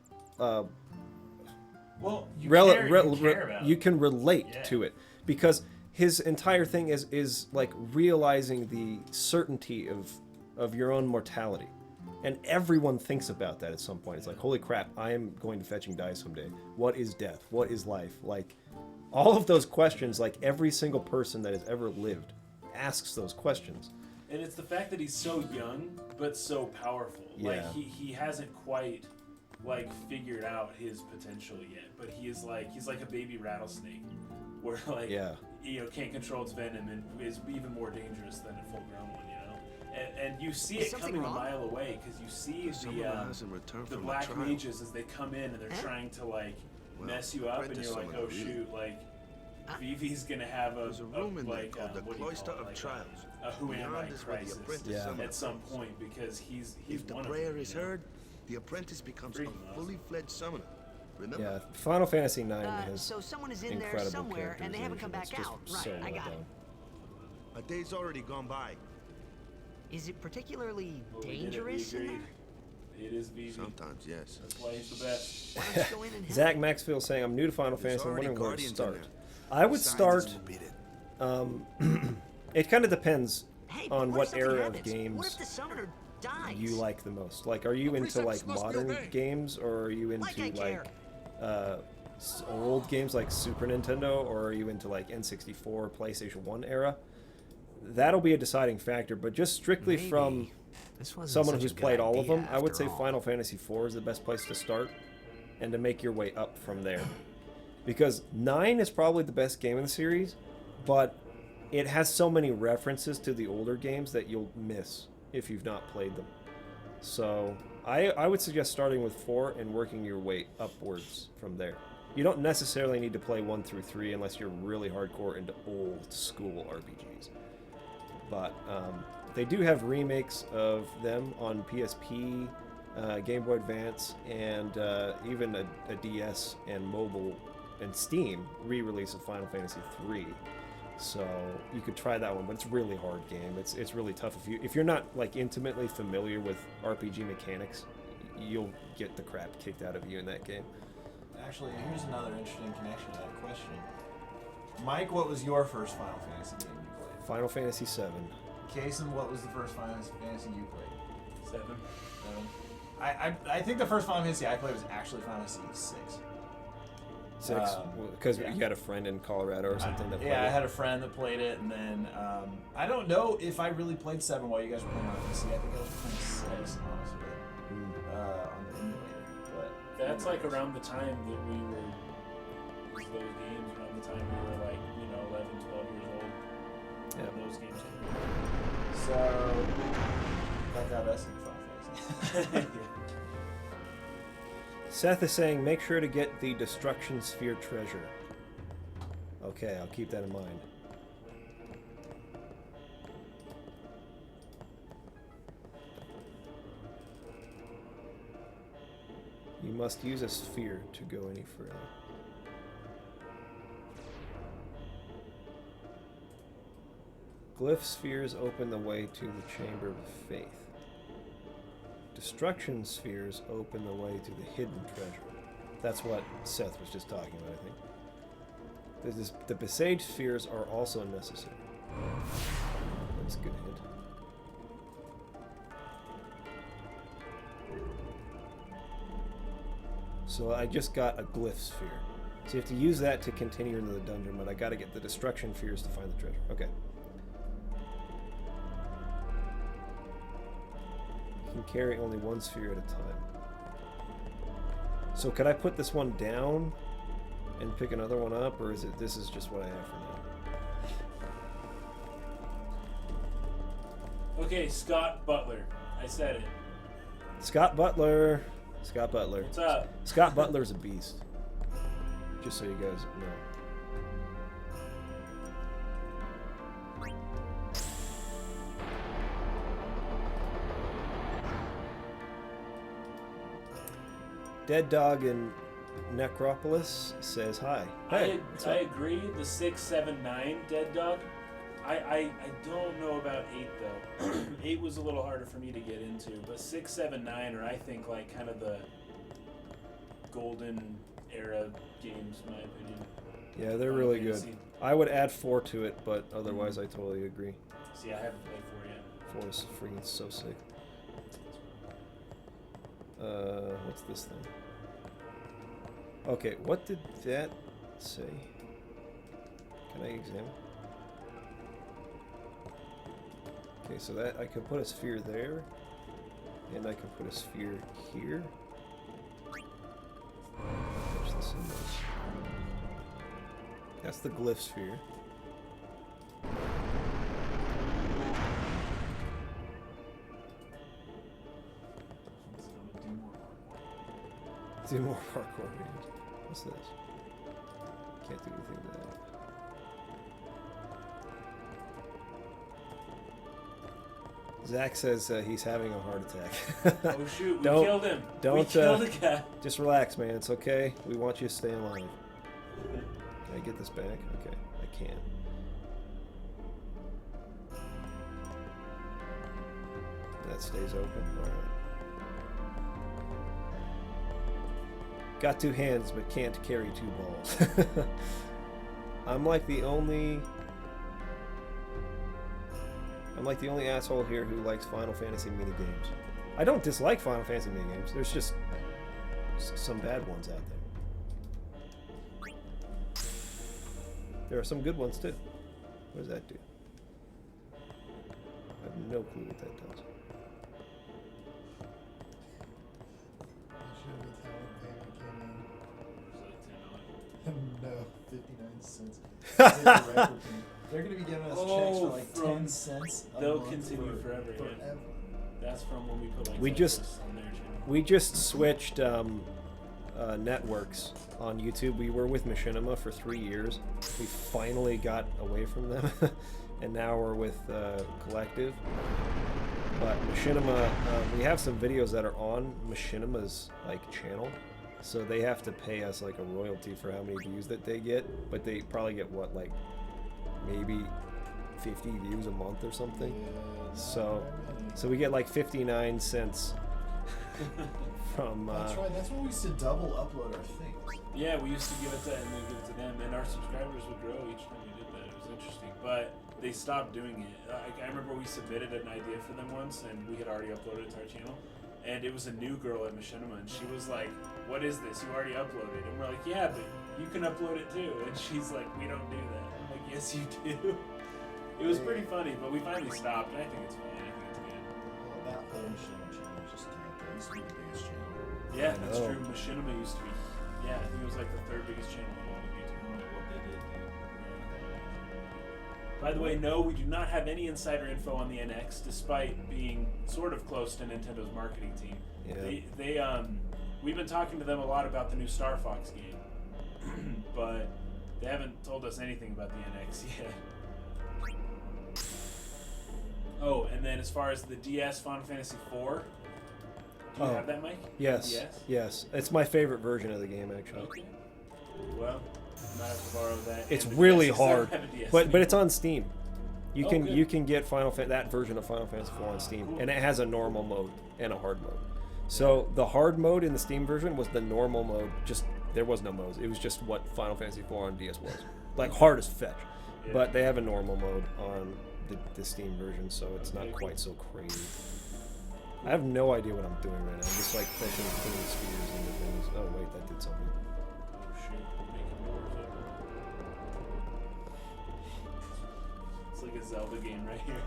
well, you can relate to it because his entire thing is like realizing the certainty of your own mortality. And everyone thinks about that at some point. It's like, holy crap, I am going to fetch and die someday. What is death? What is life? Like, all of those questions, like every single person that has ever lived asks those questions. And it's the fact that he's so young, but so powerful. Yeah. Like, he hasn't quite, like, figured out his potential yet. But he's like a baby rattlesnake. Where, like, you know, can't control its venom and is even more dangerous than a full-grown one, you know? And you see it coming a mile away because you see the black mages as they come in and they're trying to like mess you up, and you're like, oh shoot, like Vivi's gonna have a Cloister of Trials. A who am I crisis at some point because he's if the one prayer of them, is heard, the apprentice becomes a fully fledged summoner. Remember? Yeah, Final Fantasy IX has so someone is in there incredible somewhere and they haven't come back characterization. out. It's Right, just so I got well it. A day's already gone by. Is it particularly Well, we did it, we dangerous in agreed. there? It is Vivi. Sometimes, yes. That's why he's the best. Why don't you go in and help? Zach Maxfield saying, "I'm new to Final Fantasy. I'm already wondering where to guardians in start." there. I would Besides, start. this will beat it. It kind of depends Hey, but on what what if something era of happens? What games if the summoner dies? you like the most. Like, are you into like modern games, or are you Like into I care. old games like Super Nintendo, or are you into like N64, PlayStation 1 era? That'll be a deciding factor. But just strictly Maybe. from This wasn't someone such a who's good played all of idea them, I would after say all. Final Fantasy IV is the best place to start, and to make your way up from there. Because 9 is probably the best game in the series, but it has so many references to the older games that you'll miss if you've not played them. So I would suggest starting with 4 and working your way upwards from there. You don't necessarily need to play 1 through 3 unless you're really hardcore into old school RPGs. But they do have remakes of them on PSP, Game Boy Advance, and even a DS and mobile and Steam re-release of Final Fantasy III. So you could try that one, but it's a really hard game. It's really tough if you're not like intimately familiar with RPG mechanics, you'll get the crap kicked out of you in that game. Actually, here's another interesting connection to that question. Mike, what was your first Final Fantasy game you played? Final Fantasy VII. Kason, what was the first Final Fantasy you played? 7. I think the first Final Fantasy I played was actually Final Fantasy 6. 6, because you had a friend in Colorado or something that played I it. had a friend that played it, and then I don't know if I really played 7 while you guys were playing on PC. I think I was playing 6, honestly, on the emulator. But That's like around the time that we were those games, around the time we were like, 11, 12 years old. Yeah. When those games came so that got us into Final Fantasy. Seth is saying, make sure to get the Destruction Sphere treasure. Okay, I'll keep that in mind. You must use a sphere to go any further. Glyph spheres open the way to the Chamber of Faith. Destruction spheres open the way to the hidden treasure. That's what Seth was just talking about, I think. The Besage spheres are also necessary. That's a good hint. So I just got a glyph sphere. So you have to use that to continue into the dungeon, but I gotta get the destruction spheres to find the treasure. Okay. You can carry only one sphere at a time. So could I put this one down and pick another one up, or is it this is just what I have for now? Okay, Scott Butler. I said it. Scott Butler. Scott Butler. What's up? Scott Butler's a beast. Just so you guys know. Dead Dog in Necropolis says hi. Hey, I agree. The 6, 7, 9 Dead Dog. I don't know about 8 though. 8 was a little harder for me to get into, but 6, 7, 9 are I think like kind of the golden era games, in my opinion. Yeah, they're really good. I would add 4 to it, but otherwise I totally agree. See, I haven't played 4 yet. 4 is freaking so sick. What's this thing? Okay, what did that say? Can I examine? Okay, so that I could put a sphere there, and I could put a sphere here. What's the symbol? That's the glyph sphere. Do more parkour videos. What's this? Can't do anything with that. Zach says he's having a heart attack. Oh shoot, we killed him. Don't, we killed the guy. Just relax, man. It's okay. We want you to stay alive. Can I get this back? Okay, I can. That stays open. Alright. Got 2 hands, but can't carry 2 balls. I'm like the only asshole here who likes Final Fantasy minigames. I don't dislike Final Fantasy minigames. There's just some bad ones out there. There are some good ones too. What does that do? I have no clue what that does. No, 59 cents. They're going to be giving us checks for like 10 cents. They'll continue forever. Yeah. That's from when we put like we just on their channel. We just switched networks on YouTube. We were with Machinima for 3 years. We finally got away from them, and now we're with Collective. But Machinima, we have some videos that are on Machinima's like channel, so they have to pay us like a royalty for how many views that they get. But they probably get what, like maybe 50 views a month or something. Yeah, so we get like 59 cents from. That's right. That's when we used to double upload our things. Yeah, we used to give it to and then give it to them, and our subscribers would grow each time we did that. It was interesting, but they stopped doing it. I remember we submitted an idea for them once, and we had already uploaded it to our channel. And it was a new girl at Machinima, and she was like, "What is this? You already uploaded?" And we're like, "Yeah, but you can upload it too." And she's like, "We don't do that." I'm like, "Yes, you do." It was pretty funny, but we finally stopped. And I think it's fine. I think it's good. Well, that whole Machinima channel just tanked. That used to be the biggest channel. Yeah, that's true. Machinima used to be. Yeah, I think it was like the 3rd biggest channel of all of YouTube. What they did, By the way, no, we do not have any insider info on the NX, despite being sort of close to Nintendo's marketing team. Yeah. We've been talking to them a lot about the new Star Fox game, but they haven't told us anything about the NX yet. Oh, and then as far as the DS Final Fantasy IV, do you have that, Mike? Yes. DS? Yes. It's my favorite version of the game, actually. Okay. Well, I might have to borrow that. It's really hard, but but it's on Steam. You Oh, can good. you can get that version of Final Fantasy IV on Steam, and it has a normal mode and a hard mode. So the hard mode in the Steam version was the normal mode. Just there was no modes. It was just what Final Fantasy IV on DS was, like hard as fetch. Yeah. But they have a normal mode on the Steam version, so it's not quite so crazy. I have no idea what I'm doing right now. I'm just like putting spheres into things. Oh wait, that did something. Oh shoot, making doors open. It's like a Zelda game right here.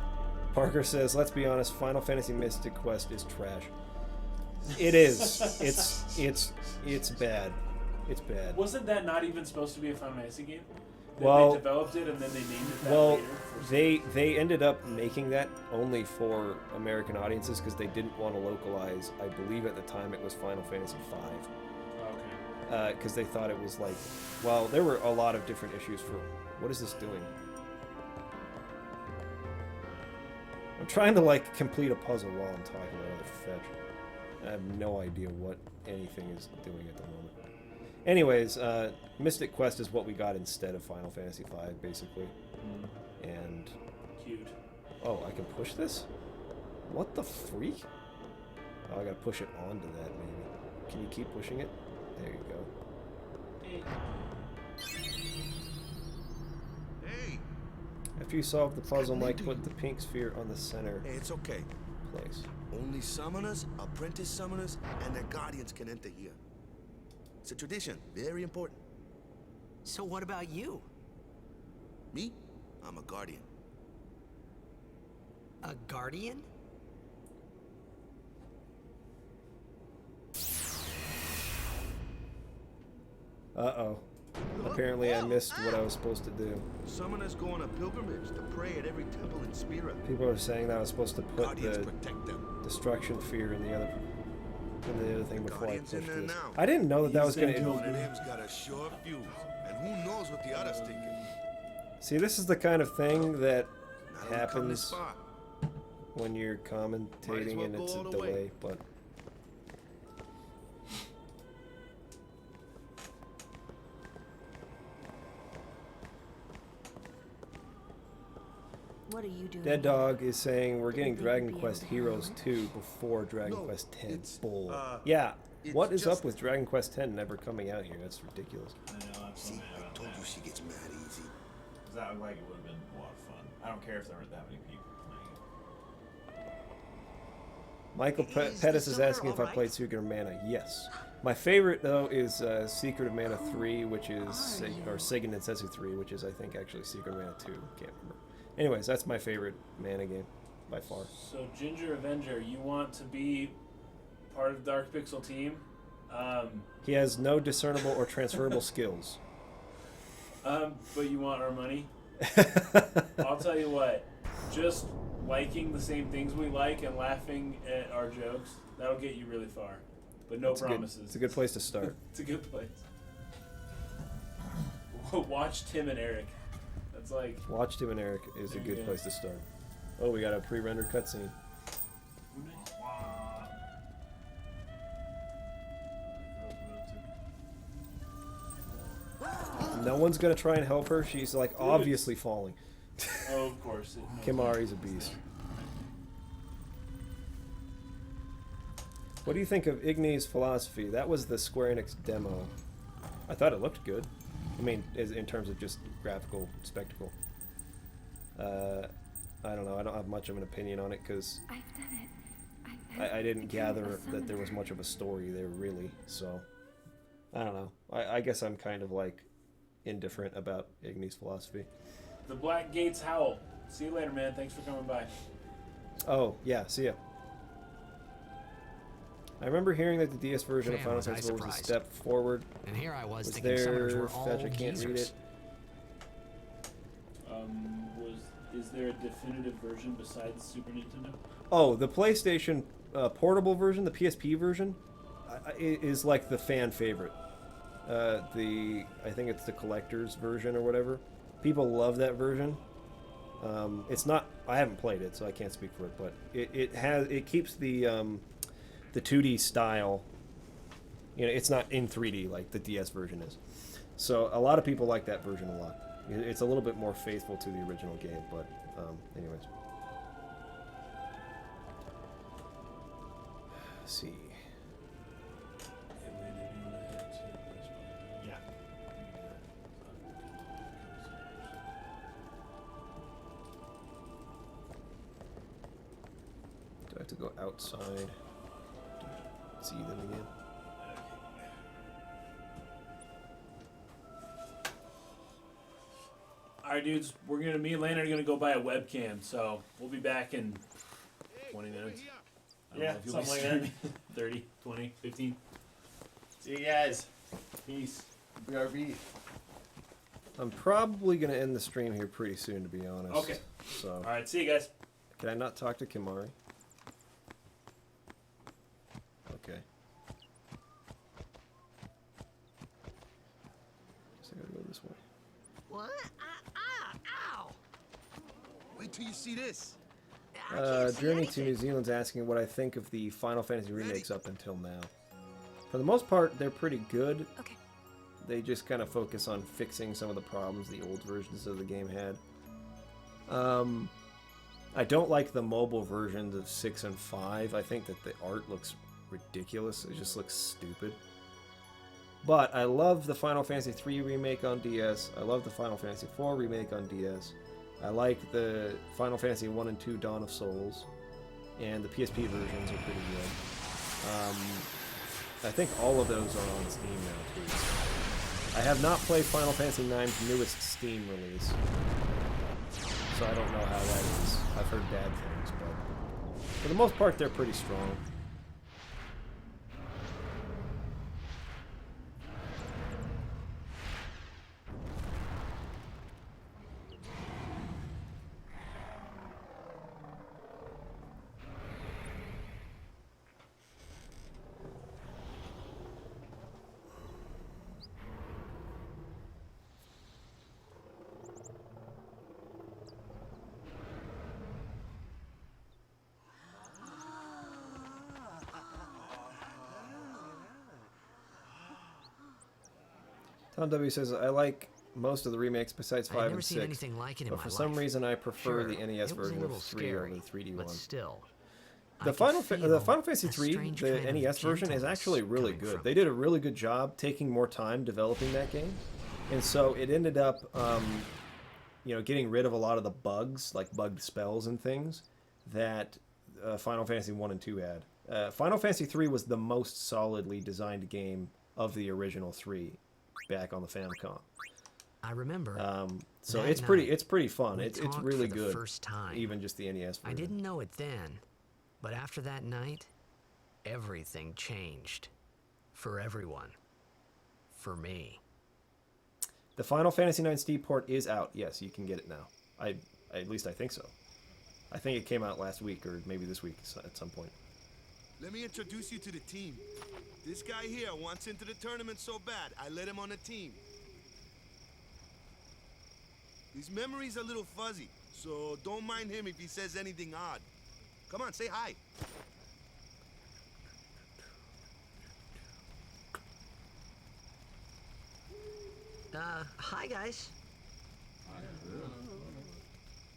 Parker says, "Let's be honest. Final Fantasy Mystic Quest is trash. It is. It's bad. It's bad. Wasn't that not even supposed to be a Final Fantasy game? Well, they developed it and then they named it that well, later. they ended up making that only for American audiences because they didn't want to localize. I believe at the time it was Final Fantasy V. Okay. Because they thought it was like, well, there were a lot of different issues for. What is this doing? I'm trying to like complete a puzzle while I'm talking about other fetch. I have no idea what anything is doing at the moment. Anyways, Mystic Quest is what we got instead of Final Fantasy V, basically. And... Cute. Oh, I can push this? What the freak? Oh, I gotta push it onto that, maybe. Can you keep pushing it? There you go. Hey! After you solve the puzzle, Mike, put the pink sphere on the center Hey, it's okay. place. Only summoners, apprentice summoners, and their guardians can enter here. It's a tradition, very important. So what about you? Me? I'm a guardian. A guardian? Uh-oh. Apparently I missed what I was supposed to do. Summoners go on a pilgrimage to pray at every temple in Spira. People are saying that I was supposed to put Guardians the protect them. destruction fear in the other thing before I Guardians pushed in there this. now. I didn't know that was going One of to... them's got a sure fuse, and who knows what the other's thinking. See, this is the kind of thing that Not only come this happens far. when you're commentating well and go it's a all the way. delay, but... What are you doing? Dead Dog is saying we're getting Dragon Quest Heroes 2 before Dragon Quest 10. Bull. Yeah, what is up with Dragon Quest 10 never coming out here? That's ridiculous. I know, I'm so See, mad I about told that. you she gets mad easy. Because that looked like it would have been a lot of fun. I don't care if there weren't that many people playing it. Michael Pettis is asking if I played Secret of Mana. Yes. My favorite, though, is Secret of Mana 3, which is... or Sega Densetsu 3, which is, I think, actually Secret of Mana 2. Can't remember. Anyways, that's my favorite Mana game, by far. So, Ginger Avenger, you want to be part of Dark Pixel team? He has no discernible or transferable skills. But you want our money? I'll tell you what. Just liking the same things we like and laughing at our jokes, that'll get you really far. But no promises. It's a good place to start. It's a good place. Watch Tim and Eric. That's like... Watch Tim and Eric is a There you good go. place to start. Oh, we got a pre-rendered cutscene. No one's gonna try and help her. She's like obviously falling. Oh, of course. Kimari's a beast. What do you think of Igni's philosophy? That was the Square Enix demo. I thought it looked good. I mean, in terms of just graphical spectacle. I don't know. I don't have much of an opinion on it because I didn't gather that there was much of a story there, really. So, I don't know. I guess I'm kind of like indifferent about Igni's philosophy. The Black Gates Howl. See you later, man. Thanks for coming by. Oh, yeah. See ya. I remember hearing that the DS version of Man, Final was I Fantasy IV was a surprised. step forward. And here I was Was thinking summoners there were all fetch? I can't read geezers. it. Is there a definitive version besides Super Nintendo? Oh, the PlayStation portable version, the PSP version, is like the fan favorite. I think it's the collector's version or whatever. People love that version. It's not. I haven't played it, so I can't speak for it. But it keeps the 2D style. You know, it's not in 3D like the DS version is. So a lot of people like that version a lot. It's a little bit more faithful to the original game, but anyways. Let's see. Yeah. Do I have to go outside to see them again? Alright, dudes. Me and Lane are gonna go buy a webcam, so we'll be back in 20 minutes. I don't Yeah, know if you'll be something like that. streaming. 30, 20, 15. See you guys. Peace. BRB. I'm probably going to end the stream here pretty soon, to be honest. Okay. So. Alright, see you guys. Can I not talk to Kimari? Okay. Guess I gotta go this way. What? Ow! Wait till you see this. Journey to New Zealand's asking what I think of the Final Fantasy remakes up until now. For the most part, they're pretty good. Okay. They just kind of focus on fixing some of the problems the old versions of the game had. I don't like the mobile versions of 6 and 5. I think that the art looks ridiculous. It just looks stupid. But I love the Final Fantasy 3 remake on DS. I love the Final Fantasy 4 remake on DS. I like the Final Fantasy 1 and 2 Dawn of Souls. And the PSP versions are pretty good. I think all of those are on Steam now, too. I have not played Final Fantasy IX's newest Steam release. So I don't know how that is. I've heard bad things, but for the most part, they're pretty strong. Tom W says, I like most of the remakes besides 5 and 6, anything like it in but my for some life. reason I prefer Sure, the NES it was a version little of 3 scary, over the 3D but one. still, I The could Final feel Fantasy a 3, strange the kind of NES version, is actually really gentleness good. coming They did a really good job taking more time developing that game, and so it ended up, you know, getting rid of a lot of the bugs, like bugged spells and things, that Final Fantasy 1 and 2 had. Final Fantasy 3 was the most solidly designed game of the original 3 back on the Famicom. I remember. So that it's pretty night, fun. we It's talked really for the good. first time. Even just the NES version. I didn't know it then, but after that night, everything changed. For everyone. For me. The Final Fantasy IX Steam port is out. Yes, you can get it now. At least I think so. I think it came out last week or maybe this week at some point. Let me introduce you to the team. This guy here wants into the tournament so bad, I let him on the team. His memory's a little fuzzy, so don't mind him if he says anything odd. Come on, say hi. Hi guys.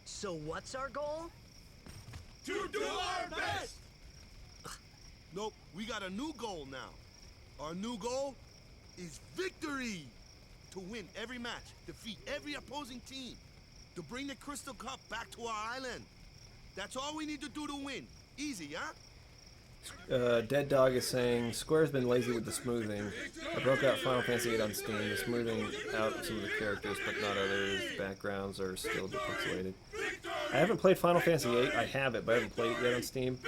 So what's our goal? To do our best! Nope, we got a new goal now. Our new goal is victory! To win every match, defeat every opposing team, to bring the Crystal Cup back to our island. That's all we need to do to win. Easy, huh? Dead Dog is saying, Square's been lazy with the smoothing. I broke out Final Fantasy VIII on Steam. The smoothing out some of the characters, but not others. Backgrounds are still depixelated. I haven't played Final Fantasy VIII. I have it, but I haven't played it yet on Steam.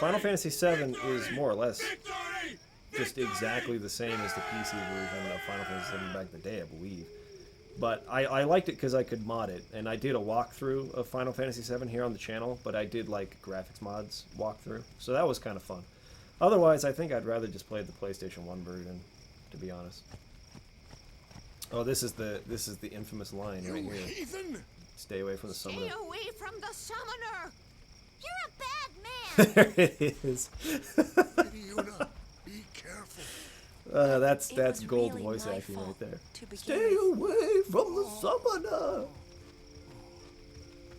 Final Fantasy VII is more or less just exactly the same as the PC version of Final Fantasy VII back in the day, I believe. But I liked it because I could mod it, and I did a walkthrough of Final Fantasy VII here on the channel, but I did like graphics mods walkthrough, so that was kind of fun. Otherwise, I think I'd rather just play the PlayStation 1 version, to be honest. Oh, this is the infamous line right here. Heathen! Stay away from the summoner. Stay away from the summoner! You're a bad man! There it is. Yuna, be careful. That's was gold really voice my acting fault right there. to begin Stay with. away from the summoner.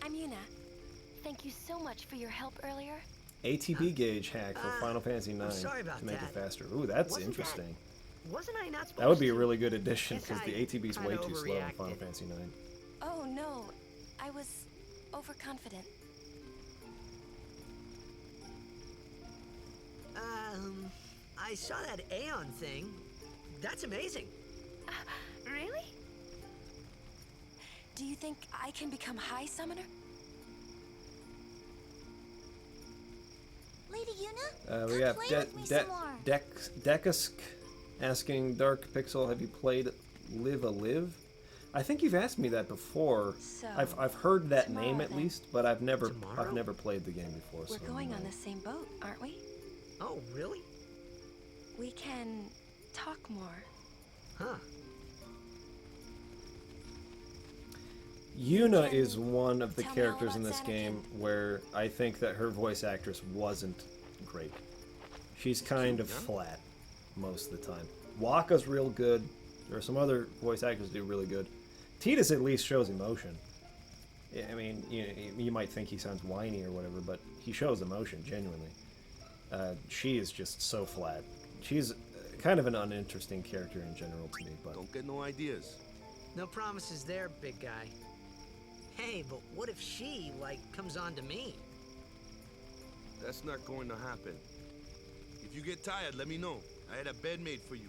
I'm Yuna. Thank you so much for your help earlier. ATB gauge hack for Final Fantasy IX sorry about to make that. it faster. Ooh, that's Wasn't interesting. Wasn't I not supposed That would be a to? really good addition Guess because the I ATB's way kinda too slow in Final overreacted. Fantasy IX. Oh no, I was overconfident. I saw that Aeon thing. That's amazing. Really? Do you think I can become High Summoner? Lady Yuna, We come got play with me some more. Dekusk asking, Dark Pixel, have you played Live a Live? I think you've asked me that before. So, I've heard that tomorrow, name at then. least, but I've never Tomorrow? played the game before. We're so going no. on the same boat, aren't we? Oh, really? We can talk more. Huh. Yuna is one of the characters in this game where I think that her voice actress wasn't great. She's kind of flat most of the time. Wakka's real good. There are some other voice actors who do really good. Tidus at least shows emotion. I mean, you might think he sounds whiny or whatever, but he shows emotion, genuinely. She is just so flat. She's kind of an uninteresting character in general to me, but... Don't get no ideas. No promises there, big guy. Hey, but what if she, like, comes on to me? That's not going to happen. If you get tired, let me know. I had a bed made for you.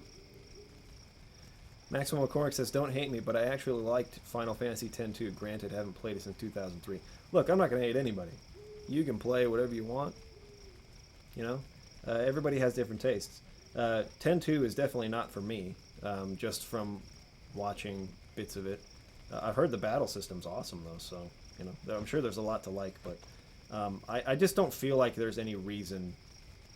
Maximum McCormick says, don't hate me, but I actually liked Final Fantasy X too. Granted, haven't played it since 2003. Look, I'm not going to hate anybody. You can play whatever you want. You know? Everybody has different tastes. 10-2 is definitely not for me, just from watching bits of it. I've heard the battle system's awesome, though, so, you know, I'm sure there's a lot to like, but I just don't feel like there's any reason,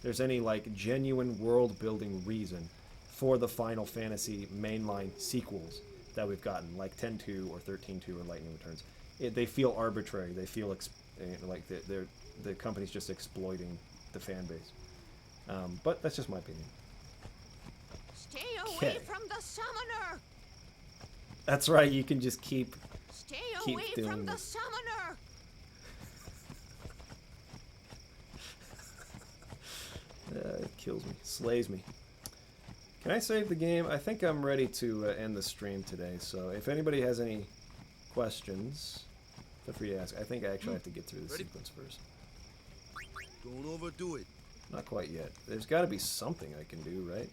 there's any, like, genuine world-building reason for the Final Fantasy mainline sequels that we've gotten, like 10-2 or 13-2 or Lightning Returns. They feel arbitrary. They feel like the company's just exploiting the fan base. But that's just my opinion. Stay away from the summoner. That's right. You can just keep away doing from the this. summoner. It kills me, slays me. Can I save the game? I think I'm ready to end the stream today, so if anybody has any questions, feel free to ask. I think I actually have to get through the sequence first. Don't overdo it. Not quite yet. There's got to be something I can do, right?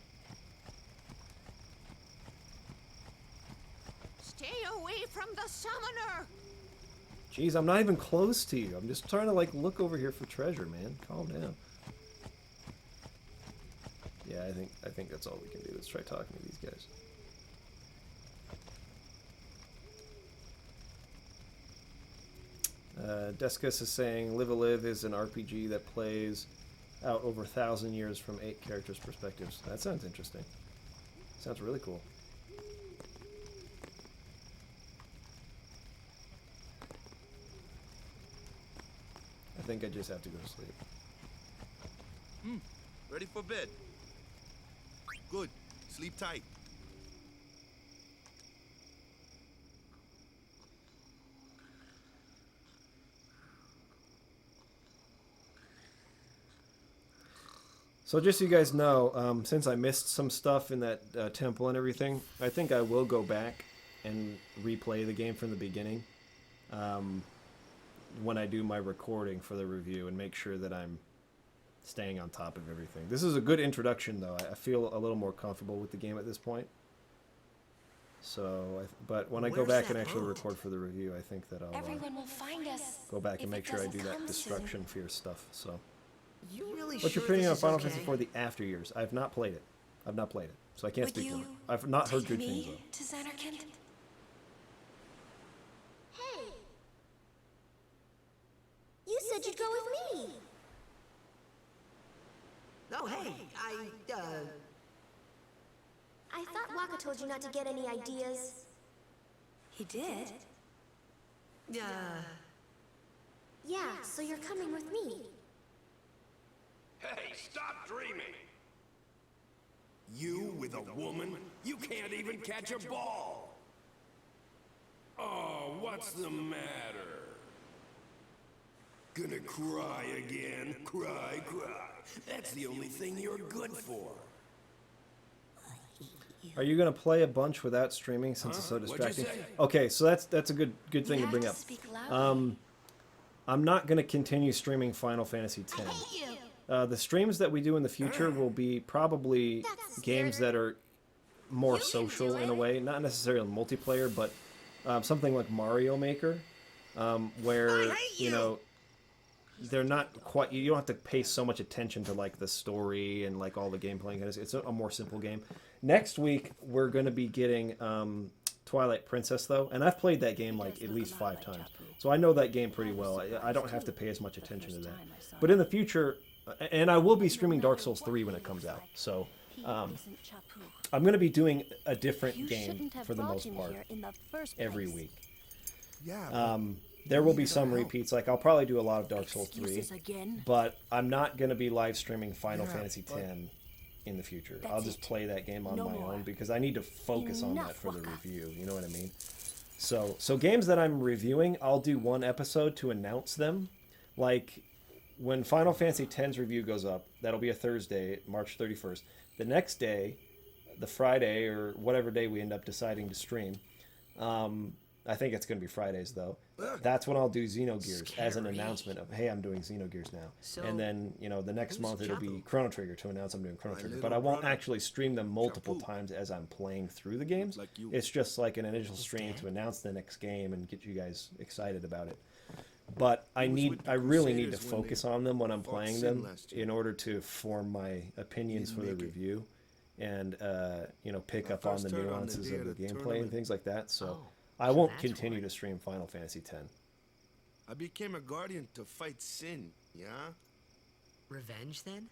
Stay away from the summoner. Jeez, I'm not even close to you. I'm just trying to, like, look over here for treasure, man. Calm down. Yeah, I think that's all we can do. Let's try talking to these guys. Descus is saying Live a Live is an RPG that plays out over 1,000 years from 8 characters' perspectives. That sounds interesting. Sounds really cool. I think I just have to go to sleep. Ready for bed? Good. Sleep tight. So just so you guys know, since I missed some stuff in that temple and everything, I think I will go back and replay the game from the beginning when I do my recording for the review and make sure that I'm staying on top of everything. This is a good introduction, though. I feel a little more comfortable with the game at this point. So, but when I go back and actually record for the review, I think that I'll Everyone will find us go back and if make it sure I doesn't do that come destruction fear stuff. So. You really What's your sure opinion on this is Final okay? Fantasy for the after years? I've not played it. I've not played it, so I can't Would speak on you it. I've not heard take good things me though. to Xanarkand? Hey! You said you'd go with me! No, hey, I thought Waka told you not to get any ideas. He did? Yeah, so you're coming with me. Hey, stop dreaming! You with a woman? You can't even catch a ball! Oh, what's the matter? Gonna cry again? Cry, cry. That's the only thing you're good for. Are you gonna play a bunch without streaming since it's so What'd you distracting? say? Okay, so that's a good thing to bring up. I'm not gonna continue streaming Final Fantasy X. The streams that we do in the future will be probably games that are more social in a way, not necessarily multiplayer, but something like Mario Maker, where you know they're not quite. You don't have to pay so much attention to like the story and like all the gameplay. It's a more simple game. Next week we're going to be getting Twilight Princess though, and I've played that game like at least 5 times, so I know that game pretty well. I don't have to pay as much attention to that. But in the future, and I will be streaming Dark Souls 3 when it comes out, so I'm going to be doing a different game for the most part every week. Yeah. There will be some repeats. Like, I'll probably do a lot of Dark Souls 3. Excuses again? But I'm not going to be live streaming Final Yeah, Fantasy but- X in the future. That's I'll just it. play that game on No my more. own because I need to focus on that Enough, for the Waka. review. You know what I mean? So games that I'm reviewing, I'll do one episode to announce them. Like, when Final Fantasy X's review goes up, that'll be a Thursday, March 31st. The next day, the Friday, or whatever day we end up deciding to stream, I think it's going to be Fridays, though. That's when I'll do Xenogears as an announcement of, hey, I'm doing Xenogears now. So, and then, the next month it'll be Chapu? Chrono Trigger to announce I'm doing Chrono Trigger. But little I won't brother. actually stream them multiple Chapu. times as I'm playing through the games. like you. It's just like an initial stream to announce the next game and get you guys excited about it. But I really need to Crusaders when focus they on them when I'm fought playing Sin them last year. in order to form my opinions for the Didn't make it. review and pick I up on first the heard on the nuances day of the of the gameplay and tournament. things like that. So Oh, I so won't that's continue why. to stream Final Fantasy X. I became a guardian to fight sin, yeah? Revenge then?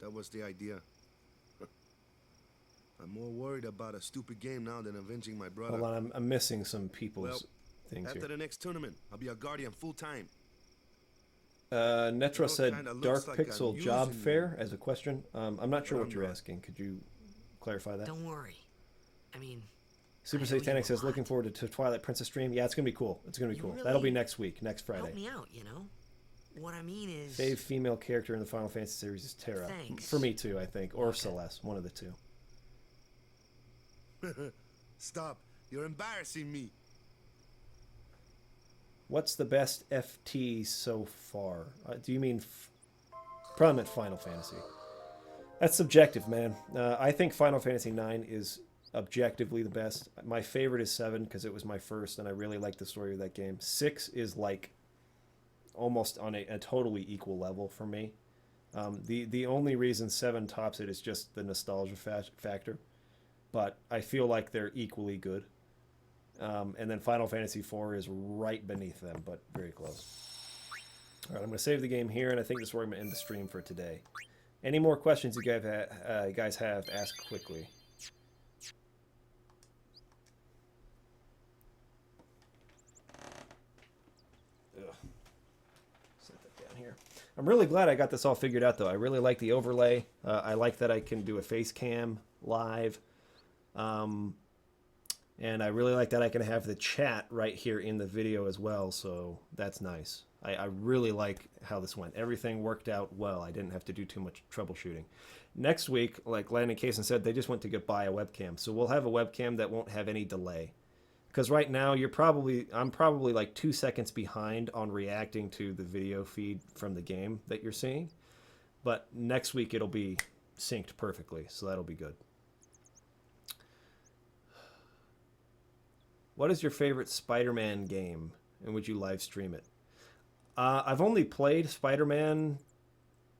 That was the idea. I'm more worried about a stupid game now than avenging my brother. Hold on, I'm missing some people's Well, things After here. the next tournament, I'll be a guardian full time. Netro all said kinda Dark looks like I'm Pixel Job using Fair them. as a question. I'm not sure But what I'm you're not. asking. Could you clarify that? Don't worry. I mean, Super I owe you Satanic a says, lot. looking forward to Twilight Princess stream. Yeah, it's going to be cool. It's going to be You cool. That'll be really next week, next help Friday. me out, you know? What I mean is... Fave female character in the Final Fantasy series is Terra. Thanks. For me, too, I think. Or Celeste, one of the two. Stop. You're embarrassing me. What's the best FT so far? Do you mean... Probably meant Final Fantasy. That's subjective, man. I think Final Fantasy IX is objectively the best. My favorite is 7 because it was my first, and I really like the story of that game. 6 is like almost on a totally equal level for me. The only reason 7 tops it is just the nostalgia factor, but I feel like they're equally good. And then Final Fantasy 4 is right beneath them, but very close. All right, I'm going to save the game here, and I think this is where I'm going to end the stream for today. Any more questions you guys have, ask quickly. Ugh. Set that down here. I'm really glad I got this all figured out, though. I really like the overlay. I like that I can do a face cam live. And I really like that I can have the chat right here in the video as well, so that's nice. I really like how this went. Everything worked out well. I didn't have to do too much troubleshooting. Next week, like Landon Kaysen said, they just went to go buy a webcam. So we'll have a webcam that won't have any delay. Because right now, I'm probably like 2 seconds behind on reacting to the video feed from the game that you're seeing. But next week, it'll be synced perfectly, so that'll be good. What is your favorite Spider-Man game, and would you live stream it? I've only played Spider-Man,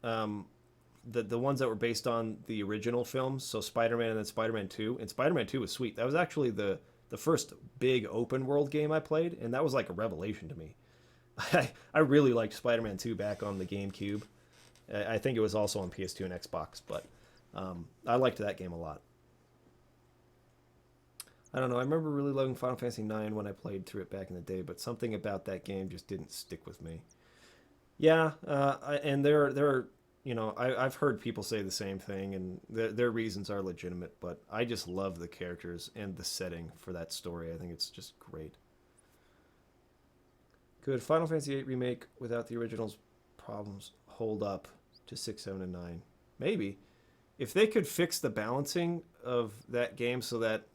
the ones that were based on the original films, so Spider-Man and then Spider-Man 2. And Spider-Man 2 was sweet. That was actually the first big open world game I played, and that was like a revelation to me. I really liked Spider-Man 2 back on the GameCube. I think it was also on PS2 and Xbox, but I liked that game a lot. I don't know. I remember really loving Final Fantasy IX when I played through it back in the day, but something about that game just didn't stick with me. Yeah, and there are, I've heard people say the same thing, and their reasons are legitimate, but I just love the characters and the setting for that story. I think it's just great. Could Final Fantasy VIII Remake without the original's problems hold up to 6, 7, and 9? Maybe. If they could fix the balancing of that game so that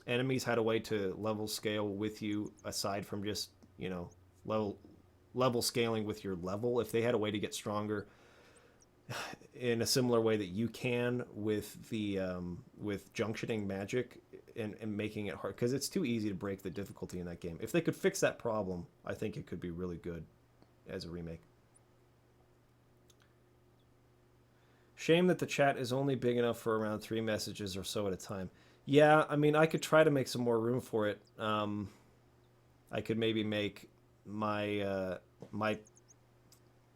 enemies had a way to level scale with you aside from just, level scaling with your level, if they had a way to get stronger in a similar way that you can with the with junctioning magic and making it hard, because it's too easy to break the difficulty in that game. If they could fix that problem, I think it could be really good as a remake. Shame that the chat is only big enough for around 3 messages or so at a time. Yeah, I mean, I could try to make some more room for it. I could maybe make my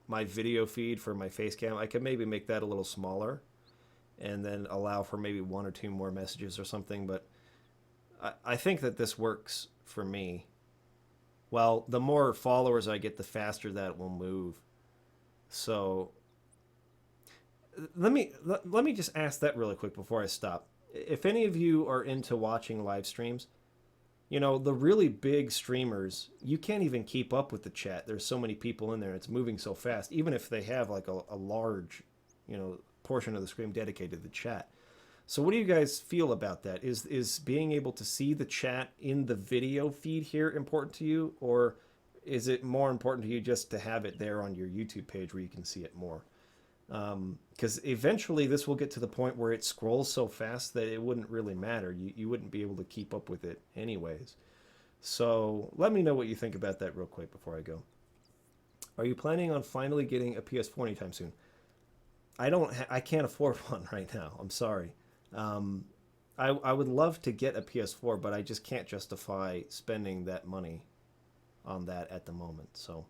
my video feed for my face cam, I could maybe make that a little smaller and then allow for maybe 1 or 2 more messages or something. But I think that this works for me. Well, the more followers I get, the faster that will move. So let me just ask that really quick before I stop. If any of you are into watching live streams, you know, the really big streamers, you can't even keep up with the chat. There's so many people in there. It's moving so fast, even if they have like a large, you know, portion of the screen dedicated to the chat. So what do you guys feel about that? Is being able to see the chat in the video feed here important to you, or is it more important to you just to have it there on your YouTube page where you can see it more? Because eventually this will get to the point where it scrolls so fast that it wouldn't really matter. You wouldn't be able to keep up with it anyways. So let me know what you think about that real quick before I go. Are you planning on finally getting a PS4 anytime soon? I can't afford one right now. I'm sorry. I would love to get a PS4, but I just can't justify spending that money on that at the moment. So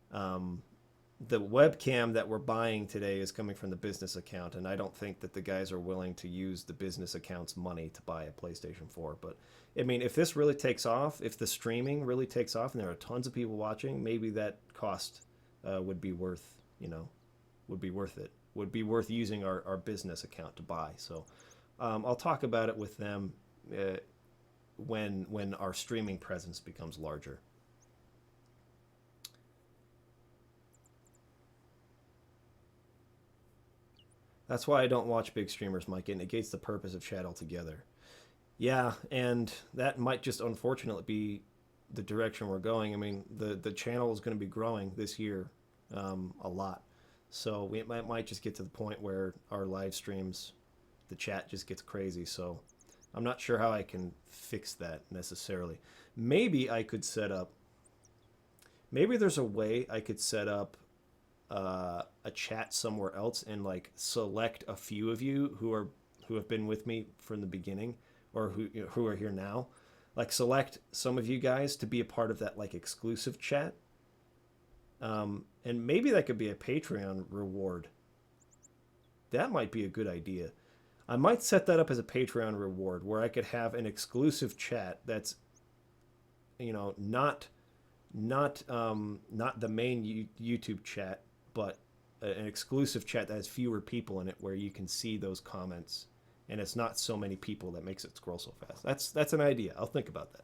the webcam that we're buying today is coming from the business account, and I don't think that the guys are willing to use the business account's money to buy a PlayStation 4. But I mean, if this really takes off, if the streaming really takes off and there are tons of people watching, maybe that cost would be worth, you know, would be worth it. Would be worth using our business account to buy. So I'll talk about it with them when our streaming presence becomes larger. That's why I don't watch big streamers, Mike. It negates the purpose of chat altogether. Yeah, and that might just unfortunately be the direction we're going. I mean, the channel is going to be growing this year a lot. So we might just get to the point where our live streams, the chat just gets crazy. So I'm not sure how I can fix that necessarily. Maybe I could set up, maybe there's a way I could set up a chat somewhere else and like select a few of you who have been with me from the beginning, or who are here now. Like select some of you guys to be a part of that like exclusive chat. And maybe that could be a Patreon reward. That might be a good idea. I might set that up as a Patreon reward where I could have an exclusive chat that's, you know, not the main YouTube chat, but an exclusive chat that has fewer people in it where you can see those comments and it's not so many people that makes it scroll so fast. That's an idea. I'll think about that.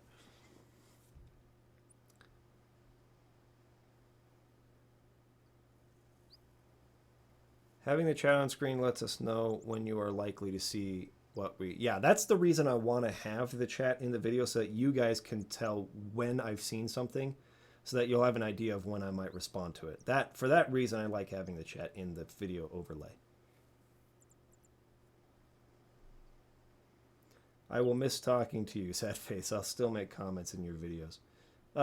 Having the chat on screen lets us know when you are likely to see what we... Yeah, that's the reason I want to have the chat in the video, so that you guys can tell when I've seen something, so that you'll have an idea of when I might respond to it. For that reason, I like having the chat in the video overlay. I will miss talking to you, sad face. I'll still make comments in your videos.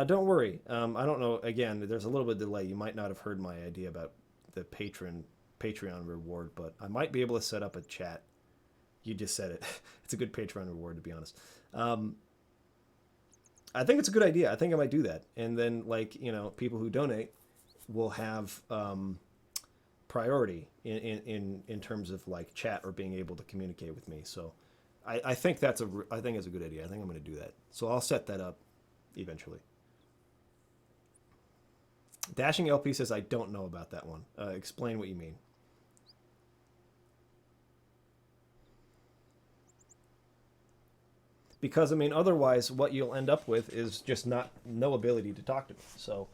Don't worry. I don't know. Again, there's a little bit of delay. You might not have heard my idea about the Patreon reward, but I might be able to set up a chat. You just said it. It's a good Patreon reward, to be honest. I think it's a good idea. I think I might do that. And then, like, you know, people who donate will have priority in terms of like chat or being able to communicate with me. So I think it's a good idea. I think I'm going to do that. So I'll set that up eventually. Dashing LP says, I don't know about that one. Explain what you mean. Because, I mean, otherwise what you'll end up with is just no ability to talk to me. So,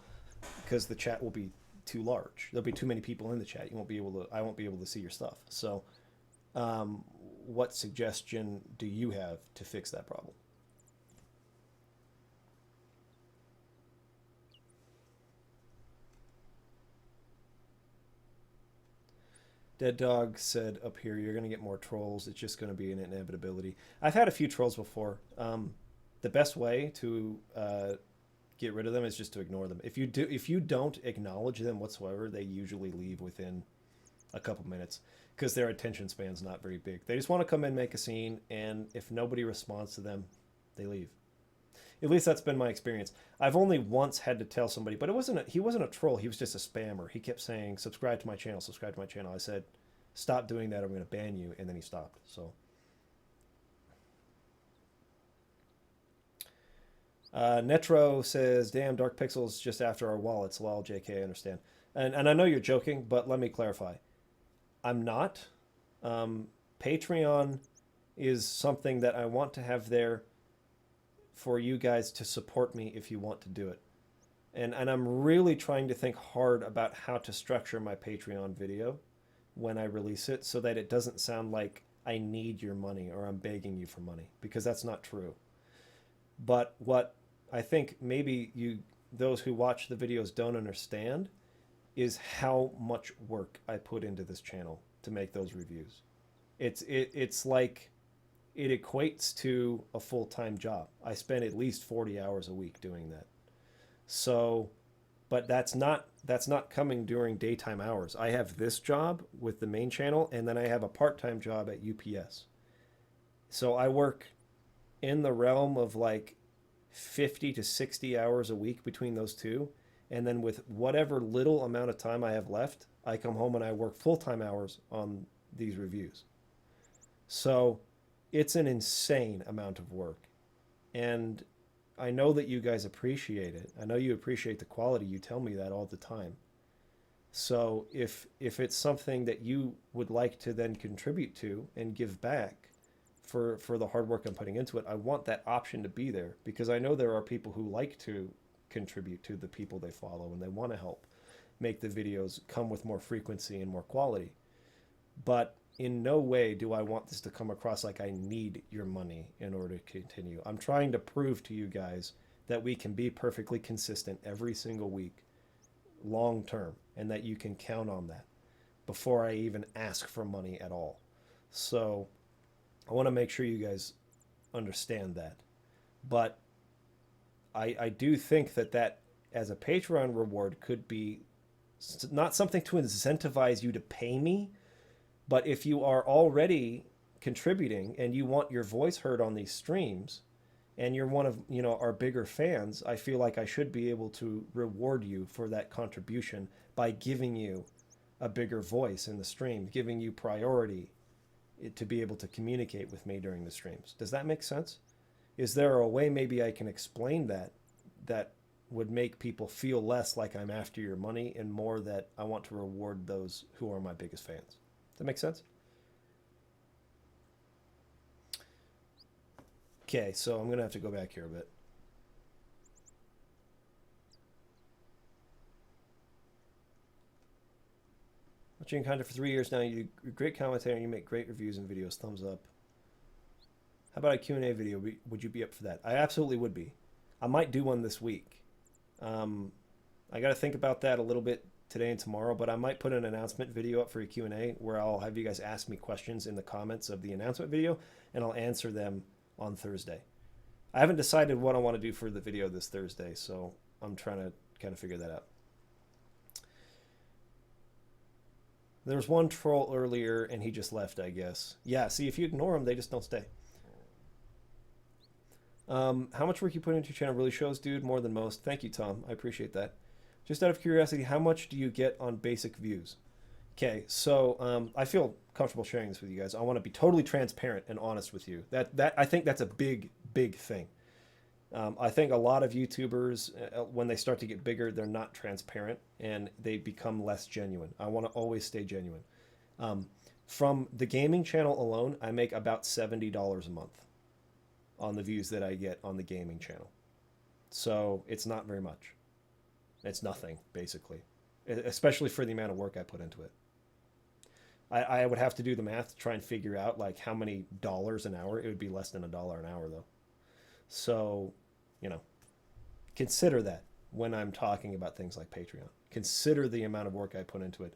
because the chat will be too large. There'll be too many people in the chat. I won't be able to see your stuff. So, what suggestion do you have to fix that problem? Dead Dog said up here, you're going to get more trolls. It's just going to be an inevitability. I've had a few trolls before. The best way to get rid of them is just to ignore them. If you don't acknowledge them whatsoever, they usually leave within a couple minutes because their attention span's not very big. They just want to come in, make a scene, and if nobody responds to them, they leave. At least that's been my experience. I've only once had to tell somebody, but he wasn't a troll. He was just a spammer. He kept saying, subscribe to my channel, subscribe to my channel. I said, stop doing that. I'm going to ban you. And then he stopped. So Netro says, damn, Dark Pixels just after our wallets. Lol, JK, I understand. And I know you're joking, but let me clarify. I'm not. Patreon is something that I want to have there for you guys to support me if you want to do it. And I'm really trying to think hard about how to structure my Patreon video when I release it so that it doesn't sound like I need your money or I'm begging you for money, because that's not true. But what I think maybe those who watch the videos don't understand is how much work I put into this channel to make those reviews. It's like it equates to a full-time job. I spend at least 40 hours a week doing that. So, but that's not coming during daytime hours. I have this job with the main channel, and then I have a part-time job at UPS. So I work in the realm of like 50 to 60 hours a week between those two. And then with whatever little amount of time I have left, I come home and I work full-time hours on these reviews. So it's an insane amount of work. And I know that you guys appreciate it. I know you appreciate the quality. You tell me that all the time. So if it's something that you would like to then contribute to and give back for the hard work I'm putting into it, I want that option to be there, because I know there are people who like to contribute to the people they follow and they want to help make the videos come with more frequency and more quality. But in no way do I want this to come across like I need your money in order to continue. I'm trying to prove to you guys that we can be perfectly consistent every single week, long term, and that you can count on that before I even ask for money at all. So I want to make sure you guys understand that. But I do think that as a Patreon reward could be not something to incentivize you to pay me, but if you are already contributing and you want your voice heard on these streams and you're one of, our bigger fans, I feel like I should be able to reward you for that contribution by giving you a bigger voice in the stream, giving you priority to be able to communicate with me during the streams. Does that make sense? Is there a way maybe I can explain that would make people feel less like I'm after your money and more that I want to reward those who are my biggest fans? Does that make sense? Okay, so I'm going to have to go back here a bit. Watching content for 3 years now. You're a great commentator and you make great reviews and videos. Thumbs up. How about a Q&A video? Would you be up for that? I absolutely would be. I might do one this week. I got to think about that a little bit today and tomorrow, but I might put an announcement video up for a Q&A where I'll have you guys ask me questions in the comments of the announcement video, and I'll answer them on Thursday. I haven't decided what I want to do for the video this Thursday, so I'm trying to kind of figure that out. There was one troll earlier, and he just left, I guess. Yeah, see, if you ignore them, they just don't stay. How much work you put into your channel really shows, dude. More than most. Thank you, Tom. I appreciate that. Just out of curiosity, how much do you get on basic views? Okay, so I feel comfortable sharing this with you guys. I want to be totally transparent and honest with you. I think that's a big thing. I think a lot of YouTubers, when they start to get bigger, they're not transparent and they become less genuine. I want to always stay genuine. From the gaming channel alone, I make about $70 a month on the views that I get on the gaming channel. So it's not very much. It's nothing, basically, especially for the amount of work I put into it. I would have to do the math to try and figure out like how many dollars an hour. It would be less than $1 an hour though. So, consider that when I'm talking about things like Patreon. Consider the amount of work I put into it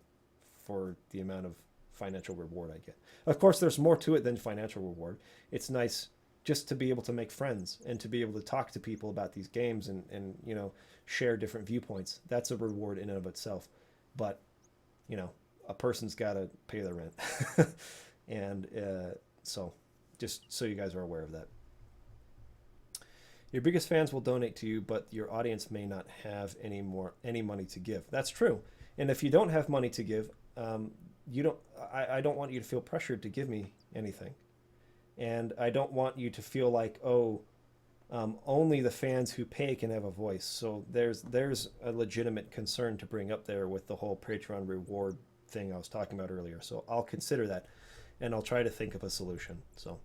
for the amount of financial reward I get. Of course, there's more to it than financial reward. It's nice just to be able to make friends and to be able to talk to people about these games and share different viewpoints. That's a reward in and of itself. But, a person's got to pay their rent. And so just so you guys are aware of that. Your biggest fans will donate to you, but your audience may not have any money to give. That's true. And if you don't have money to give, I don't want you to feel pressured to give me anything. And I don't want you to feel like, oh, only the fans who pay can have a voice. So there's a legitimate concern to bring up there with the whole Patreon reward thing I was talking about earlier. So I'll consider that, and I'll try to think of a solution. So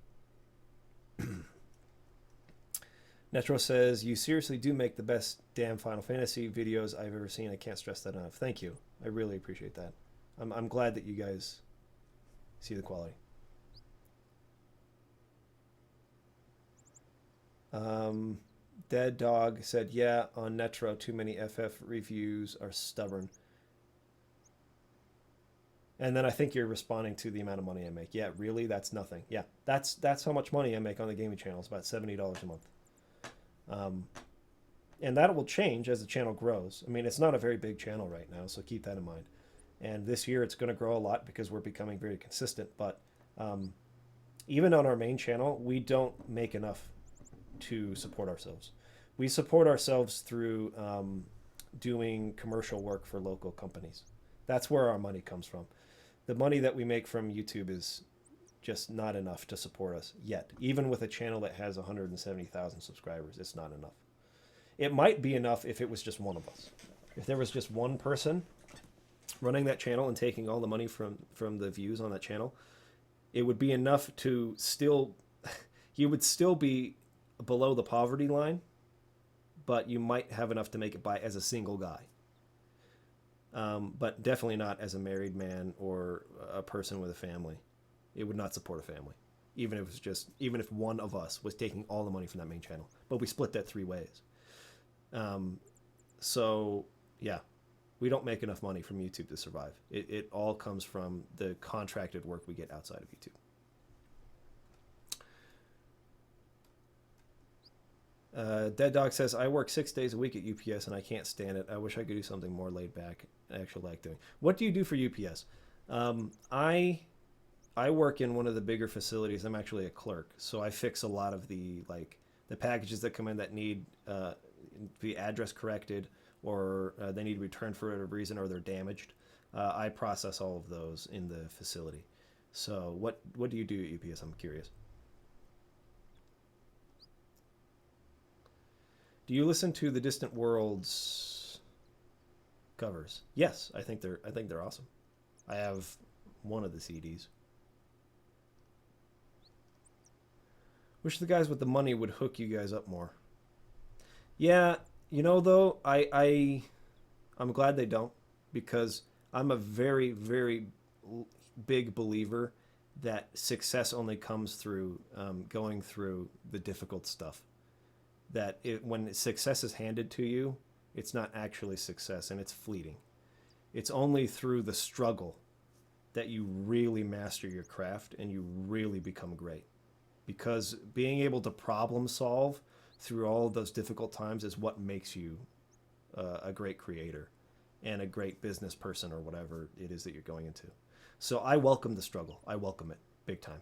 Netro says, you seriously do make the best damn Final Fantasy videos I've ever seen. I can't stress that enough. Thank you. I really appreciate that. I'm glad that you guys see the quality. Dead Dog said, yeah, on Netro, too many FF reviews are stubborn. And then I think you're responding to the amount of money I make. Yeah, really? That's nothing. Yeah, that's how much money I make on the gaming channel. It's about $70 a month. And that will change as the channel grows. I mean, it's not a very big channel right now, so keep that in mind. And this year it's going to grow a lot because we're becoming very consistent. But even on our main channel, we don't make enough to support ourselves. We support ourselves through doing commercial work for local companies. That's where our money comes from. The money that we make from YouTube is just not enough to support us yet. Even with a channel that has 170,000 subscribers, it's not enough. It might be enough if it was just one of us. If there was just one person running that channel and taking all the money from the views on that channel, it would be enough to still, you would still be below the poverty line, but you might have enough to make it by as a single guy. But definitely not as a married man or a person with a family. It would not support a family, even if one of us was taking all the money from that main channel. But we split that 3 ways. So yeah, we don't make enough money from YouTube to survive. It all comes from the contracted work we get outside of YouTube. Dead Dog says, I work 6 days a week at UPS and I can't stand it. I wish I could do something more laid back I actually like doing. What do you do for UPS? I work in one of the bigger facilities. I'm actually a clerk, so I fix a lot of the packages that come in that need the address corrected, or they need returned for a reason, or they're damaged. I process all of those in the facility. So what do you do at UPS? I'm curious. Do you listen to the Distant Worlds covers? Yes, I think they're awesome. I have one of the CDs. Wish the guys with the money would hook you guys up more. Yeah, you know, though, I'm glad they don't, because I'm a very, very big believer that success only comes through going through the difficult stuff. That when success is handed to you, it's not actually success, and it's fleeting. It's only through the struggle that you really master your craft and you really become great. Because being able to problem solve through all of those difficult times is what makes you a great creator and a great business person, or whatever it is that you're going into. So I welcome the struggle. I welcome it big time.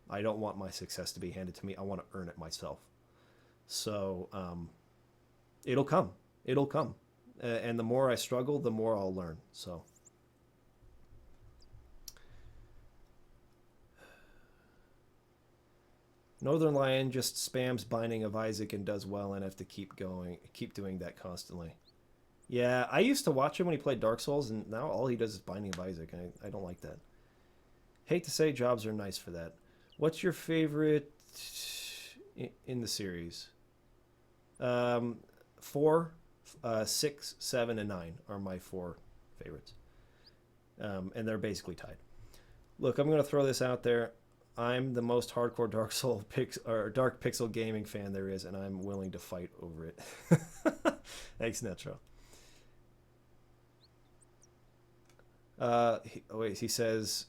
I don't want my success to be handed to me. I want to earn it myself. So it'll come. It'll come. And the more I struggle, the more I'll learn. So. Northern Lion just spams Binding of Isaac and does well, and have to keep doing that constantly. Yeah, I used to watch him when he played Dark Souls, and now all he does is Binding of Isaac. I don't like that. Hate to say, jobs are nice for that. What's your favorite in the series? 4, 6, 7, and 9 are my 4 favorites. And they're basically tied. Look, I'm going to throw this out there. I'm the most hardcore Dark Pixel gaming fan there is, and I'm willing to fight over it. Thanks, Netro. He says,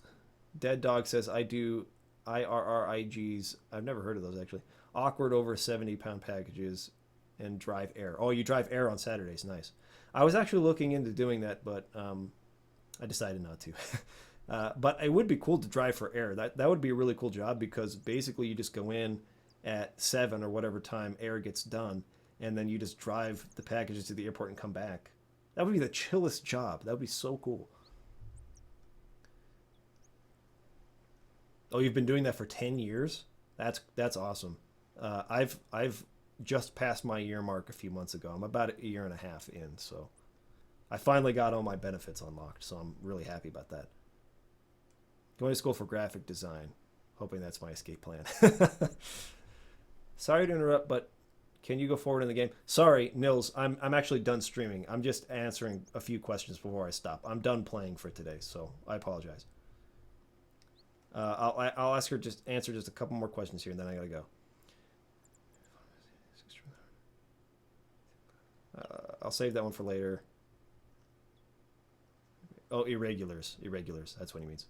Dead Dog says, I do IRRIGs. I've never heard of those, actually. Awkward over 70-pound packages and drive air. Oh, you drive air on Saturdays. Nice. I was actually looking into doing that, but I decided not to. But it would be cool to drive for air. That would be a really cool job, because basically you just go in at 7 or whatever time air gets done, and then you just drive the packages to the airport and come back. That would be the chillest job. That would be so cool. Oh, you've been doing that for 10 years? That's awesome. I've just passed my year mark a few months ago. I'm about a year and a half in, so I finally got all my benefits unlocked, so I'm really happy about that. Going to school for graphic design. Hoping that's my escape plan. Sorry to interrupt, but can you go forward in the game? Sorry, Nils, I'm actually done streaming. I'm just answering a few questions before I stop. I'm done playing for today, so I apologize. I'll ask her answer just a couple more questions here, and then I gotta go. I'll save that one for later. Oh, irregulars. Irregulars. That's what he means.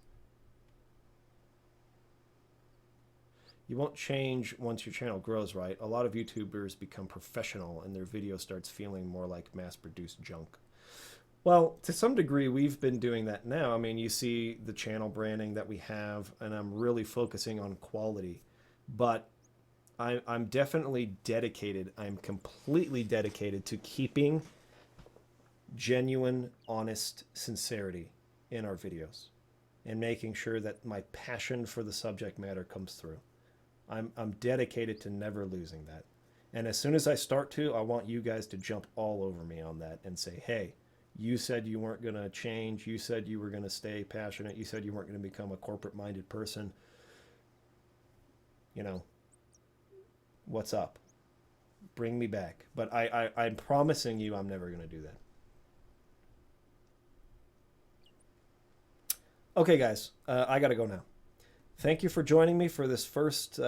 You won't change once your channel grows, right? A lot of YouTubers become professional and their video starts feeling more like mass-produced junk. Well, to some degree, we've been doing that now. I mean, you see the channel branding that we have, and I'm really focusing on quality. But I'm definitely dedicated. I'm completely dedicated to keeping genuine, honest sincerity in our videos and making sure that my passion for the subject matter comes through. I'm dedicated to never losing that. And as soon as I start to, I want you guys to jump all over me on that and say, hey, you said you weren't going to change. You said you were going to stay passionate. You said you weren't going to become a corporate-minded person. You know, what's up? Bring me back. But I'm promising you I'm never going to do that. Okay, guys, I got to go now. Thank you for joining me for this first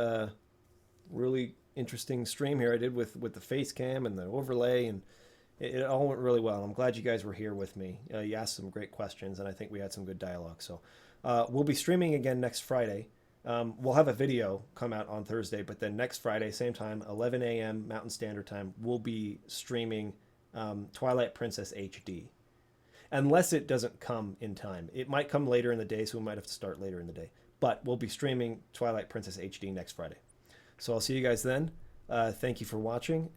really interesting stream here I did with the face cam and the overlay, and it all went really well. I'm glad you guys were here with me. You asked some great questions, and I think we had some good dialogue. So we'll be streaming again next Friday. We'll have a video come out on Thursday, but then next Friday, same time, 11 a.m. Mountain Standard Time, we'll be streaming Twilight Princess HD. Unless it doesn't come in time. It might come later in the day, so we might have to start later in the day. But we'll be streaming Twilight Princess HD next Friday. So I'll see you guys then. Thank you for watching.